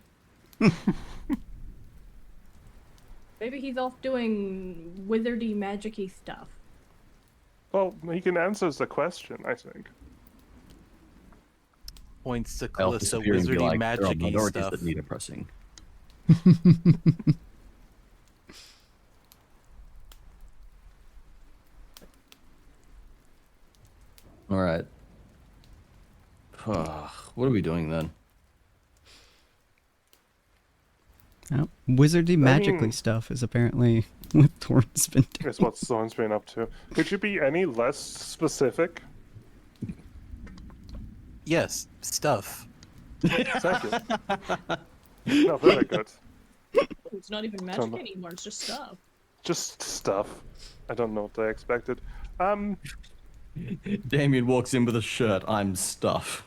D: Maybe he's off doing wizardy, magicy stuff.
A: Well, he can answer the question, I think.
J: Points to
G: I'll
J: Calista,
G: disappear and be
J: wizardy,
G: like, there are
J: magicy
G: minorities
J: stuff.
G: that need oppressing. All right. What are we doing then?
C: Oh, wizardy, magically
A: mean-
C: stuff is apparently what Thorn's been doing.
A: Is what Thorn's been up to. Could you be any less specific?
J: Yes, stuff.
A: Thank you. No, very good.
D: It's not even magic anymore, it's just stuff.
A: Just stuff. I don't know what I expected.
G: Damien walks in with a shirt. I'm stuff.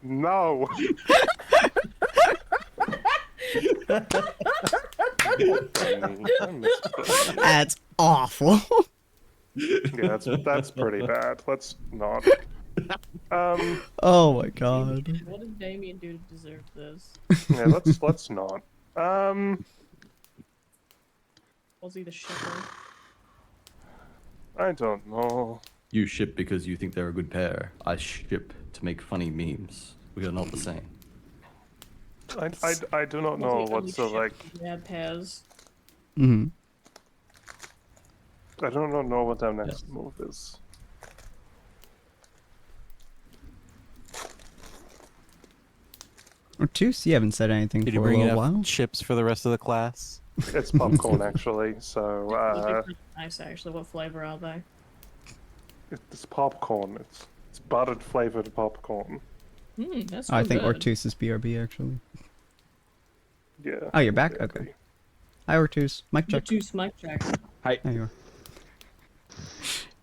A: No.
C: That's awful.
A: Yeah, that's pretty bad. Let's not.
C: Oh my god.
D: What does Damien do to deserve this?
A: Yeah, let's not.
D: Was he the shipper?
A: I don't know.
G: You ship because you think they're a good pair. I ship to make funny memes. We are not the same.
A: I do not know what the like.
D: Yeah, pairs.
C: Mm-hmm.
A: I don't know what our next move is.
C: Ortus, you haven't said anything
J: Did
C: for
J: you
C: a
J: bring
C: little
J: enough
C: while.
J: chips for the rest of the class?
A: It's popcorn actually, so
D: Nice, actually. What flavor are they?
A: it's popcorn. It's buttered flavored popcorn.
D: That's
C: I
D: real
C: think
D: good.
C: Ortus is BRB actually.
A: Yeah.
C: Oh, you're back?
A: yeah,
C: Okay. Hi, Ortus. Mic check.
D: Juice mic check.
C: There you are.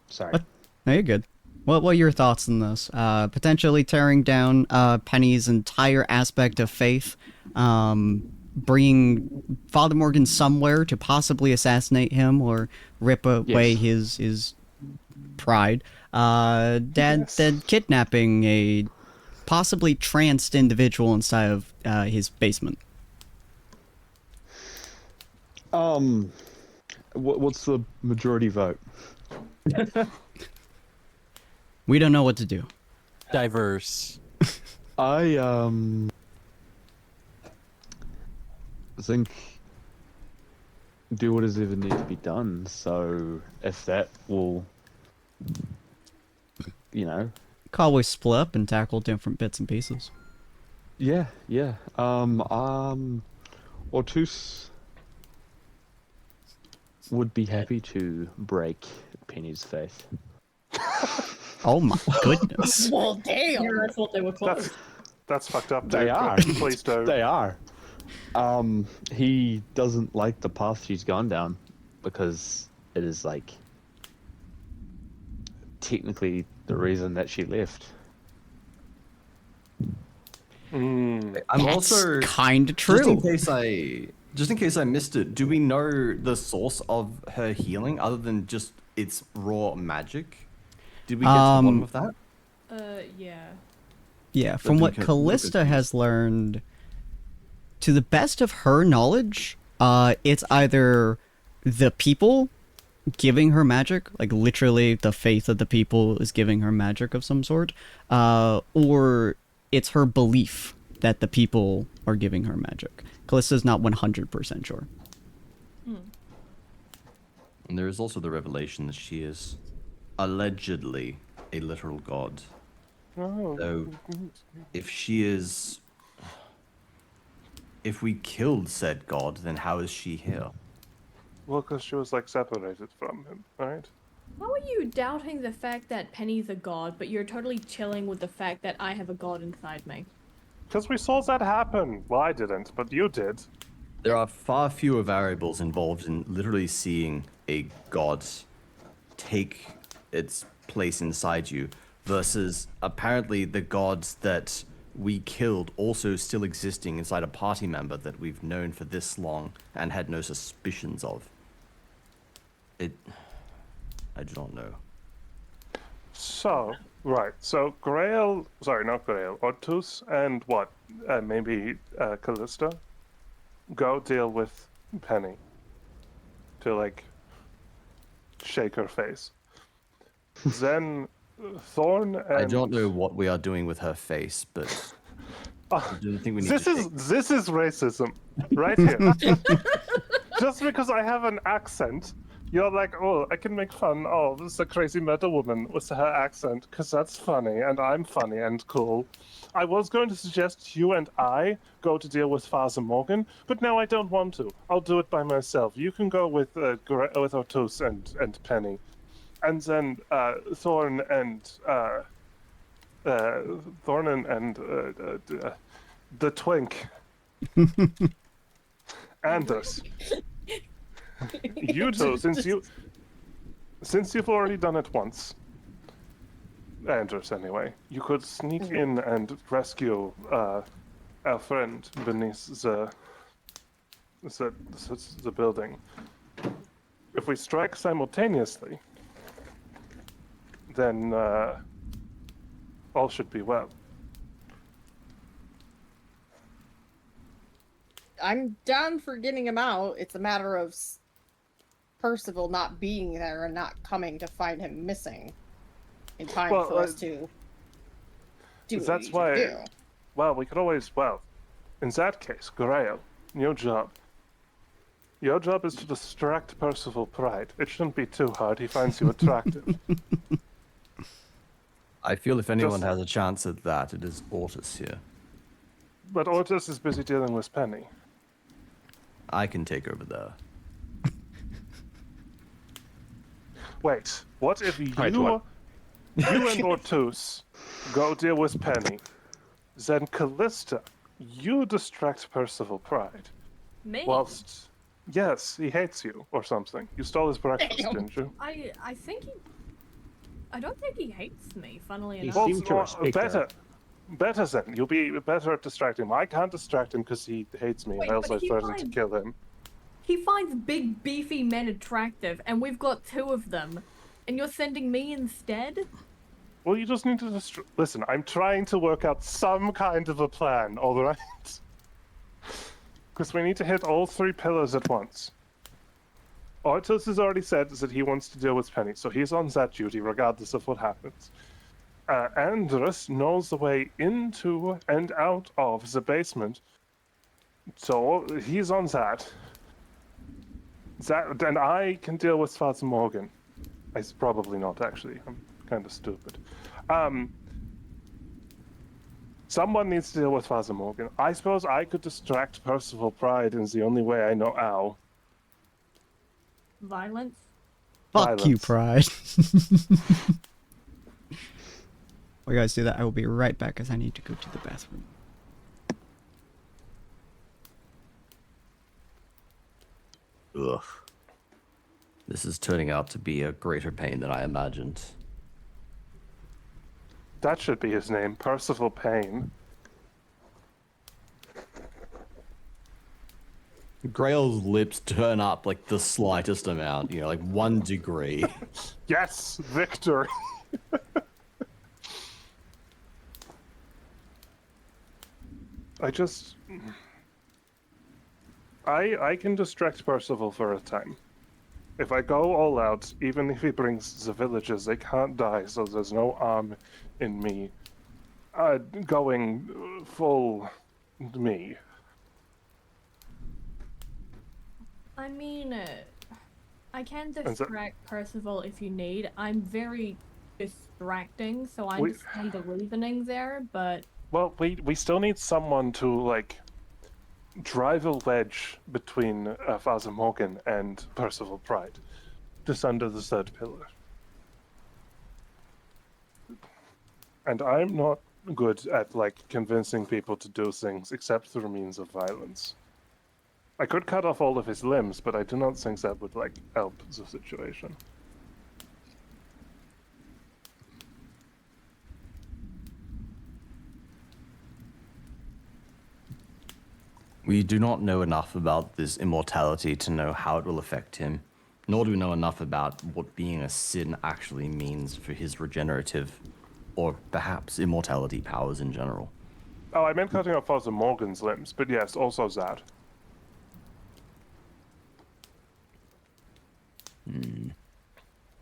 B: Sorry.
C: What? No, you're good. What are your thoughts on this? Potentially tearing down Penny's entire aspect of faith, bringing Father Morgan somewhere to possibly assassinate him or rip away his pride. Then kidnapping a possibly tranced individual inside of his basement.
B: What's the majority vote?
C: We don't know what to do.
J: Diverse.
B: I think do what is ever need to be done. So if that will,
C: Call we split up and tackle different bits and pieces.
B: yeah. Ortus would be happy to break Penny's faith.
C: Oh my goodness.
F: Well, damn.
D: I thought they were close.
A: That's fucked up.
B: They
A: dude.
B: are.
A: Please don't.
B: They are. He doesn't like the path she's gone down because it is like technically the reason that she left.
G: I'm
C: That's
G: also
C: kind of true.
G: Just in case I missed it, do we know the source of her healing other than just its raw magic? Did we get to the bottom of that?
D: Yeah.
C: Yeah, from what Callista has learned, to the best of her knowledge, it's either the people giving her magic, like literally the faith of the people is giving her magic of some sort, or it's her belief that the people are giving her magic. Callista's not 100% sure.
G: And there is also the revelation that she is allegedly a literal god.
A: Oh.
G: So, if we killed said god, then how is she here?
A: Well, because she was like separated from him, right?
D: How are you doubting the fact that Penny's a god, but you're totally chilling with the fact that I have a god inside me?
A: Because we saw that happen. Well, I didn't, but you did.
G: There are far fewer variables involved in literally seeing a god take its place inside you versus apparently the gods that we killed also still existing inside a party member that we've known for this long and had no suspicions of. I do not know.
A: So, right. So, Grail, sorry, not Grail, Ortus and what? Maybe Callista? Go deal with Penny. To, like, shake her face. Then Thorn and...
G: I don't know what we are doing with her face, but I don't think we need
A: this is racism, right here. Just because I have an accent, you're like, oh, I can make fun. Oh, this is a crazy metal woman with her accent, because that's funny, and I'm funny and cool. I was going to suggest you and I go to deal with Father Morgan, but now I don't want to. I'll do it by myself. You can go with Ortus and Penny. And then Thorn and the Twink. Anders. You two, since you've already done it once, Anders anyway, you could sneak in and rescue our friend beneath the building. If we strike simultaneously, then all should be well.
F: I'm down for getting him out. It's a matter of Percival not being there and not coming to find him missing in time for us to do what
A: that's
F: we
A: why.
F: do.
A: Well, we could always. Well, In that case, Grail, your job. Your job is to distract Percival Pride. It shouldn't be too hard. He finds you attractive.
G: I feel if anyone
A: Just-
G: has a chance at that, it is Ortis here.
A: But Ortis is busy dealing with Penny.
G: I can take over there.
A: Wait, what if you,
B: Right, what?
A: you and Ortus go deal with Penny? Then Callista, you distract Percival Pride.
D: Me?
A: Whilst, yes, he hates you or something. You stole his breakfast,
F: Damn.
A: didn't you?
D: I think he. I don't think he hates me. Funnily
B: He
D: enough.
B: seemed to respect her.
A: Better then. You'll be better at distracting him. I can't distract him because he hates me,
D: Wait,
A: and I also
D: but he
A: threatened to
D: finds-
A: kill him.
D: He finds big, beefy men attractive, and we've got 2 of them. And you're sending me instead?
A: Well, you just need to listen. I'm trying to work out some kind of a plan, all right? Because we need to hit all 3 pillars at once. Ortis has already said that he wants to deal with Penny, so he's on that duty regardless of what happens. Andrus knows the way into and out of the basement, so he's on that. And I can deal with Father Morgan. Probably not, actually. I'm kind of stupid. Someone needs to deal with Father Morgan. I suppose I could distract Percival Pride is the only way I know how.
D: Violence?
C: Fuck you,
A: Violence.
C: Pride. While you guys do that, I will be right back as I need to go to the bathroom.
G: Ugh. This is turning out to be a greater pain than I imagined.
A: That should be his name, Percival Payne.
G: Grail's lips turn up like the slightest amount, you know, like 1 degree.
A: Yes, victory. I can distract Percival for a time. If I go all out, even if he brings the villagers, they can't die, so there's no harm in me going full me.
D: I mean, I can
A: so-
D: distract Percival if you need. I'm very distracting, so I
A: We-
D: understand the reasoning there, but
A: Well, we still need someone to, like, drive a wedge between Father Morgan and Percival Pride, just under the 3rd pillar. And I'm not good at, like, convincing people to do things except through means of violence. I could cut off all of his limbs, but I do not think that would, like, help the situation.
G: We do not know enough about this immortality to know how it will affect him, nor do we know enough about what being a sin actually means for his regenerative, or perhaps immortality powers in general.
A: Oh, I meant cutting off Father Morgan's limbs, but yes, also that.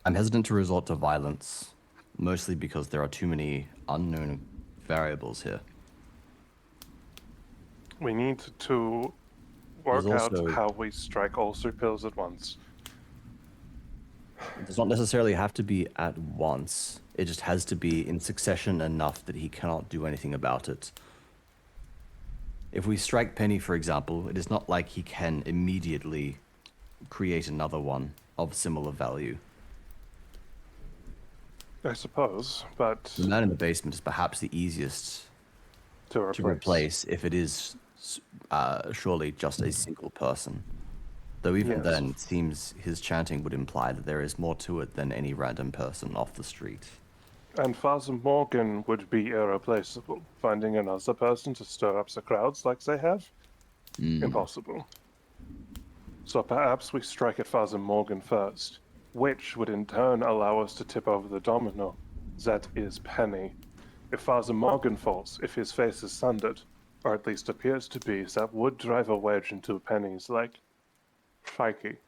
G: I'm hesitant to resort to violence, mostly because there are too many unknown variables here.
A: We need to work
G: There's
A: out
G: also-
A: how we strike all 3 pillars at once.
G: It does not necessarily have to be at once. It just has to be in succession enough that he cannot do anything about it. If we strike Penny, for example, it is not like he can immediately create another one of similar value.
A: I suppose, but
G: The man in the basement is perhaps the easiest
A: to
G: to replace if it is surely just a single person. Though even
A: Yes.
G: then, it seems his chanting would imply that there is more to it than any random person off the street.
A: And Father Morgan would be irreplaceable. Finding another person to stir up the crowds like they have? Impossible. So perhaps we strike at Father Morgan first, which would in turn allow us to tip over the domino. That is Penny. If Father Morgan falls, if his face is sundered, or at least appears to be, that would drive a wedge into Penny's, like, psyche.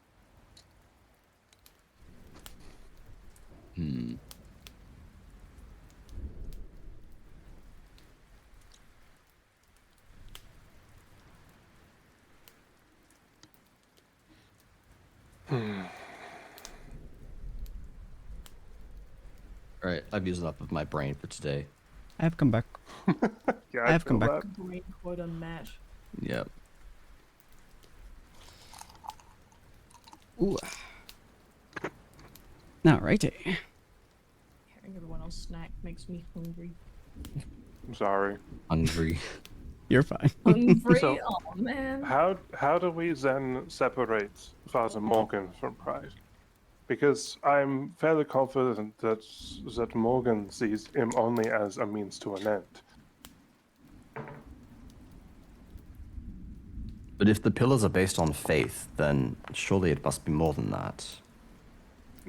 G: All right, I've used enough of my brain for today.
C: I have come back.
A: Yeah,
C: I have come
A: feel
C: back.
A: that.
D: Brain quota match.
G: Yep.
C: Ooh. Alrighty.
D: Hearing everyone else snack makes me hungry.
A: I'm sorry.
G: Hungry.
C: You're fine.
D: Hungry?
A: So,
D: Oh man.
A: How do we then separate Father Morgan from Pride? Because I'm fairly confident that Morgan sees him only as a means to an end.
G: But if the pillars are based on faith, then surely it must be more than that.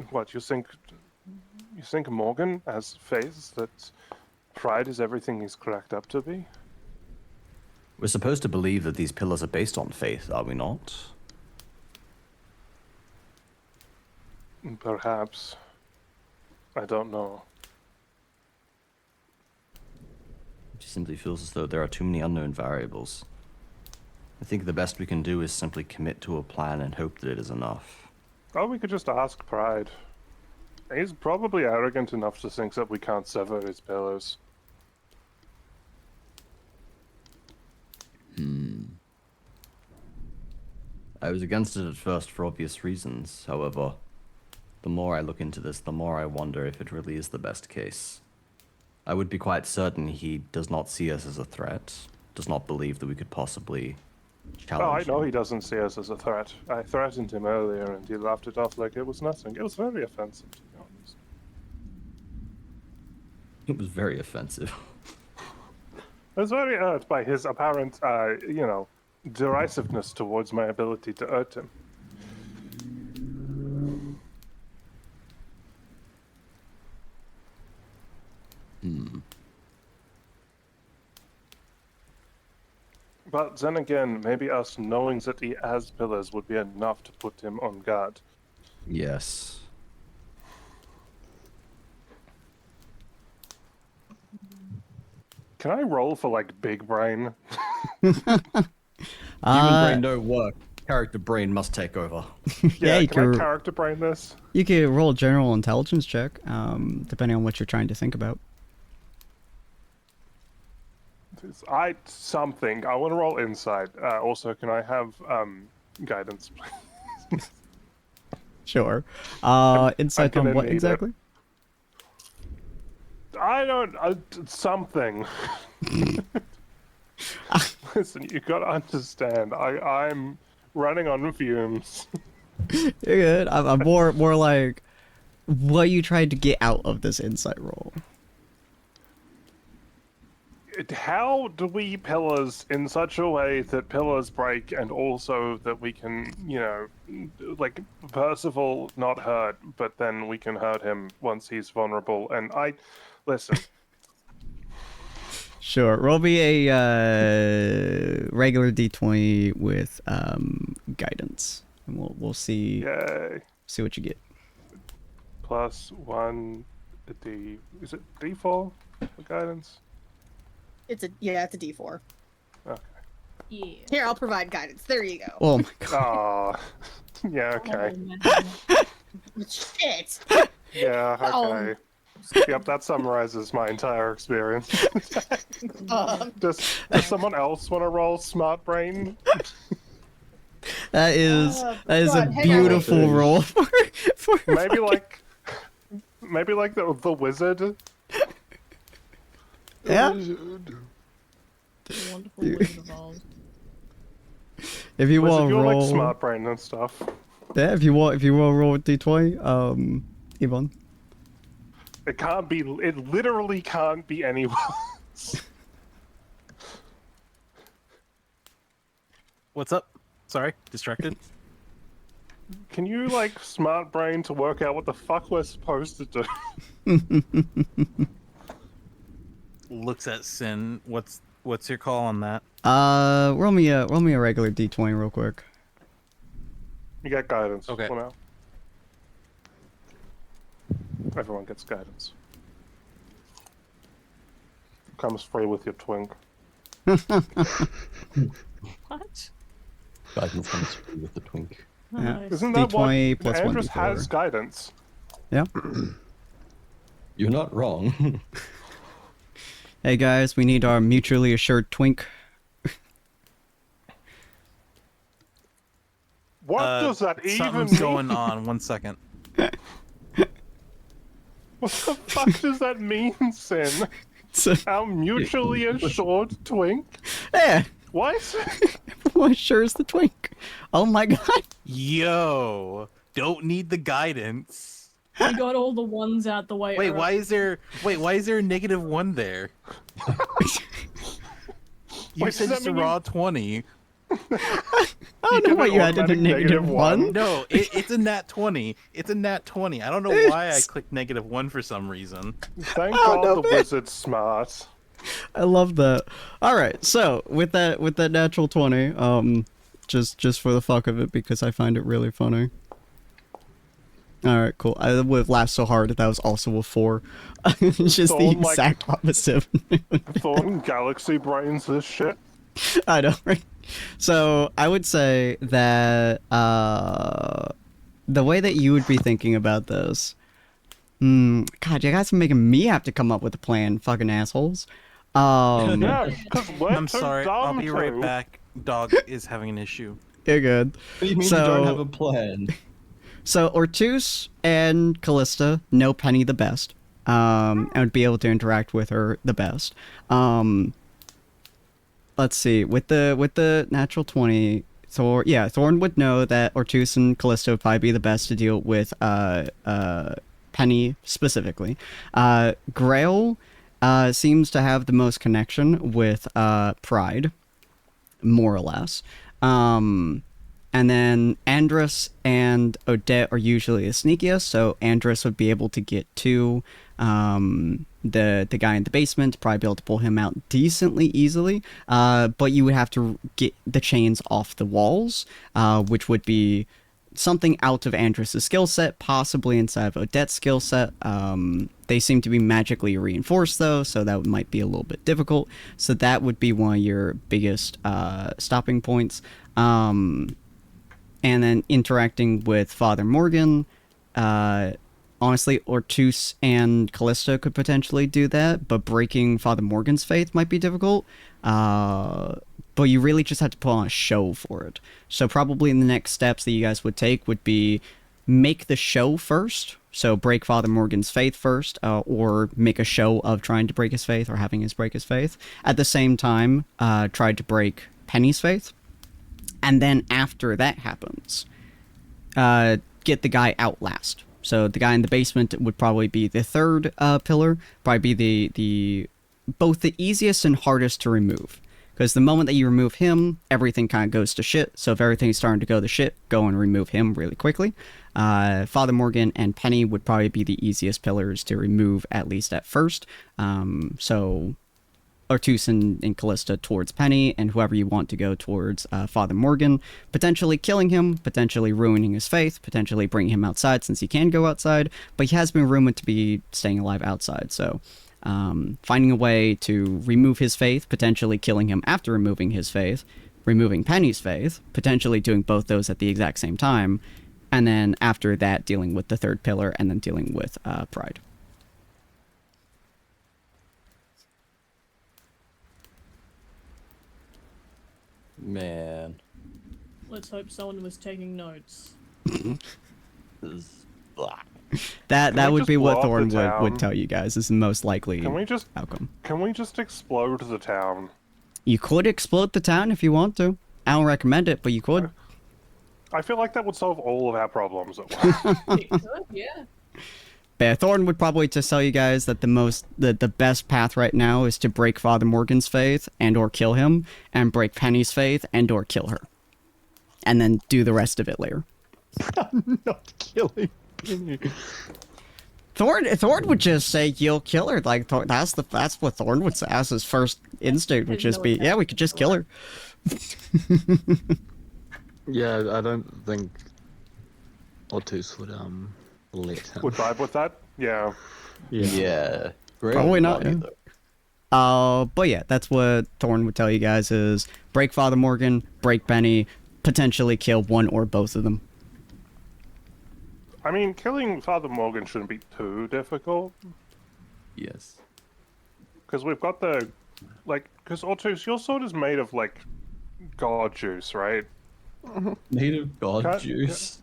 A: What, you think Morgan has faith that Pride is everything he's cracked up to be?
G: We're supposed to believe that these pillars are based on faith, are we not?
A: Perhaps. I don't know.
G: It just simply feels as though there are too many unknown variables. I think the best we can do is simply commit to a plan and hope that it is enough.
A: Or we could just ask Pride. He's probably arrogant enough to think that we can't sever his pillars.
G: I was against it at first for obvious reasons. However, the more I look into this, the more I wonder if it really is the best case. I would be quite certain he does not see us as a threat, does not believe that we could possibly
A: Oh, I
G: challenge
A: know
G: him.
A: he doesn't see us as a threat. I threatened him earlier and he laughed it off like it was nothing. It was very offensive, to be honest.
G: It was very offensive.
A: I was very hurt by his apparent, derisiveness towards my ability to hurt him. But then again, maybe us knowing that he has pillars would be enough to put him on guard.
G: Yes.
A: Can I roll for, like, big brain?
G: Human brain don't work. Character brain must take over.
A: Yeah,
C: you
A: can I
C: can,
A: character brain this?
C: you can roll a general intelligence check, depending on what you're trying to think about.
A: Something. I want to roll insight. Also, can I have guidance, please?
C: Sure. Insight
A: gonna
C: on what
A: need it.
C: exactly?
A: I don't. Something. Listen, you gotta understand. I'm running on fumes.
C: You're good. I'm more like, what you tried to get out of this insight roll.
A: How do we pillars in such a way that pillars break and also that we can, like Percival not hurt, but then we can hurt him once he's vulnerable. And listen.
C: Sure. Roll me a regular d20 with guidance, and we'll see
A: Yay.
C: see what you get.
A: +1 D. Is it D4 for guidance?
F: It's a D4.
A: Okay.
D: Yeah.
F: Here, I'll provide guidance. There you go.
C: Oh my god.
A: Aw. Yeah, okay.
D: Oh, man.
F: Shit.
A: Yeah,
F: Oh.
A: okay. Yep, that summarizes my entire experience. Does someone else want to roll smart brain?
C: That is
F: Oh,
C: a
F: God, hang on,
C: beautiful
G: wait.
C: roll for
A: Maybe like the wizard.
C: yeah.
D: Wonderful Wizard of Oz.
C: If you
A: Wizard,
C: want to
A: you're
C: roll,
A: like smart brain and stuff.
C: yeah. If you want to roll d20, Yvonne.
A: It can't be. It literally can't be anyone else.
J: What's up? Sorry, distracted.
A: Can you like smart brain to work out what the fuck we're supposed to do?
J: Looks at Sin. What's your call on that?
C: Roll me a regular d20 real quick.
A: You get guidance.
J: Okay.
A: For now. Everyone gets guidance. Comes free with your twink.
D: What?
G: Guidance comes through with the twink.
C: Yeah.
D: Nice.
A: Isn't that what
C: D20 plus 1
A: Andrus
C: D4.
A: has guidance?
C: Yeah.
G: You're not wrong.
C: Hey guys, we need our mutually assured twink.
A: What does that even
J: Something's
A: mean?
J: going on. 1 second.
A: What the fuck does that mean, Sin?
C: So,
A: Our mutually assured twink?
C: yeah,
A: What?
C: everyone sure is the twink. Oh my god.
J: Yo, don't need the guidance.
D: We got all the ones out the way.
J: Wait,
D: alright.
J: why is there a -1 there? You
A: Wait,
J: said
A: does
J: it's
A: that
J: a
A: mean
J: raw 20.
C: I don't know
A: give
C: why
A: it
C: you had a
A: automatic
C: negative one.
J: No, it's a nat 20. It's a nat 20. I don't know why I clicked -1 for some reason.
A: Thank
C: Oh,
A: God
C: no,
A: the
C: man.
A: wizard's smart.
C: I love that. All right, so with that natural 20, just for the fuck of it because I find it really funny. All right, cool. I would have laughed so hard if that was also a 4. It's just the
A: Don't, like-
C: exact opposite.
A: Thorn galaxy brains this shit.
C: I know, right? So I would say that the way that you would be thinking about this, God, you guys are making me have to come up with a plan, fucking assholes.
A: Yeah, because we're
J: I'm
A: too
J: sorry.
A: dumb
J: I'll be right
A: to.
J: back. Dog is having an issue.
C: You're good.
G: What do you mean
C: So-
G: you don't have a plan?
C: So Ortus and Callista know Penny the best, and would be able to interact with her the best. Let's see, with the natural 20, Thorn would know that Ortus and Callista would probably be the best to deal with Penny specifically. Grail seems to have the most connection with Pride, more or less. And then Andrus and Odette are usually the sneakiest, so Andrus would be able to get to the guy in the basement, probably be able to pull him out decently easily, but you would have to get the chains off the walls, which would be something out of Andrus' skill set, possibly inside of Odette's skill set. They seem to be magically reinforced though, so that might be a little bit difficult. So that would be one of your biggest stopping points. And then interacting with Father Morgan, honestly, Ortus and Callista could potentially do that, but breaking Father Morgan's faith might be difficult. But you really just have to put on a show for it. So probably the next steps that you guys would take would be make the show first. So break Father Morgan's faith first, or make a show of trying to break his faith or having us break his faith. At the same time, try to break Penny's faith. And then after that happens, get the guy out last. So the guy in the basement would probably be the third pillar, probably be the both the easiest and hardest to remove. Because the moment that you remove him, everything kind of goes to shit. So if everything's starting to go to shit, go and remove him really quickly. Father Morgan and Penny would probably be the easiest pillars to remove, at least at first. So Ortus and Callista towards Penny, and whoever you want to go towards Father Morgan, potentially killing him, potentially ruining his faith, potentially bringing him outside since he can go outside, but he has been rumored to be staying alive outside, so finding a way to remove his faith, potentially killing him after removing his faith, removing Penny's faith, potentially doing both those at the exact same time, and then after that dealing with the third pillar, and then dealing with Pride.
G: Man.
D: Let's hope someone was taking notes.
C: That
A: we
C: would
A: just
C: be
A: blow
C: what
A: up
C: Thorn
A: the
C: would
A: town?
C: tell you guys is the most likely
A: Can we just
C: outcome.
A: explode the town?
C: You could explode the town if you want to. I don't recommend it, but you could.
A: I feel like that would solve all of our problems at once.
D: It could, yeah.
C: But Thorn would probably just tell you guys that the best path right now is to break Father Morgan's faith and or kill him, and break Penny's faith and or kill her. And then do the rest of it later.
B: I'm not killing.
C: Thorn would just say you'll kill her. Like that's what Thorn would say as his first instinct would just be, yeah, we could just kill her.
B: Yeah, I don't think Ortus would let him.
A: Would vibe with that? Yeah.
G: Yeah. Great
C: Probably not.
G: body,
C: Yeah.
G: though.
C: But yeah, that's what Thorn would tell you guys is break Father Morgan, break Penny, potentially kill one or both of them.
A: I mean, killing Father Morgan shouldn't be too difficult.
G: Yes.
A: Because we've got the, like, because Ortus, your sword is made of like god juice, right?
G: Made of god
A: Can't-
G: juice.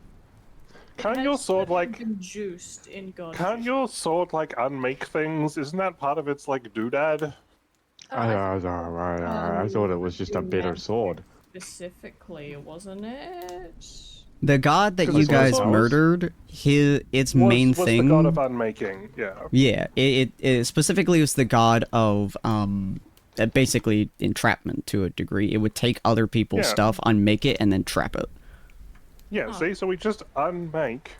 A: Can't
D: It
A: your
D: has
A: sword like?
D: been juiced in God?
A: Can't your sword like unmake things? Isn't that part of its like doodad?
B: I thought it was just a better sword.
D: Specifically, wasn't it?
C: The god that
A: 'Cause
C: you
A: I saw
C: guys
A: someone-
C: murdered, its
A: Was,
C: main
A: was
C: thing.
A: the god of unmaking? Yeah.
C: Yeah, it specifically was the god of basically entrapment to a degree. It would take other people's
A: Yeah.
C: stuff, unmake it, and then trap it.
A: Yeah.
D: Oh.
A: See, so we just unmake.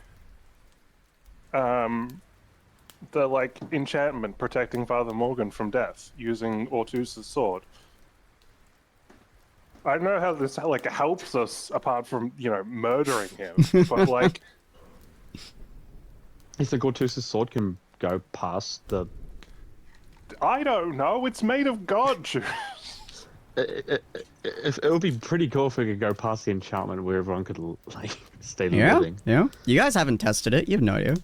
A: The like enchantment protecting Father Morgan from death using Ortus's sword. I don't know how this like helps us apart from murdering him, but like
B: You think Ortus's sword can go past the...
A: I don't know. It's made of god juice.
B: It would be pretty cool if we could go past the enchantment where everyone could like stay
C: Yeah,
B: living.
C: yeah. You guys haven't tested it. You have no idea.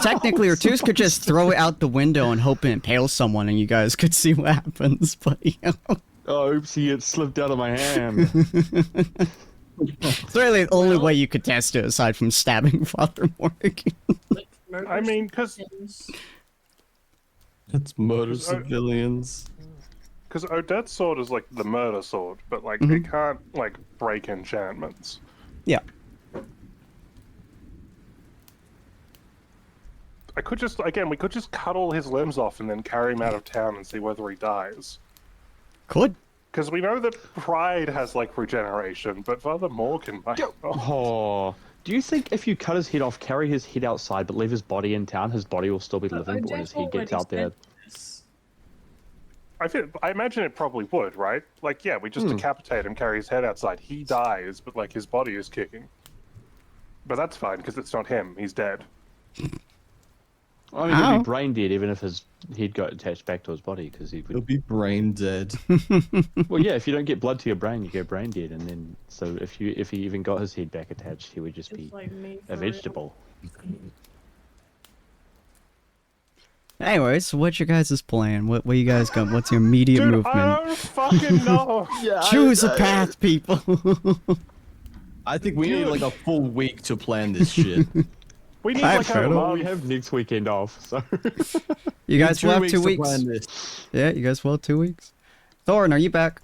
C: Technically, Ortus could just throw it out the window and hope it impales someone, and you guys could see what happens. But
B: Oh, oopsie! It slipped out of my hand.
C: it's really the only way you could test it aside from stabbing Father Morgan.
D: Like,
A: I mean, because
G: Let's murder
A: Because
G: civilians.
A: Odette's sword is like the murder sword, but like it can't like break enchantments.
C: Yeah.
A: I could just we could just cut all his limbs off and then carry him out of town and see whether he dies.
C: Could.
A: Because we know that Pride has like regeneration, but Father Morgan might not.
B: Oh, do you think if you cut his head off, carry his head outside, but leave his body in town, his body will still be living, but when his head gets out there?
A: I imagine it probably would, right? Like, yeah, we just decapitate him, carry his head outside. He dies, but like his body is kicking. But that's fine because it's not him. He's dead.
B: I mean, he'd be brain dead even if his head got attached back to his body, because he
G: He'll
B: would.
G: be brain dead.
B: Well, yeah, if you don't get blood to your brain, you go brain dead, and then so if he even got his head back attached, he would just be
D: like me
B: a
D: for real.
B: vegetable.
C: Anyways, what's your guys' plan? What you guys got? What's your immediate
A: Dude,
C: movement?
A: I don't fucking know.
C: Choose a path, people.
G: I think we need like a full week to plan this shit.
A: We need
C: I
A: like
C: have
A: a
C: to.
A: month.
B: We have next weekend off, so.
C: You guys will have 2
G: to
C: weeks.
G: plan this.
C: Yeah, you guys will have 2 weeks. Thorin, are you back?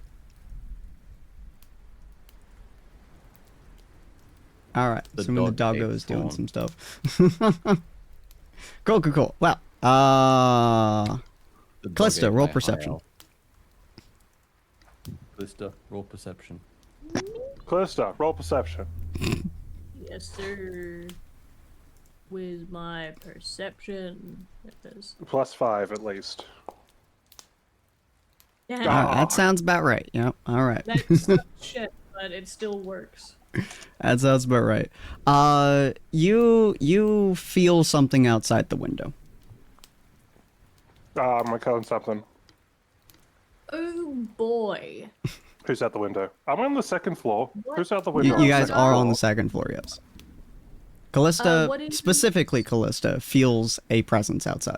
C: Alright,
G: The
C: assuming the
G: dog
C: doggo
G: ate
C: is doing
G: Thorn.
C: some stuff. Cool. Well,
G: The dog
C: Callista,
G: ate
C: roll
G: my
C: perception.
G: IL. Callista, roll perception.
A: Callista, roll perception.
D: Yes, sir. With my perception, it is.
A: +5 at least.
D: Yeah,
C: that sounds about right. Yep, alright.
D: that's shit, but it still works.
C: That sounds about right. You feel something outside the window.
A: I'm calling something.
D: Oh boy.
A: Who's out the window? I'm on the second floor.
D: What?
A: Who's out the
C: You,
A: window?
C: you
A: the
C: guys
A: second
C: are on
A: floor?
C: the second floor, yes. Callista,
D: what is-
C: specifically Callista, feels a presence outside.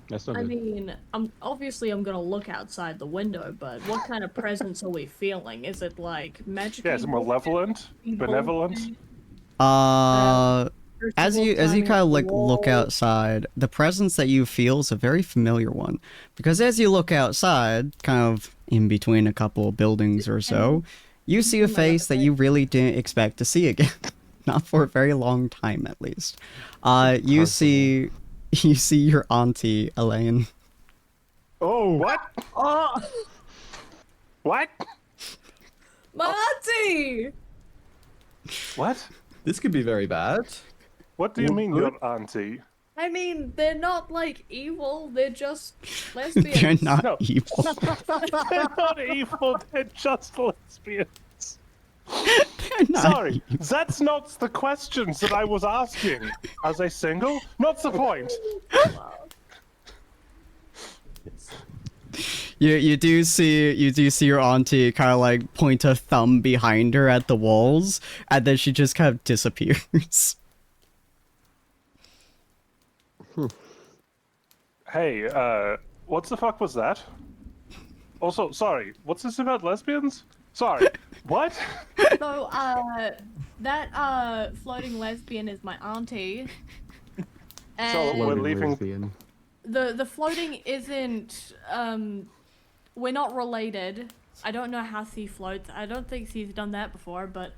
B: That's not
D: I
B: good.
D: mean, I'm gonna look outside the window, but what kind of presence are we feeling? Is it like magical?
A: Yeah, is it malevolent? Benevolent?
C: As you kind of like look outside, the presence that you feel is a very familiar one, because as you look outside, kind of in between a couple of buildings or so, you see a face that you really didn't expect to see again, not for a very long time at least. You see your auntie Elaine.
A: Oh, what?
D: Oh,
A: What?
D: my auntie!
A: What?
G: This could be very bad.
A: What do you
G: Well,
A: mean,
G: good.
A: your auntie?
D: I mean, they're not like evil. They're just lesbians.
C: They're not
A: No.
C: evil.
A: They're not evil, they're just lesbians.
C: They're not
A: Sorry, that's not the questions that I was asking. Are they single? Not the point.
C: You do see your auntie kind of like point a thumb behind her at the walls, and then she just kind of disappears.
A: Hey, what the fuck was that? Also, sorry, what's this about lesbians? Sorry, what?
D: So, that floating lesbian is my auntie.
A: So
D: And
A: we're
B: Floating
A: leaving.
B: lesbian.
D: the floating isn't, we're not related. I don't know how she floats. I don't think she's done that before, but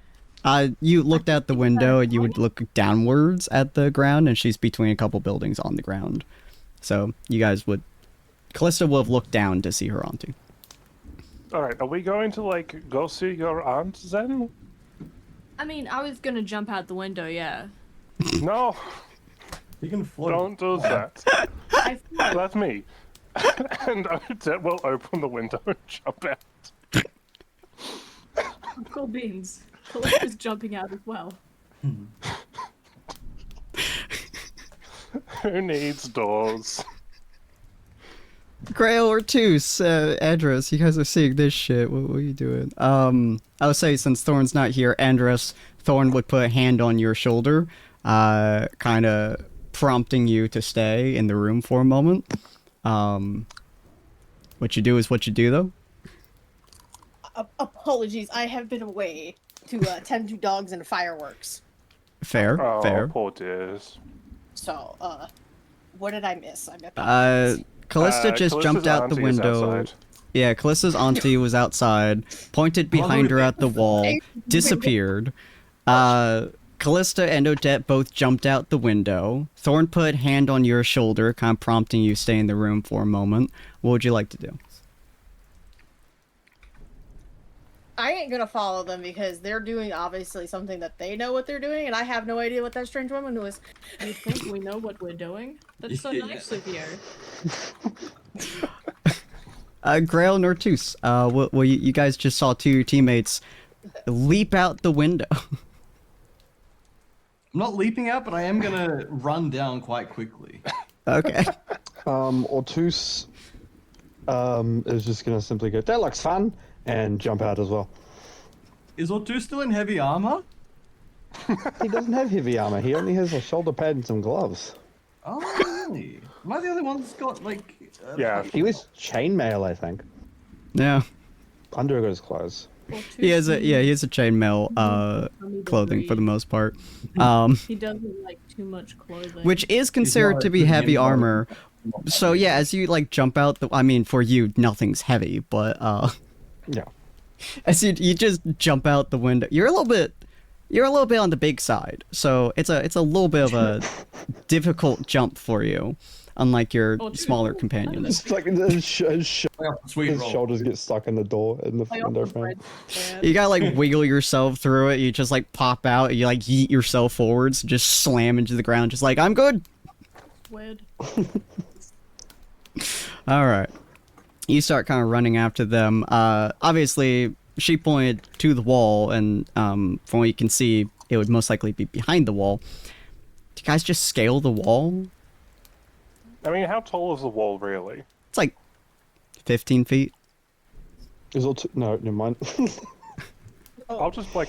C: You looked out the
D: think
C: window
D: that's
C: and you would look downwards at the ground, and she's between a couple buildings on the ground. So you guys would, Callista will have looked down to see her auntie.
A: Alright, are we going to, like, go see your aunt then?
D: I mean, I was gonna jump out the window, yeah.
A: No,
E: You can float.
A: don't do that.
D: I float.
A: Let me. And Odette will open the window and jump out.
D: Cool beans. Callista's jumping out as well.
A: Who needs doors?
C: Grail or Toos, Andres, you guys are seeing this shit. What are you doing? I would say since Thorn's not here, Andres, Thorn would put a hand on your shoulder, kind of prompting you to stay in the room for a moment. What you do is what you do, though.
F: Apologies, I have been away to tend to dogs and fireworks.
C: Fair,
A: Oh,
C: fair.
A: poor dears.
F: So, what did I miss? I
C: Callista just
A: Callista's
C: jumped out the
A: auntie is
C: window.
A: outside.
C: Yeah, Callista's auntie was outside, pointed behind her at the wall, disappeared. Callista and Odette both jumped out the window. Thorn put hand on your shoulder, kind of prompting you to stay in the room for a moment. What would you like to do?
F: I ain't gonna follow them because they're doing obviously something that they know what they're doing, and I have no idea what that strange woman was.
D: You think we know what we're doing? That's so nice of you.
C: Grail Nortus, well, you guys just saw two of your teammates leap out the window.
E: I'm not leaping out, but I am gonna run down quite quickly.
C: Okay.
B: Ortus is just gonna simply go, that looks fun, and jump out as well.
E: Is Ortu still in heavy armor?
B: He doesn't have heavy armor, he only has a shoulder pad and some gloves.
E: Oh, really? Am I the only one that's got, like...
A: Yeah.
B: He was chainmail, I think.
C: Yeah.
B: Under his clothes.
C: He has a chainmail clothing for the most part.
D: He doesn't like too much clothing.
C: Which is considered to be heavy armor. So yeah, as you like jump out the, I mean, for you nothing's heavy, but
B: Yeah.
C: as you just jump out the window, you're a little bit on the big side. So it's a little bit of a difficult jump for you, unlike your smaller companions.
B: It's like his
E: Sweet roll.
B: shoulders get stuck in the door in the window frame.
C: You gotta like wiggle yourself through it. You just like pop out. You like yeet yourself forwards, just slam into the ground, just like I'm good.
D: Weird.
C: All right. You start kind of running after them. Obviously, she pointed to the wall, and from what you can see, it would most likely be behind the wall. Do you guys just scale the wall?
A: I mean, how tall is the wall, really?
C: It's like 15 feet.
B: Is Ortus... No, never mind.
A: I'll just, like,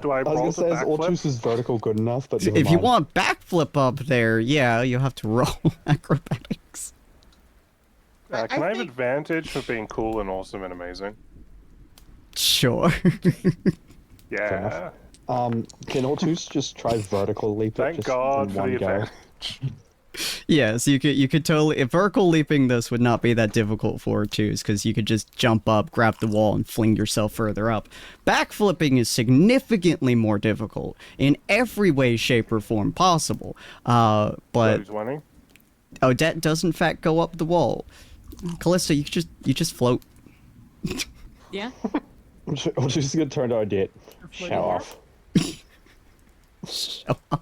A: do I
B: I was
A: roll
B: gonna
A: the
B: say, is
A: backflip?
B: Ortus is vertical good enough, but never
C: If you
B: mind.
C: want backflip up there, yeah, you'll have to roll acrobatics.
A: Can I have
F: think-
A: advantage for being cool and awesome and amazing?
C: Sure.
A: Yeah.
B: Can Ortus just try vertical leap it
A: Thank
B: just
A: God
B: in
A: for
B: one
A: the
B: go?
A: advantage.
C: Yes, you could totally. If vertical leaping this would not be that difficult for twos, because you could just jump up, grab the wall, and fling yourself further up. Backflipping is significantly more difficult in every way, shape, or form possible. But
A: 20.
C: Odette does in fact go up the wall. Callista, you just float.
D: Yeah.
B: Ortus is gonna turn to Odette. Show off.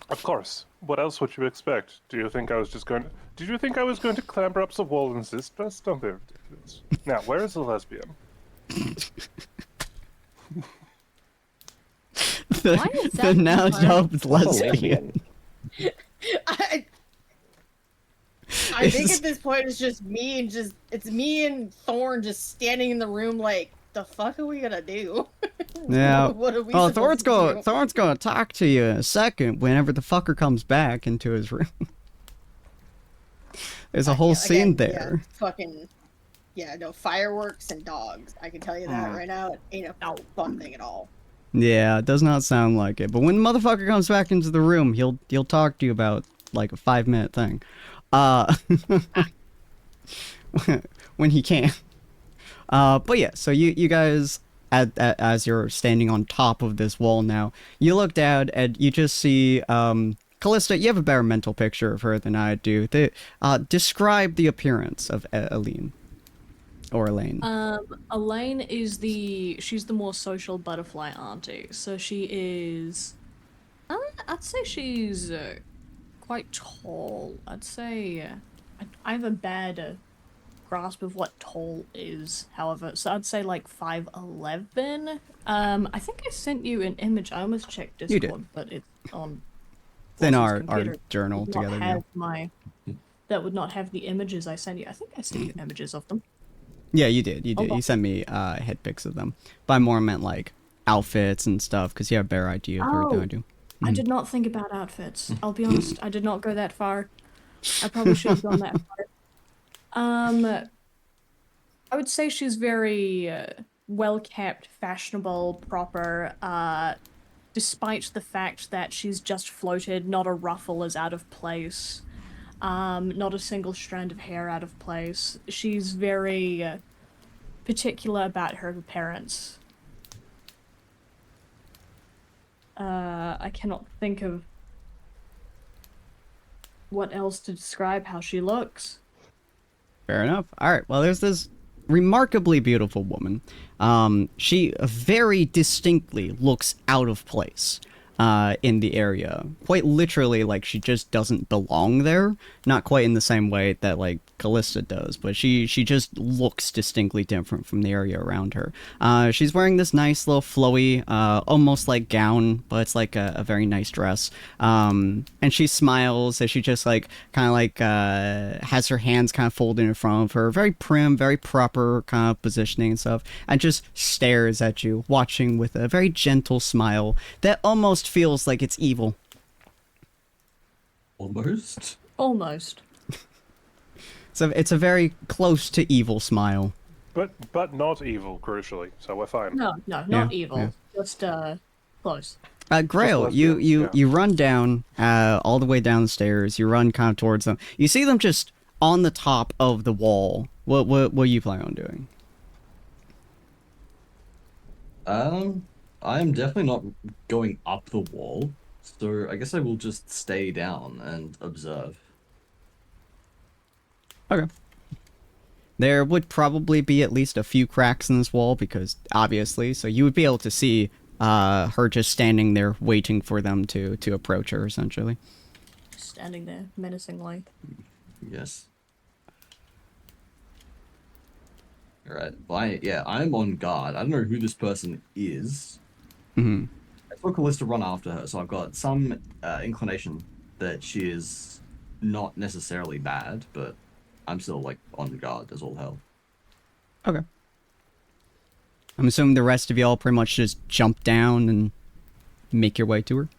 A: Of course. What else would you expect? Did you think I was going to clamber up the wall and insist? That's not very ridiculous. Now, where is the lesbian?
D: Why is
C: The
D: that
C: now
D: hard?
C: dubbed lesbian.
F: I think at this point it's just me and it's me and Thorn just standing in the room like, the fuck are we gonna do?
C: Yeah.
F: What are we
C: Oh,
F: supposed to do?
C: Thorn's gonna talk to you in a second whenever the fucker comes back into his room. There's a whole
F: Yeah,
C: scene
F: again, yeah,
C: there.
F: fucking, yeah, no, fireworks and dogs. I can tell you that right now. It ain't a fun thing at all.
C: Yeah, it does not sound like it. But when the motherfucker comes back into the room, he'll talk to you about like a 5-minute thing. When he can. But yeah, so you guys, as you're standing on top of this wall now, you look down and you just see Callista. You have a better mental picture of her than I do. Describe the appearance of Elaine. Or Elaine.
D: Elaine is she's the more social butterfly auntie. So she is, I'd say she's quite tall. I'd say I have a bad grasp of what tall is. However, so I'd say like 5'11". I think I sent you an image. I almost checked Discord,
C: You did.
D: but it's on.
C: It's in
D: Boss's
C: our
D: computer.
C: journal
D: Would not
C: together
D: have
C: now.
D: that would not have the images I sent you. I think I sent you images of them.
C: Yeah, you did. You
D: Oh,
C: did.
D: well.
C: You sent me head pics of them. But I more meant like outfits and stuff because you have a better idea of her than I do.
D: I did not think about outfits. I'll be honest. I did not go that far. I probably should have gone that far. I would say she's very well kept, fashionable, proper. Despite the fact that she's just floated, not a ruffle is out of place. Not a single strand of hair out of place. She's very particular about her appearance. I cannot think of what else to describe how she looks.
C: Fair enough. All right. Well, there's this remarkably beautiful woman. She very distinctly looks out of place in the area. Quite literally, like she just doesn't belong there. Not quite in the same way that like Callista does, but she just looks distinctly different from the area around her. She's wearing this nice little flowy, almost like gown, but it's like a very nice dress. And she smiles as she just like kind of like has her hands kind of folded in front of her, very prim, very proper kind of positioning and stuff, and just stares at you, watching with a very gentle smile that almost feels like it's evil.
G: Almost.
D: Almost.
C: So it's a very close to evil smile.
A: But not evil, crucially. So we're fine.
D: No, not
C: Yeah,
D: evil.
C: yeah.
D: Just close.
C: Grail, you run down all the way down the stairs. You run kind of towards them. You see them just on the top of the wall. What are you planning on doing?
G: I'm definitely not going up the wall, so I guess I will just stay down and observe.
C: Okay. There would probably be at least a few cracks in this wall because obviously, so you would be able to see her just standing there waiting for them to approach her, essentially.
D: Standing there menacingly.
G: Yes. Alright, I'm on guard. I don't know who this person is.
C: Mm-hmm.
G: I saw Callista run after her, so I've got some inclination that she is not necessarily bad, but I'm still, like, on guard as all hell.
C: Okay. I'm assuming the rest of y'all pretty much just jump down and make your way to her?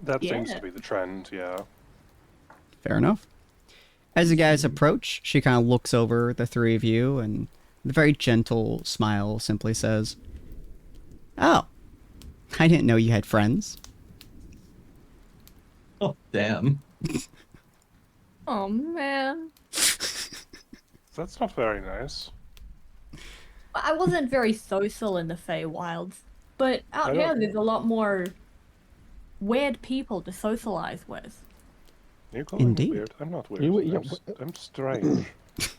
A: That seems to be the trend, yeah.
C: Fair enough. As you guys approach, she kind of looks over the three of you and with a very gentle smile simply says, "Oh, I didn't know you had friends."
G: Oh, damn.
D: Oh man.
A: That's not very nice.
D: I wasn't very social in the Feywild, but out here there's a lot more weird people to socialize with.
A: You call me
C: Indeed.
A: weird? I'm not weird. I'm strange.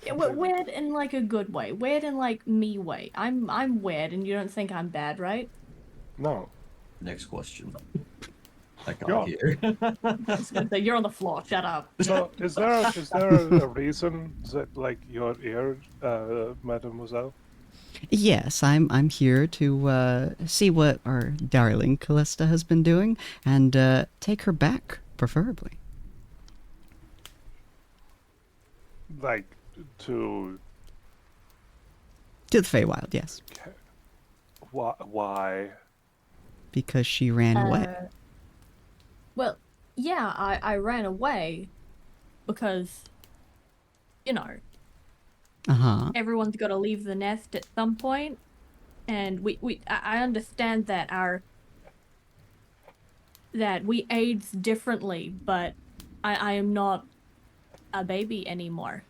D: Yeah, weird in like a good way. Weird in like me way. I'm weird, and you don't think I'm bad, right?
A: No.
G: Next question. I can't hear.
D: I was gonna say you're on the floor. Shut up.
A: So, is there a reason that, like, you're here, mademoiselle?
C: Yes, I'm here to see what our darling Callista has been doing and take her back, preferably.
A: Like, to...
C: To the Feywild, yes.
A: Why?
C: Because she ran away.
D: Well, yeah, I ran away, because, you know,
C: Uh-huh.
D: everyone's got to leave the nest at some point, and I understand that we age differently, but I am not a baby anymore.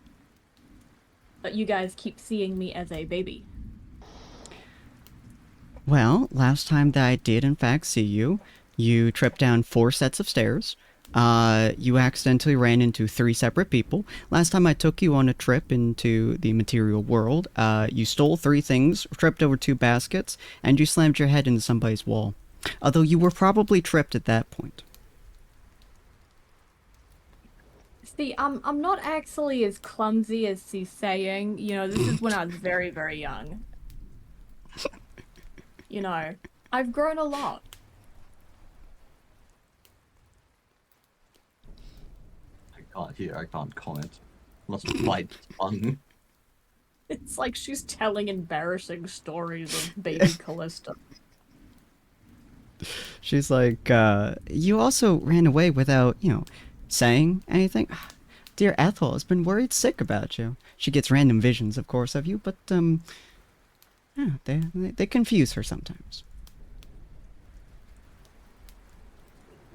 D: But you guys keep seeing me as a baby.
C: Well, last time that I did in fact see you, you tripped down 4 sets of stairs. You accidentally ran into 3 separate people. Last time I took you on a trip into the material world, you stole 3 things, tripped over 2 baskets, and you slammed your head into somebody's wall. Although you were probably tripped at that point.
D: See, I'm not actually as clumsy as he's saying. You know, this is when I was very, very young. You know, I've grown a lot.
G: I can't comment. Unless it's light fun.
D: It's like she's telling embarrassing stories of baby Callista.
C: She's like, you also ran away without, saying anything? Dear Ethel has been worried sick about you. She gets random visions, of course, of you, but, yeah, they confuse her sometimes.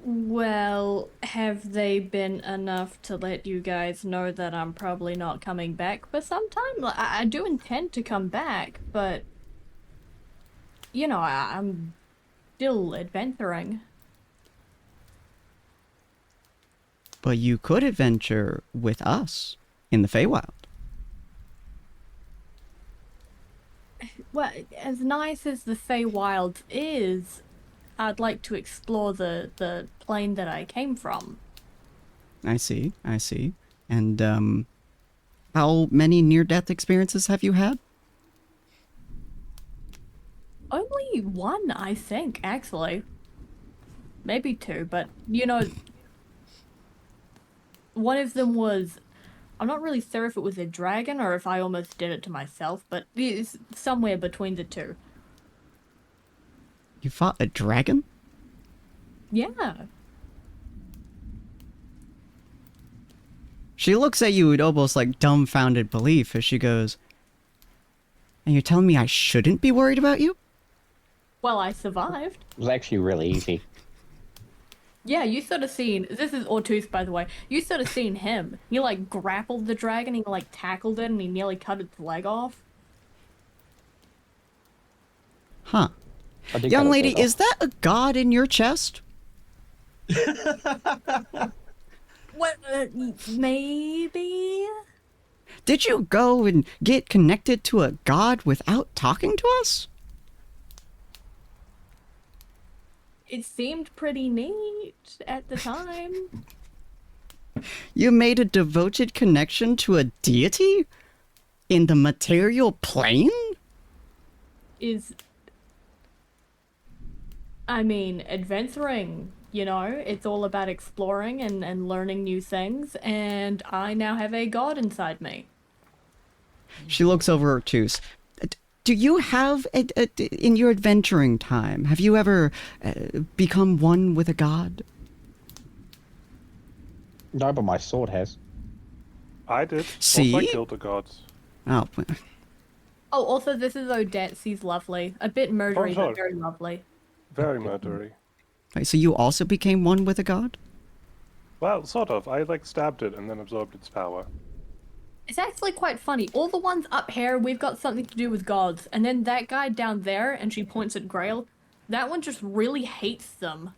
D: Well, have they been enough to let you guys know that I'm probably not coming back for some time? Like, I do intend to come back, but, you know, I'm still adventuring.
C: But you could adventure with us in the Feywild.
D: Well, as nice as the Feywild is, I'd like to explore the plane that I came from.
C: I see. And, how many near-death experiences have you had?
D: Only one, I think, actually. Maybe 2, but, you know, one of them was... I'm not really sure if it was a dragon or if I almost did it to myself, but it's somewhere between the 2.
C: You fought a dragon?
D: Yeah.
C: She looks at you with almost like dumbfounded belief as she goes, and you're telling me I shouldn't be worried about you?
D: Well, I survived.
K: It was actually really easy.
D: Yeah, you sort of seen... This is Ortooth, by the way. You sort of seen him. He, like, grappled the dragon, he, like, tackled it, and he nearly cut its leg off.
C: Huh. Young lady, is that a god in your chest?
D: What? Maybe?
C: Did you go and get connected to a god without talking to us?
D: It seemed pretty neat at the time.
C: You made a devoted connection to a deity? In the material plane?
D: I mean, adventuring, you know? It's all about exploring and learning new things, and I now have a god inside me.
C: She looks over at Toos. Do you have, in your adventuring time, have you ever become one with a god?
K: No, but my sword has.
A: I did.
C: See?
A: Also, I killed the gods.
C: Oh.
D: Oh, also, this is Odette. She's lovely. A bit murdery,
A: sure.
D: but very lovely.
A: Very murdery.
C: Wait, so you also became one with a god?
A: Well, sort of. I, like, stabbed it and then absorbed its power.
D: It's actually quite funny. All the ones up here, we've got something to do with gods. And then that guy down there, and she points at Grail, that one just really hates them.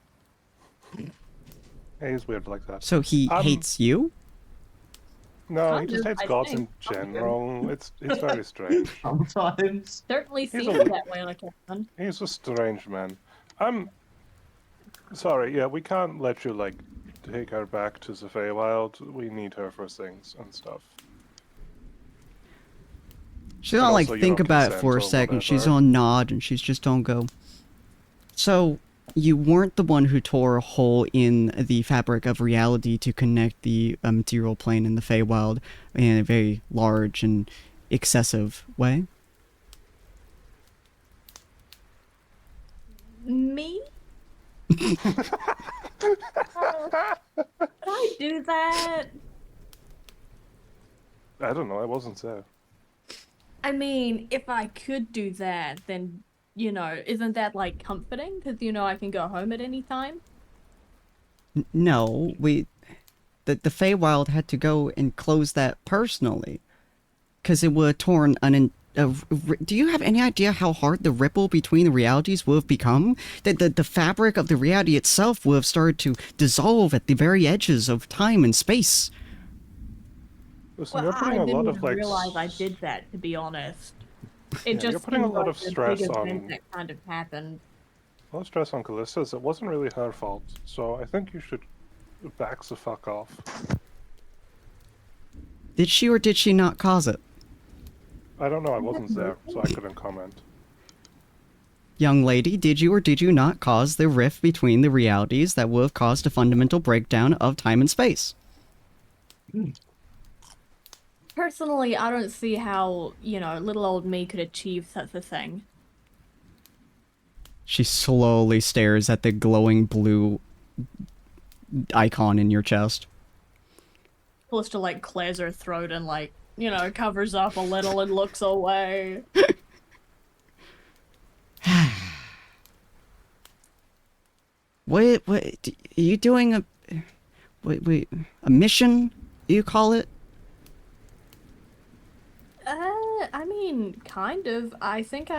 A: Yeah, he's weird like that.
C: So he hates you?
A: No, he
D: Kind
A: just
D: of,
A: hates
D: I
A: gods in
D: think.
A: general. It's very strange.
G: Sometimes.
D: Certainly
A: He's
D: seems
A: a-
D: that way on occasion.
A: He's a strange man. I'm sorry, yeah, we can't let you, like, take her back to the Feywild. We need her for things and stuff.
C: She's
A: And
C: not like
A: also, you
C: think
A: don't
C: about it
A: consent
C: for a
A: or
C: second. She's
A: whatever.
C: on nod and she's just on go. So, you weren't the one who tore a hole in the fabric of reality to connect the material plane and the Feywild in a very large and excessive way?
D: Me? Did I do that?
A: I don't know. I wasn't there.
D: I mean, if I could do that, then, isn't that, like, comforting? Because, I can go home at any time?
C: No, the Feywild had to go and close that personally. Because it would have torn do you have any idea how hard the ripple between the realities would have become? The fabric of the reality itself would have started to dissolve at the very edges of time and space.
A: Listen,
D: Well,
A: you're putting
D: I
A: a lot
D: didn't
A: of
D: even realize I did that, to be honest. It
A: Yeah,
D: just
A: you're putting a
D: seemed
A: lot
D: like
A: of
D: the
A: stress
D: big
A: on-
D: event that kind of happened.
A: a lot of stress on Callista's. It wasn't really her fault, so I think you should back the fuck off.
C: Did she or did she not cause it?
A: I don't know. I wasn't there, so I couldn't comment.
C: Young lady, did you or did you not cause the rift between the realities that would have caused a fundamental breakdown of time and space?
D: Personally, I don't see how, little old me could achieve such a thing.
C: She slowly stares at the glowing blue icon in your chest.
D: Callista, like, clears her throat and, like, covers up a little and looks away.
C: What, are you doing a mission, you call it?
D: I mean, kind of. I think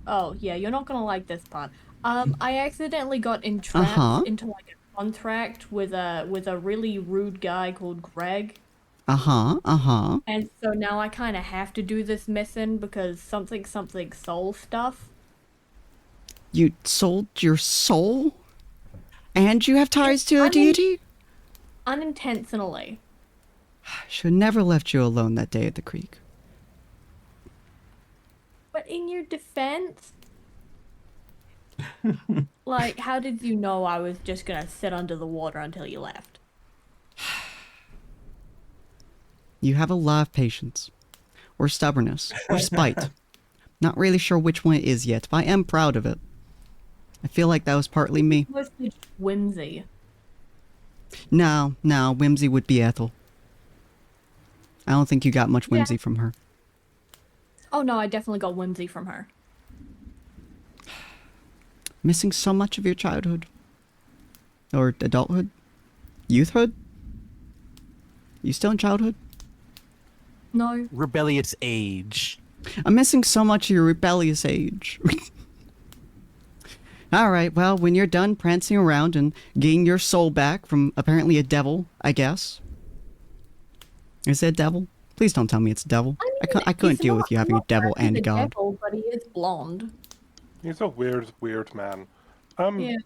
D: oh, yeah, you're not gonna like this part. I accidentally got entrapped into, like, a contract with a really rude guy called Greg. And so now I kind of have to do this mission because something soul stuff.
C: You sold your soul? And you have ties to a deity?
D: Unintentionally.
C: Should have never left you alone that day at the creek.
D: But in your defense, like, how did you know I was just gonna sit under the water until you left?
C: You have a lot of patience. Or stubbornness. Or spite. Not really sure which one it is yet, but I am proud of it. I feel like that was partly me.
D: Mostly just whimsy.
C: No, whimsy would be Ethel. I don't think you got much whimsy from her.
D: Oh no, I definitely got whimsy from her.
C: Missing so much of your childhood. Or adulthood? Youthhood? You still in childhood?
D: No.
J: Rebellious age.
C: I'm missing so much of your rebellious age. Alright, well, when you're done prancing around and getting your soul back from apparently a devil, I guess. Is it a devil? Please don't tell me it's a devil. I couldn't deal with you having a devil and a god.
D: Devil, but he is blonde.
A: He's a weird man.
D: Yeah.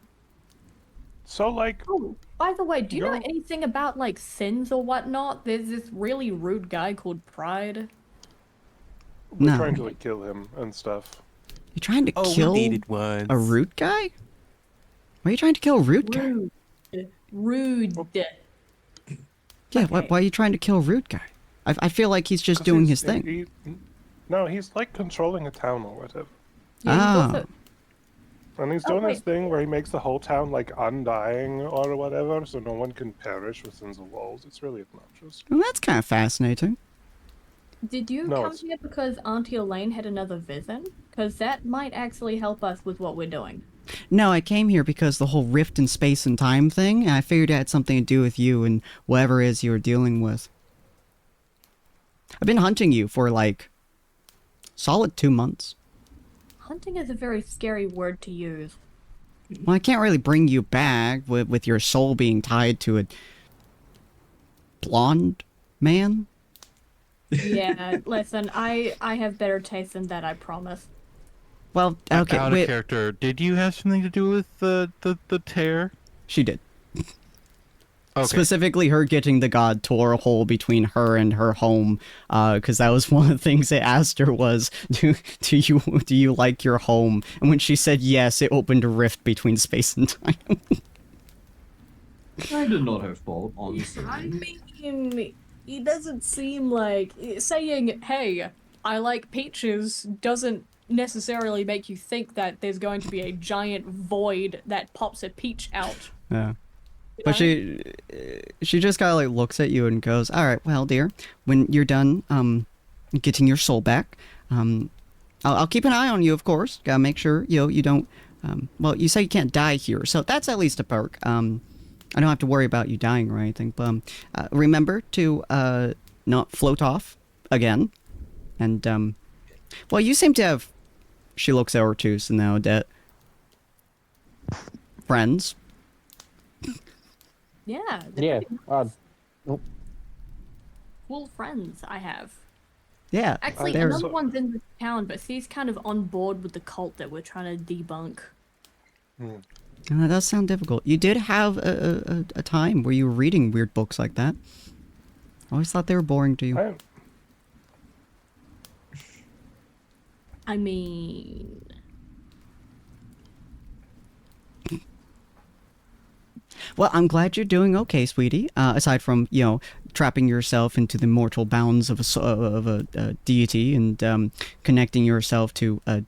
A: So, like...
D: Oh, by the way, do you know anything about, like, sins or whatnot? There's this really rude guy called Pride.
A: We're trying to, like, kill him and stuff.
C: You're trying to kill a root guy? Why are you trying to kill a root guy?
D: Rude.
C: Yeah, why are you trying to kill a root guy? I feel like he's just doing his thing.
A: No, he's, like, controlling a town or whatever.
D: Yeah,
A: And he's doing his thing where he makes the whole town, like, undying or whatever, so no one can perish within the walls. It's really obnoxious.
C: Well, that's kind of fascinating.
D: Did you come here because Auntie Elaine had another vision? Because that might actually help us with what we're doing.
C: No, I came here because the whole rift in space and time thing, and I figured it had something to do with you and whatever it is you were dealing with. I've been hunting you for, like, solid 2 months.
D: Hunting is a very scary word to use.
C: Well, I can't really bring you back with your soul being tied to a blonde man.
D: Yeah, listen, I have better taste than that, I promise.
C: Well, okay,
J: Out of character. Did you have something to do with the tear?
C: She did.
J: Okay.
C: Specifically, her getting the god tore a hole between her and her home, because that was one of the things they asked her was, do you like your home? And when she said yes, it opened a rift between space and time.
L: Kind of not her fault, honestly.
D: I mean, it doesn't seem like saying, "Hey, I like peaches," doesn't necessarily make you think that there's going to be a giant void that pops a peach out.
C: Yeah. But she just kind of like looks at you and goes, "All right, well, dear, when you're done getting your soul back, I'll keep an eye on you, of course. Gotta make sure you don't. Well, you say you can't die here, so that's at least a perk. I don't have to worry about you dying or anything. But remember to not float off again. And well, you seem to have." She looks over to Odette. Friends.
D: Yeah.
K: Yeah.
D: Cool friends I have.
C: Yeah.
D: Actually,
C: they're-
D: another one's in the town, but he's kind of on board with the cult that we're trying to debunk.
C: That does sound difficult. You did have a time where you were reading weird books like that. I always thought they were boring to you.
D: I mean...
C: Well, I'm glad you're doing okay, sweetie. Aside from, trapping yourself into the mortal bounds of a deity and connecting yourself to a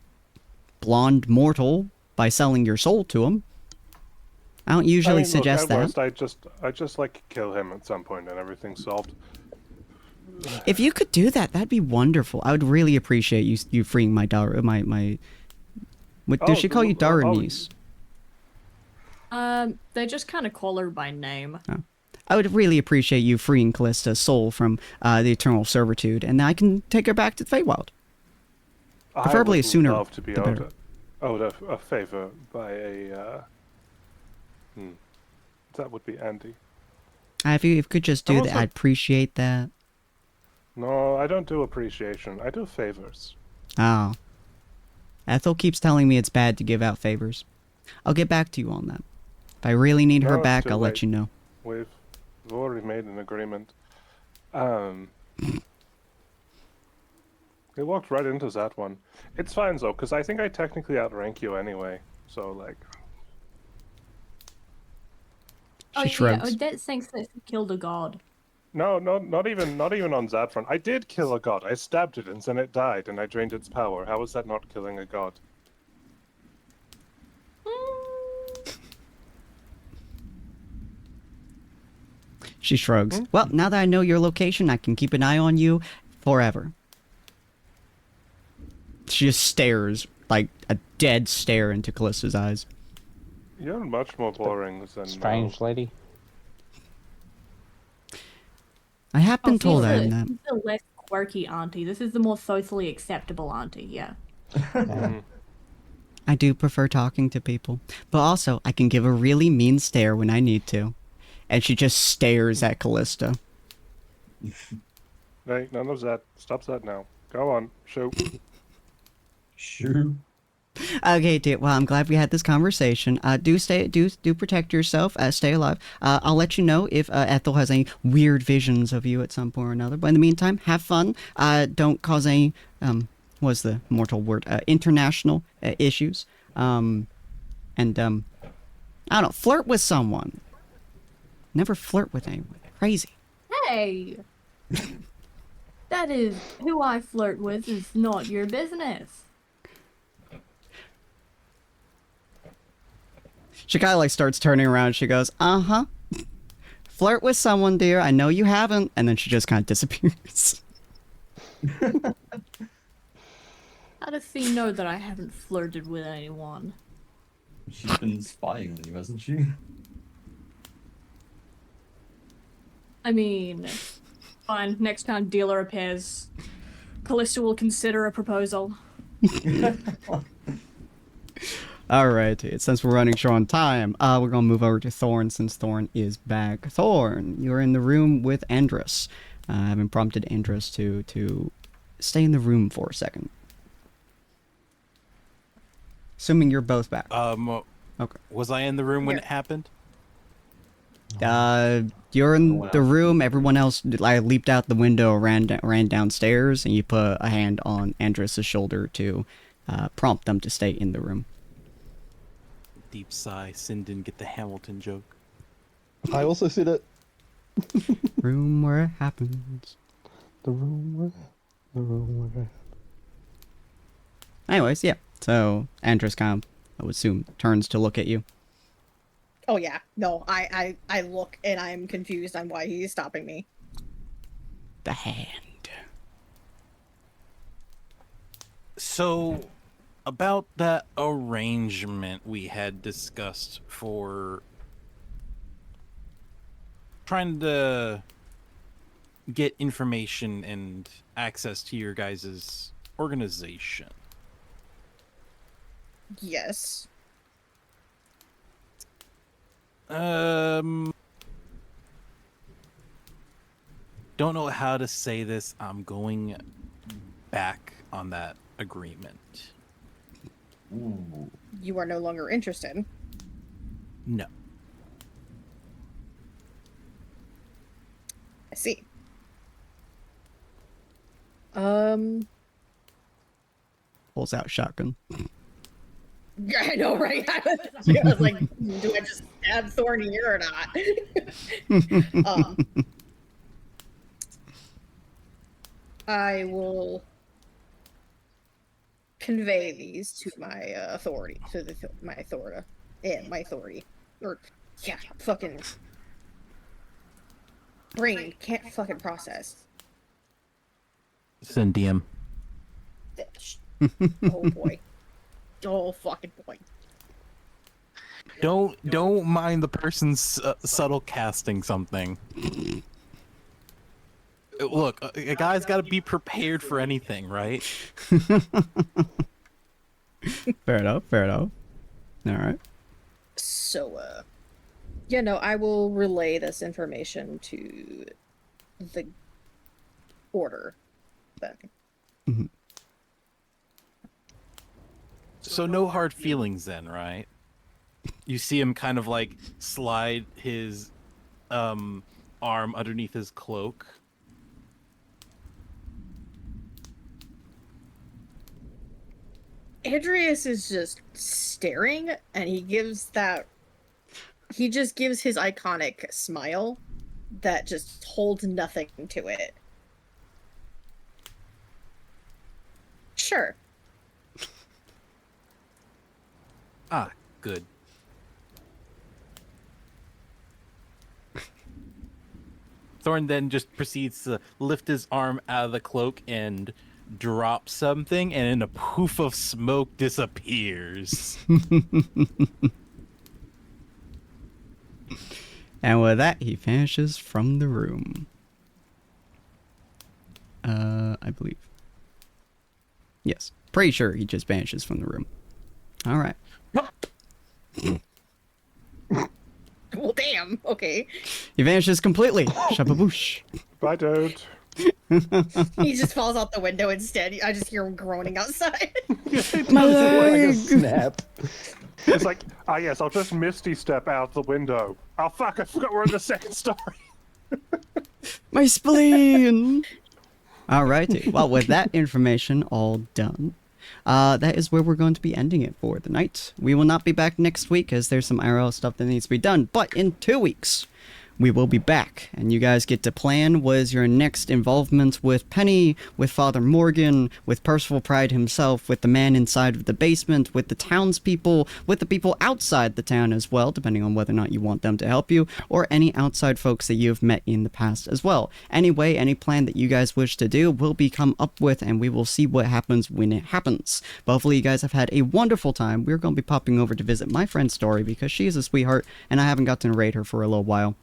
C: blonde mortal by selling your soul to him. I don't usually suggest
A: at
C: that.
A: worst, I just like kill him at some point and everything's solved.
C: If you could do that, that'd be wonderful. I would really appreciate you freeing my daughter. What does she call you, daughter niece?
D: They just kind of call her by name.
C: Oh. I would really appreciate you freeing Callista's soul from the eternal servitude, and I can take her back to the Feywild. Preferably sooner.
A: I would love to be owed a favor by a. That would be Andy.
C: If you could just do that, I'd appreciate that.
A: No, I don't do appreciation. I do favors.
C: Oh. Ethel keeps telling me it's bad to give out favors. I'll get back to you on that. If I really need her back, I'll let you know.
A: We've already made an agreement. He walked right into that one. It's fine though, because I think I technically outrank you anyway. So like.
D: Oh
C: She
D: yeah,
C: shrugs.
D: Odette thinks that she killed a god.
A: No, not even on that front. I did kill a god. I stabbed it and then it died, and I drained its power. How is that not killing a god?
C: She shrugs. Well, now that I know your location, I can keep an eye on you forever. She just stares, like a dead stare into Callista's eyes.
A: You're much more boring than
K: Strange lady.
C: I have been told I am that.
D: She's the less quirky auntie. This is the more socially acceptable auntie, yeah.
C: I do prefer talking to people. But also, I can give a really mean stare when I need to. And she just stares at Callista.
A: Hey, none of that. Stop that now. Go on. Shoot.
G: Shoot.
C: Okay, dear. Well, I'm glad we had this conversation. Do protect yourself. Stay alive. I'll let you know if Ethel has any weird visions of you at some point or another. But in the meantime, have fun. Don't cause any what's the mortal word? International issues. I don't know. Flirt with someone. Never flirt with anyone. Crazy.
D: Hey! That is who I flirt with is not your business.
C: She kind of like starts turning around. She goes, "Uh-huh. Flirt with someone, dear. I know you haven't." And then she just kind of disappears.
D: How does he know that I haven't flirted with anyone?
G: She's been spying on you, hasn't she?
D: I mean, fine. Next time dealer appears, Callista will consider a proposal.
C: Alright, since we're running short on time, we're gonna move over to Thorn since Thorn is back. Thorn, you're in the room with Andrus. I haven't prompted Andrus to stay in the room for a second. Assuming you're both back.
J: Okay. Was I in the room when it happened?
C: You're in the room. Everyone else leaped out the window, ran downstairs, and you put a hand on Andrus' shoulder to prompt them to stay in the room.
J: Deep sigh. Sin didn't get the Hamilton joke.
B: I also said it.
C: Room where it happens.
B: The room where.
C: Anyways, yeah. So Andrus kind of, I would assume, turns to look at you.
F: Oh yeah, no, I look and I'm confused on why he's stopping me.
C: The hand.
J: So, about that arrangement we had discussed for trying to get information and access to your guys' organization.
F: Yes.
J: Don't know how to say this. I'm going back on that agreement.
F: You are no longer interested.
J: No.
F: I see.
C: Pulls out shotgun.
F: Yeah, I know, right? I was like, do I just stab Thorn here or not? I will convey these to my authority, to my authority, or yeah, fucking brain can't fucking process.
J: Send DM.
F: Oh boy. Oh fucking boy.
J: Don't mind the person's subtle casting something. Look, a guy's got to be prepared for anything, right?
C: Fair enough. Fair enough. All right.
F: So, yeah, no, I will relay this information to the order then.
C: Mm-hmm.
J: So no hard feelings then, right? You see him kind of like slide his arm underneath his cloak.
F: Andreas is just staring, and he just gives his iconic smile that just holds nothing to it. Sure.
J: Ah, good. Thorn then just proceeds to lift his arm out of the cloak and drop something, and in a poof of smoke disappears.
C: And with that, he vanishes from the room. I believe. Yes. Pretty sure he just vanishes from the room. All right.
F: Well, damn. Okay.
C: He vanishes completely. Shababoosh.
A: Bye, dude.
F: He just falls out the window instead. I just hear him groaning outside.
C: My
K: Like a
C: leg!
K: snap.
A: It's like, yes, I'll just Misty step out the window. Oh, fuck, I forgot we're in the second story.
C: My spleen! Alrighty. Well, with that information all done, that is where we're going to be ending it for the night. We will not be back next week as there's some IRL stuff that needs to be done, but in 2 weeks, we will be back, and you guys get to plan what is your next involvement with Penny, with Father Morgan, with Percival Pride himself, with the man inside of the basement, with the townspeople, with the people outside the town as well, depending on whether or not you want them to help you, or any outside folks that you have met in the past as well. Anyway, any plan that you guys wish to do will be come up with, and we will see what happens when it happens. But hopefully you guys have had a wonderful time. We're going to be popping over to visit my friend Story, because she is a sweetheart, and I haven't got to narrate her for a little while.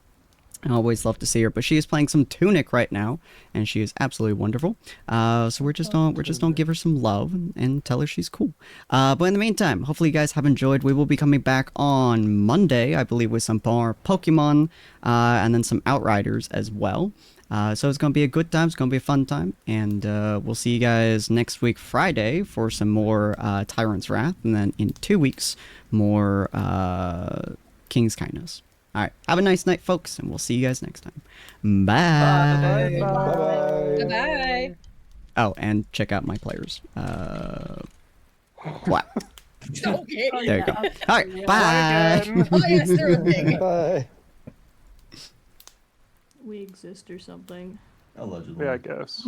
C: I always love to see her, but she is playing some Tunic right now, and she is absolutely wonderful. So we're just gonna give her some love and tell her she's cool. But in the meantime, hopefully you guys have enjoyed. We will be coming back on Monday, I believe, with some more Pokemon, and then some Outriders as well. So it's gonna be a good time. It's gonna be a fun time, and we'll see you guys next week Friday for some more Tyrant's Wrath, and then in 2 weeks more King's Kindness. All right, have a nice night, folks, and we'll see you guys next time. Bye.
K: Bye-bye.
F: Bye.
C: Oh, and check out my players. What?
F: Okay.
C: There you go. All right, bye.
F: Oh, yes, they're a thing.
K: Bye.
D: We exist or something.
G: Allegedly.
A: Yeah, I guess.